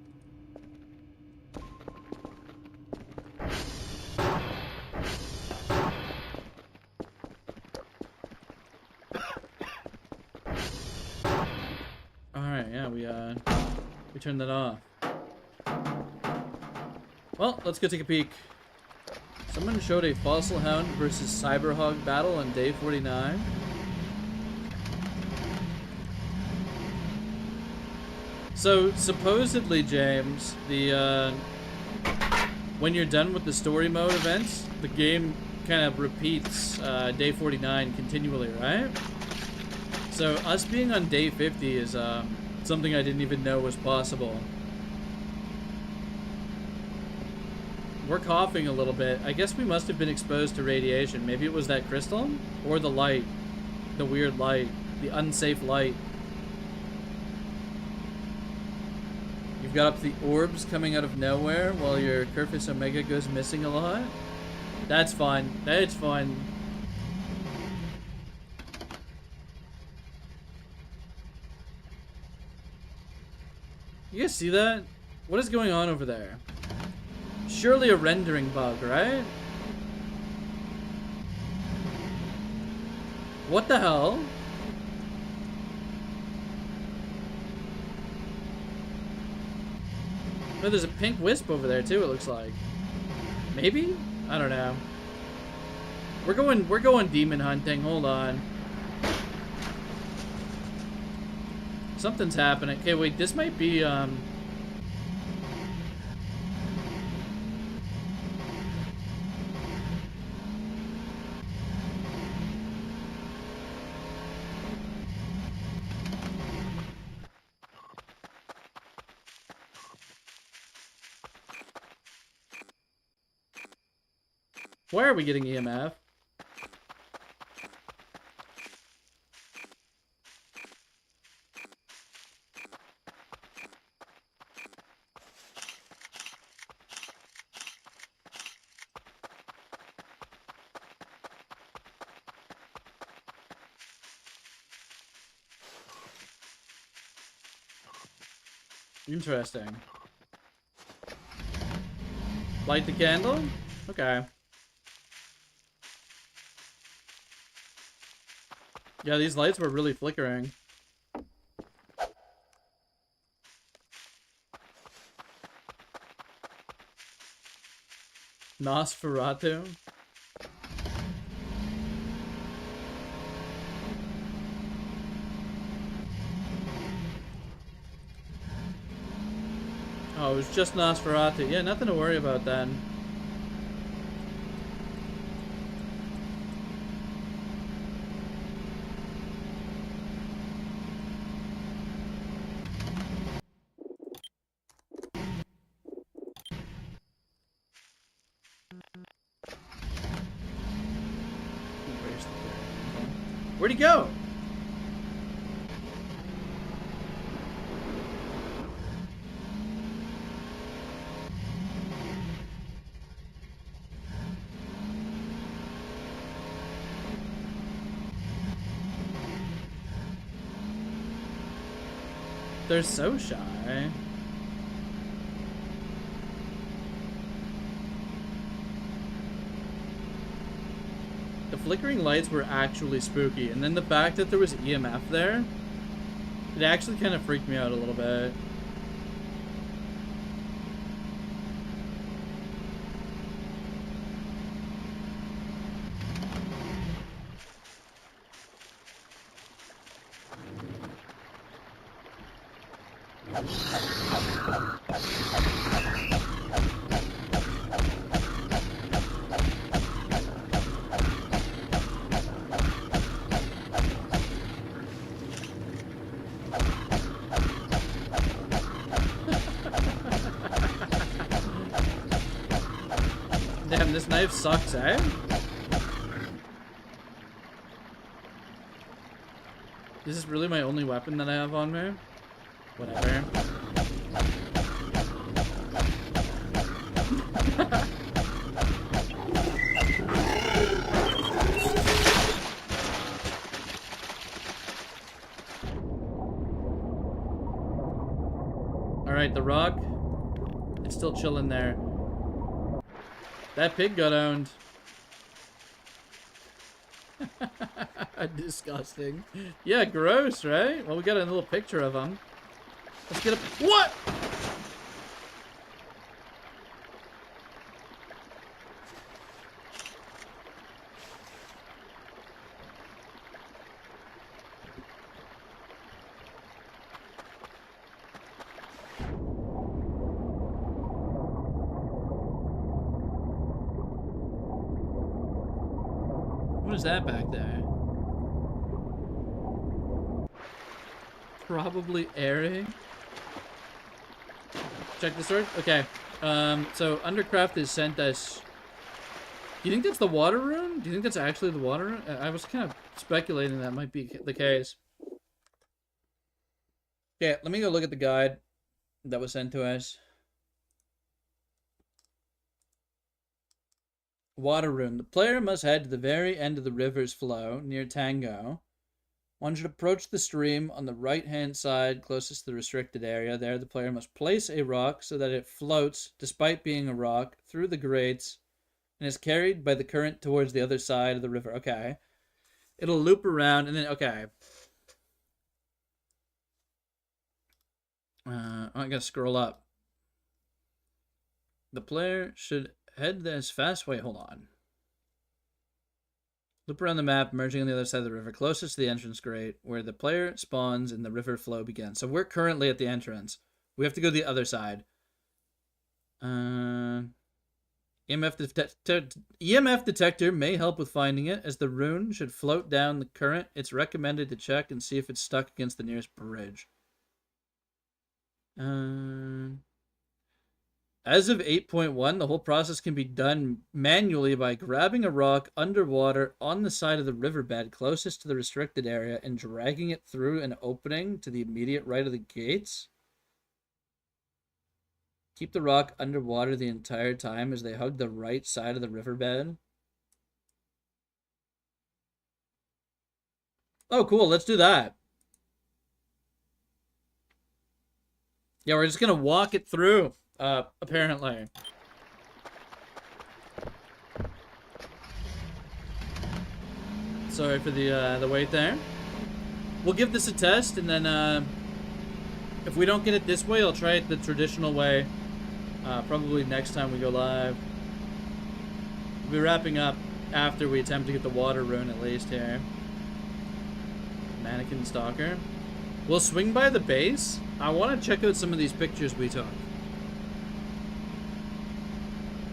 All right, yeah, we turned that off. Well, let's go take a peek. Someone showed a Fossil Hound versus Cyberhog battle on day 49. So supposedly, James, the when you're done with the story mode events, the game kind of repeats day 49 continually, right? So us being on day 50 is Something I didn't even know was possible. We're coughing a little bit. I guess we must have been exposed to radiation. Maybe it was that crystal? Or the light. The weird light. The unsafe light. You've got up the orbs coming out of nowhere while your Kerfus Omega goes missing a lot? That's fun. That's fun. You guys see that? What is going on over there? Surely a rendering bug, right? What the hell? Oh, there's a pink wisp over there too, it looks like. Maybe? I don't know. We're going demon hunting. Hold on. Something's happening. Okay, wait, this might be why are we getting EMF? Interesting. Light the candle? Okay. Yeah, these lights were really flickering. Nosferatu? Oh, it was just Nosferatu. Yeah, nothing to worry about then. Where'd he go? They're so shy. The flickering lights were actually spooky, and then the fact that there was EMF there, it actually kind of freaked me out a little bit. Damn, this knife sucks, eh? This is really my only weapon that I have on me? Whatever. Alright, the rock. It's still chilling there. That pig got owned. Disgusting. Yeah, gross, right? Well, we got a little picture of him. Let's get a... What?! What is that back there? Probably airy. Check the sword? Okay. So Undercraft has sent us... Do you think that's the water rune? Do you think that's actually the water rune? I was kind of speculating that might be the case. Okay, let me go look at the guide that was sent to us. Water rune. The player must head to the very end of the river's flow, near Tango. One should approach the stream on the right-hand side, closest to the restricted area. There, the player must place a rock so that it floats, despite being a rock, through the grates, and is carried by the current towards the other side of the river. Okay. It'll loop around, and then, okay. I'm gonna scroll up. The player should head as fast. Wait, hold on. Loop around the map, emerging on the other side of the river, closest to the entrance grate, where the player spawns and the river flow begins. So we're currently at the entrance. We have to go to the other side. EMF detector may help with finding it, as the rune should float down the current. It's recommended to check and see if it's stuck against the nearest bridge. As of 8.1, the whole process can be done manually by grabbing a rock underwater on the side of the riverbed closest to the restricted area and dragging it through an opening to the immediate right of the gates. Keep the rock underwater the entire time as they hug the right side of the riverbed. Oh, cool. Let's do that. Yeah, we're just gonna walk it through, apparently. Sorry for the wait there. We'll give this a test, and then, if we don't get it this way, I'll try it the traditional way. Probably next time we go live. We'll be wrapping up after we attempt to get the water rune, at least, here. Mannequin Stalker. We'll swing by the base. I want to check out some of these pictures we took.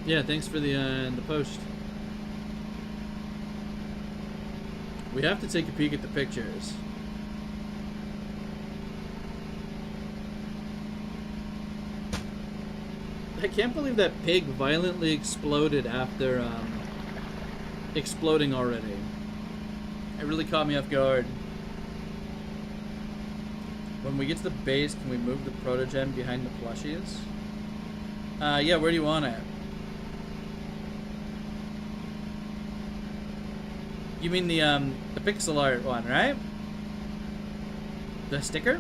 Yeah, thanks for the post. We have to take a peek at the pictures. I can't believe that pig violently exploded after exploding already. It really caught me off guard. When we get to the base, can we move the protogen behind the plushies? Yeah, where do you want it? You mean the pixel art one, right? The sticker?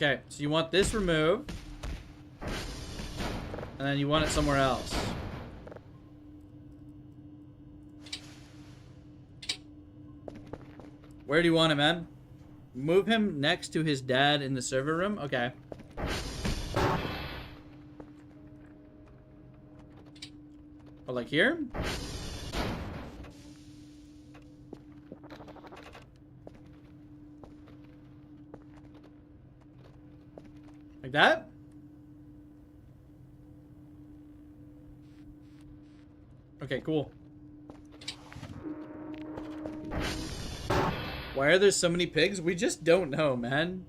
Okay, so you want this removed, and then you want it somewhere else. Where do you want him, man? Move him next to his dad in the server room? Okay. Or like here? Like that? Okay, cool. Why are there so many pigs? We just don't know, man.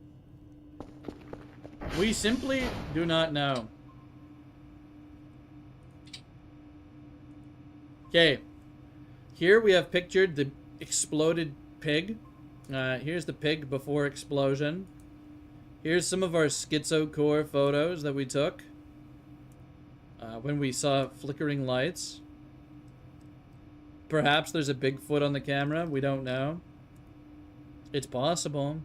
We simply do not know. Okay. Here we have pictured the exploded pig. Here's the pig before explosion. Here's some of our schizocore photos that we took when we saw flickering lights. Perhaps there's a Bigfoot on the camera. We don't know. It's possible.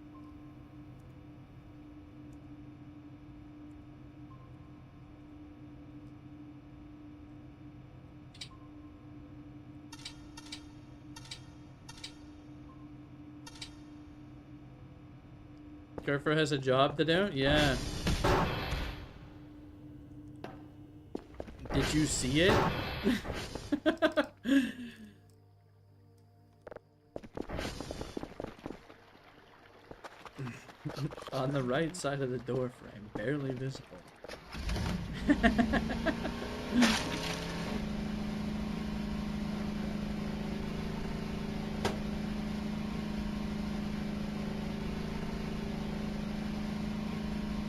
Kerfer has a job to do? Yeah. Did you see it? On the right side of the door frame, barely visible.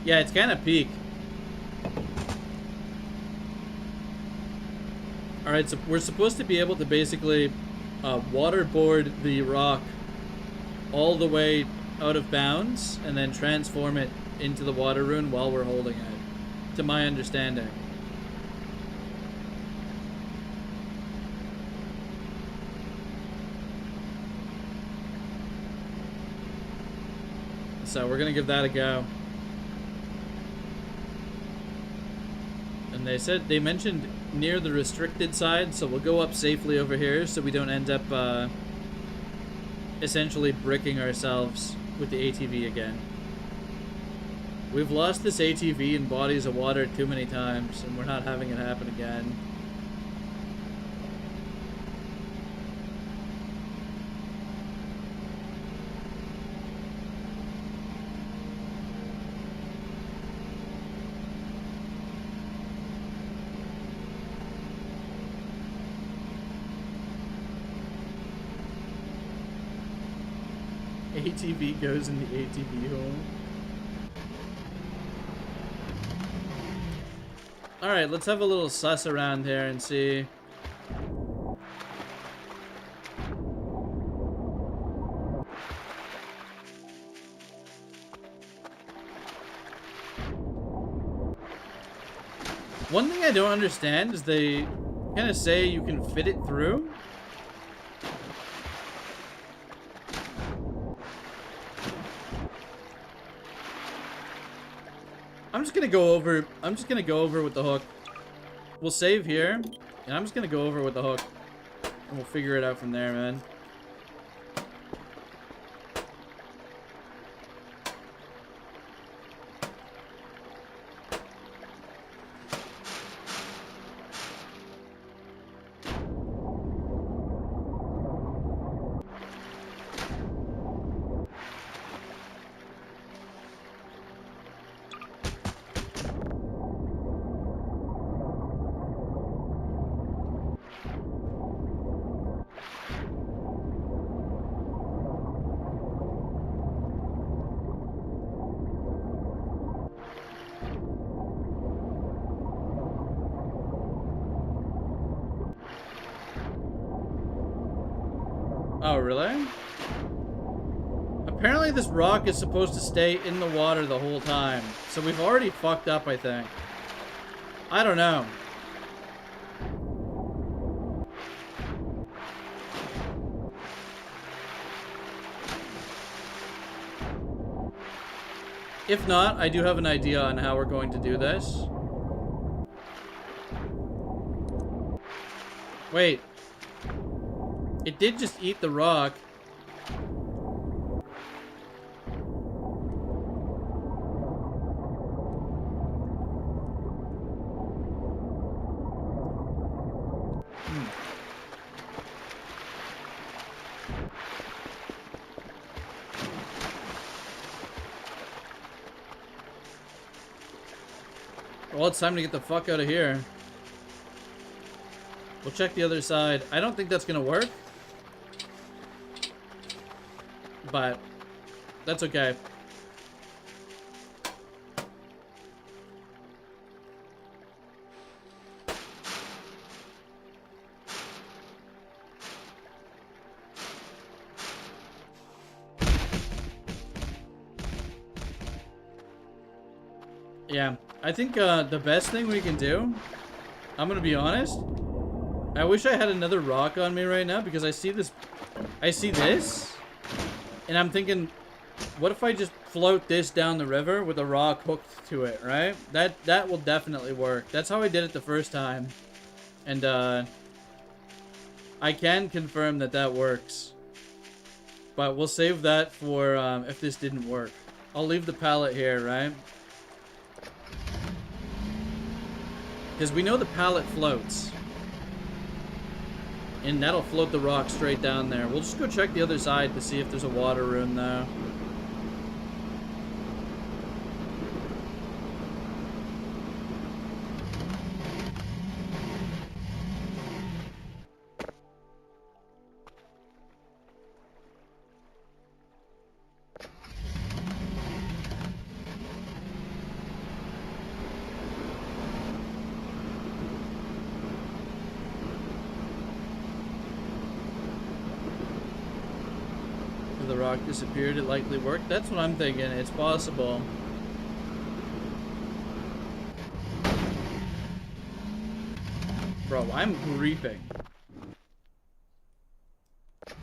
Yeah, it's kind of peak. Alright, so we're supposed to be able to basically waterboard the rock all the way out of bounds and then transform it into the water rune while we're holding it, to my understanding. So we're gonna give that a go. And they mentioned near the restricted side, so we'll go up safely over here so we don't end up essentially bricking ourselves with the ATV again. We've lost this ATV in bodies of water too many times, and we're not having it happen again. ATV goes in the ATV hole. Alright, let's have a little suss around here and see. One thing I don't understand is they kind of say you can fit it through. I'm just gonna go over with the hook. We'll save here, and I'm just gonna go over with the hook. And we'll figure it out from there, man. Oh, really? Apparently this rock is supposed to stay in the water the whole time. So we've already fucked up, I think. I don't know. If not, I do have an idea on how we're going to do this. Wait. It did just eat the rock. Well, it's time to get the fuck out of here. We'll check the other side. I don't think that's gonna work. But that's okay. Yeah, I think the best thing we can do, I'm gonna be honest, I wish I had another rock on me right now because I see this, and I'm thinking, what if I just float this down the river with a rock hooked to it, right? That will definitely work. That's how I did it the first time. And I can confirm that that works. But we'll save that for if this didn't work. I'll leave the pallet here, right? Because we know the pallet floats. And that'll float the rock straight down there. We'll just go check the other side to see if there's a water rune though. rock disappeared, it likely worked. That's what I'm thinking. It's possible. Bro, I'm creeping. At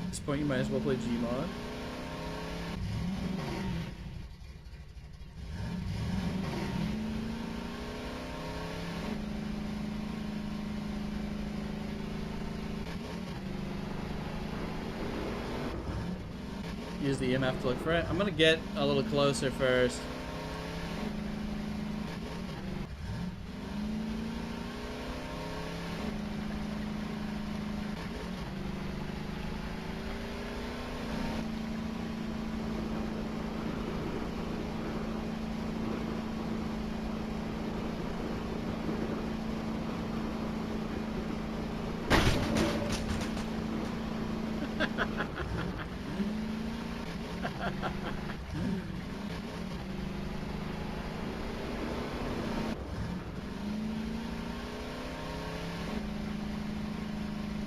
this point, you might as well play Gmod. Use the EMF to look for it. I'm gonna get a little closer first.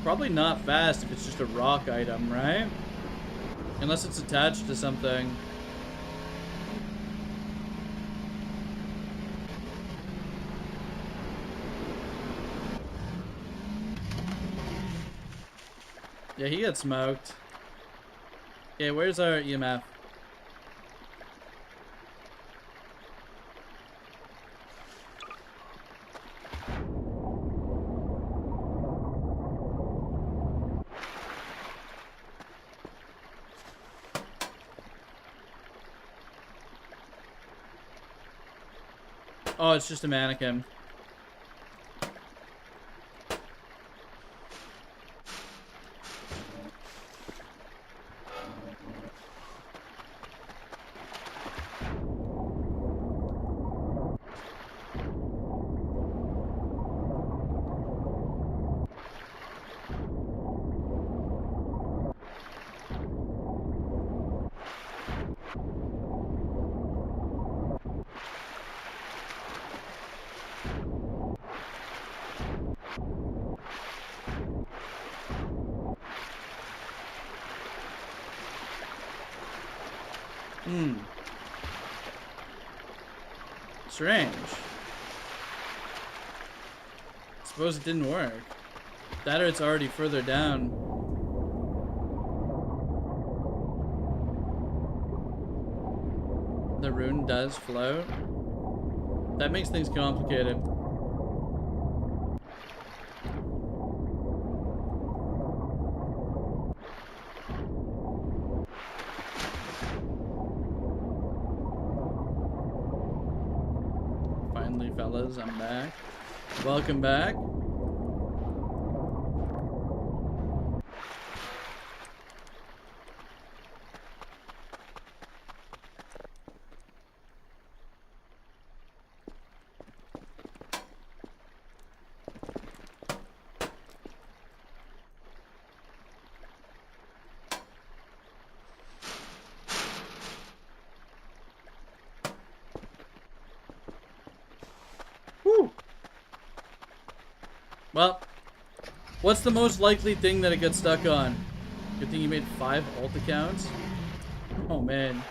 Probably not fast if it's just a rock item, right? Unless it's attached to something. Yeah, he got smoked. Okay, where's our EMF? Oh, it's just a mannequin. Strange. Suppose it didn't work. That or it's already further down. The rune does float. That makes things complicated. Finally, fellas, I'm back. Welcome back. Woo! Well, what's the most likely thing that it got stuck on? Good thing you made 5 alt accounts? Oh, man.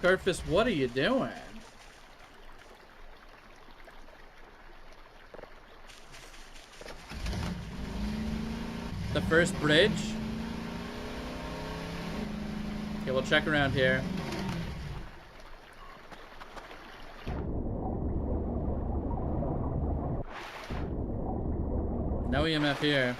Carfist, what are you doing? The first bridge? Okay, we'll check around here. No EMF here.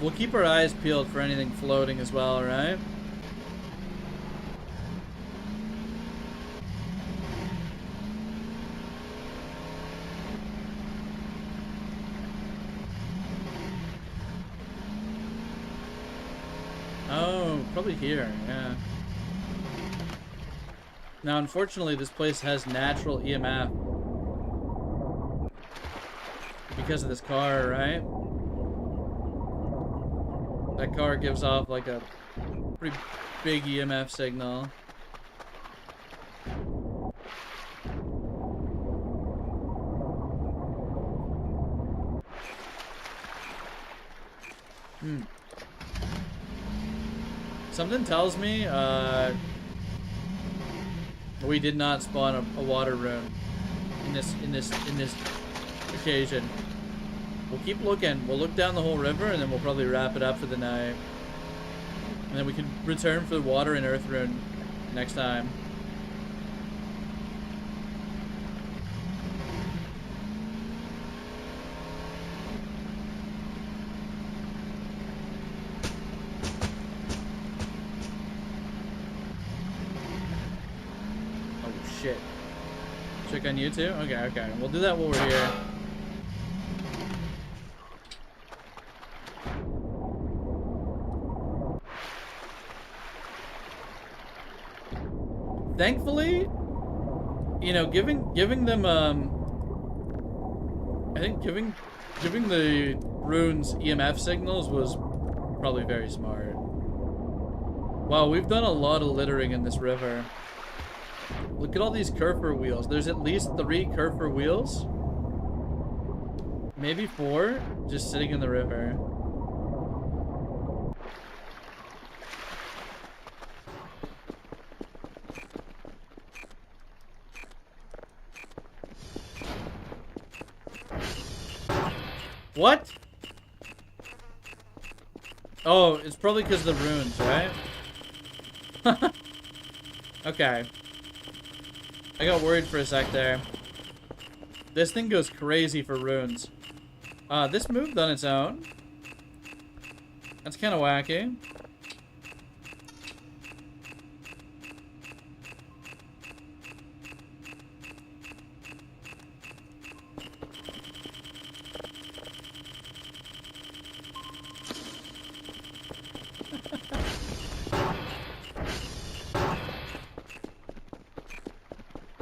We'll keep our eyes peeled for anything floating as well, right? Oh, probably here, yeah. Now, unfortunately, this place has natural EMF because of this car, right? That car gives off like a pretty big EMF signal. Something tells me we did not spawn a water rune in this occasion. We'll keep looking. We'll look down the whole river and then we'll probably wrap it up for the night. And then we can return for the water and earth rune next time. Shit. Check on you too? Okay, okay. We'll do that while we're here. Thankfully, you know, giving them I think giving the runes EMF signals was probably very smart. Wow, we've done a lot of littering in this river. Look at all these Kerfer wheels. There's at least 3 Kerfer wheels. Maybe 4, just sitting in the river. What? Oh, it's probably because of the runes, right? Okay. I got worried for a sec there. This thing goes crazy for runes. This moved on its own. That's kind of wacky.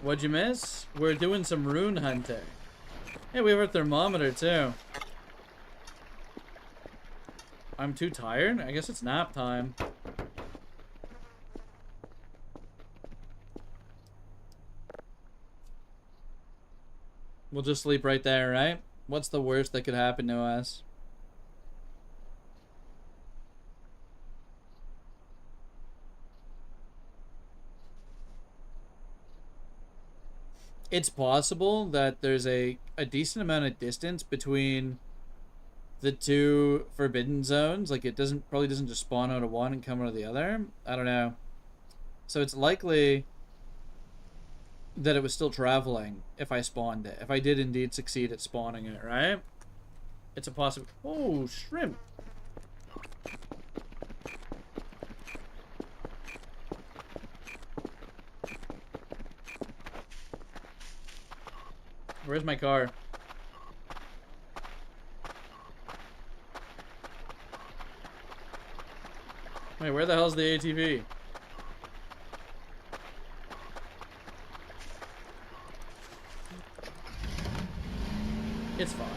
What'd you miss? We're doing some rune hunting. Hey, we have our thermometer too. I'm too tired? I guess it's nap time. We'll just sleep right there, right? What's the worst that could happen to us? It's possible that there's a decent amount of distance between the 2 forbidden zones. Like, it probably doesn't just spawn out of one and come out of the other. I don't know. So it's likely that it was still traveling if I spawned it. If I did indeed succeed at spawning it, right? It's a possible... Oh, shrimp. Where's my car? Wait, where the hell's the ATV? It's fine.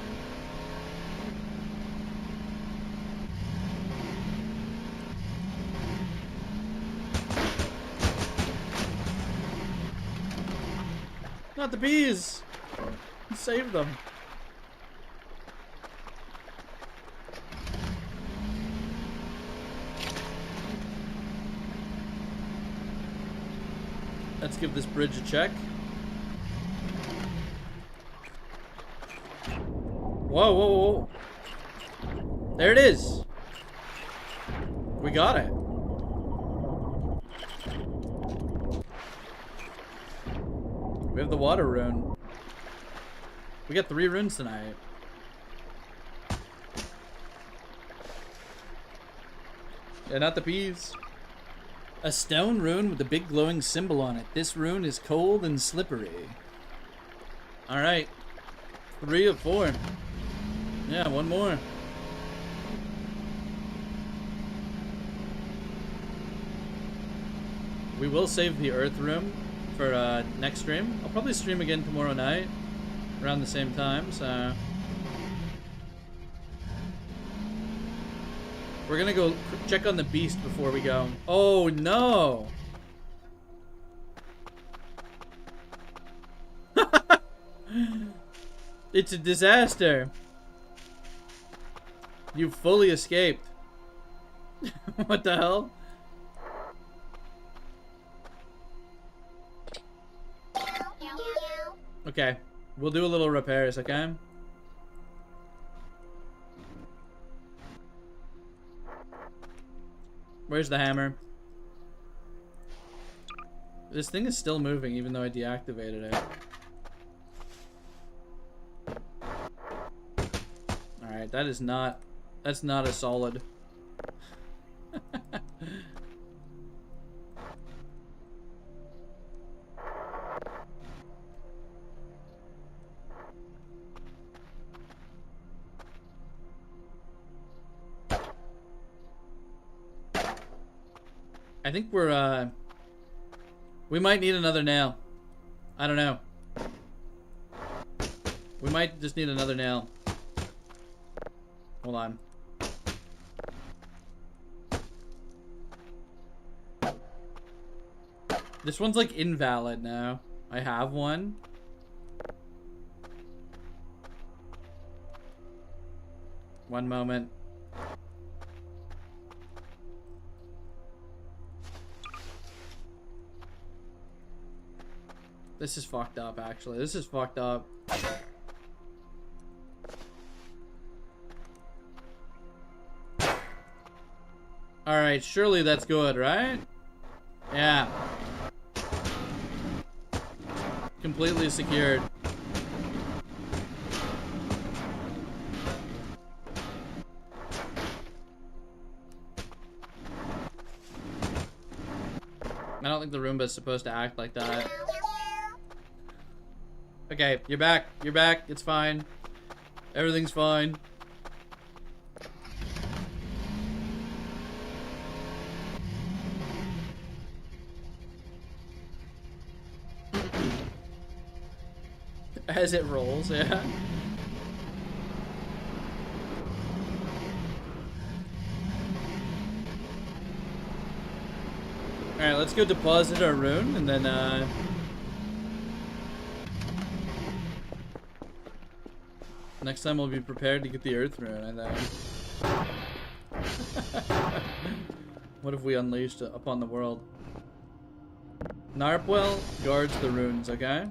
Not the bees! Save them. Let's give this bridge a check. Whoa, whoa, whoa. There it is. We got it. We have the water rune. We got 3 runes tonight. Yeah, not the peas. A stone rune with a big glowing symbol on it. This rune is cold and slippery. Alright. 3 of 4. Yeah, 1 more. We will save the earth rune for next stream. I'll probably stream again tomorrow night around the same time, so we're gonna go check on the beast before we go. Oh no! It's a disaster. You fully escaped. What the hell? Okay, we'll do a little repairs, okay? Where's the hammer? This thing is still moving even though I deactivated it. Alright, that's not a solid. I think we might need another nail. I don't know. We might just need another nail. Hold on. This one's like invalid now. I have one. One moment. This is fucked up, actually. This is fucked up. Alright, surely that's good, right? Yeah. Completely secured. I don't think the Roomba's supposed to act like that. Okay, you're back. You're back. It's fine. Everything's fine. As it rolls, yeah. Alright, let's go deposit our rune and then next time we'll be prepared to get the earth rune, I think. What have we unleashed upon the world? Narpwell guards the runes, okay?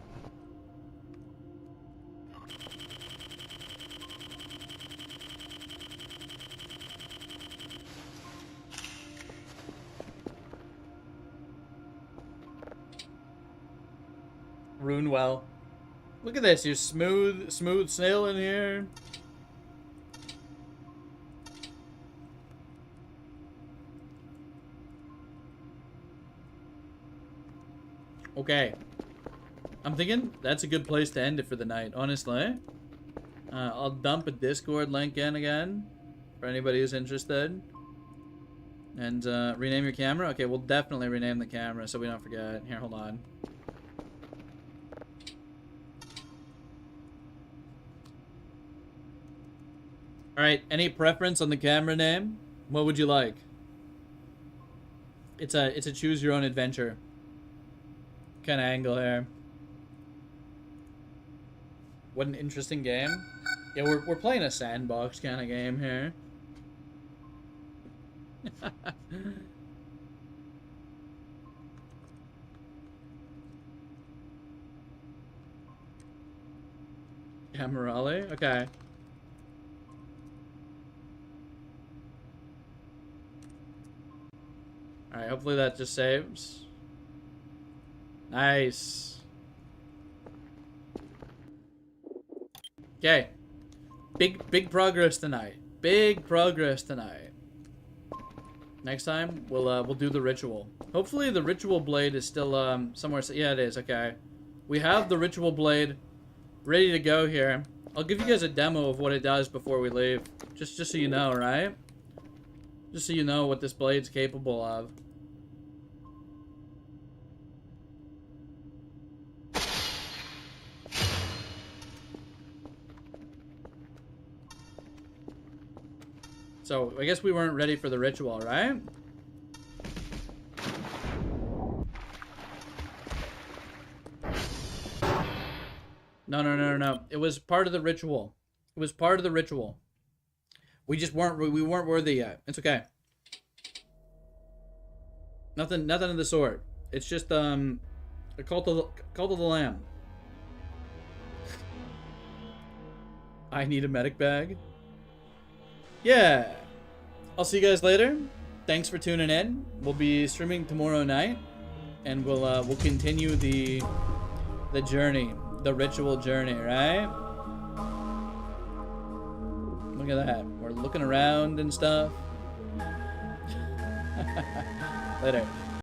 Runewell. Look at this, you're smooth sailing here. Okay. I'm thinking that's a good place to end it for the night, honestly. I'll dump a Discord link in again for anybody who's interested. And rename your camera? Okay, we'll definitely rename the camera so we don't forget. Here, hold on. Alright, any preference on the camera name? What would you like? It's a choose your own adventure kind of angle here. What an interesting game. Yeah, we're playing a sandbox kind of game here. Camerale? Okay. Alright, hopefully that just saves. Nice. Okay. Big progress tonight. Big progress tonight. Next time we'll do the ritual. Hopefully the ritual blade is still somewhere. Yeah, it is. Okay. We have the ritual blade ready to go here. I'll give you guys a demo of what it does before we leave. Just so you know, right? Just so you know what this blade's capable of. So I guess we weren't ready for the ritual, right? No. It was part of the ritual. It was part of the ritual. We just weren't worthy yet. It's okay. Nothing of the sort. It's just a cult of the lamb. I need a medic bag. Yeah. I'll see you guys later. Thanks for tuning in. We'll be streaming tomorrow night, and we'll continue the journey, the ritual journey, right? Look at that. We're looking around and stuff. Later.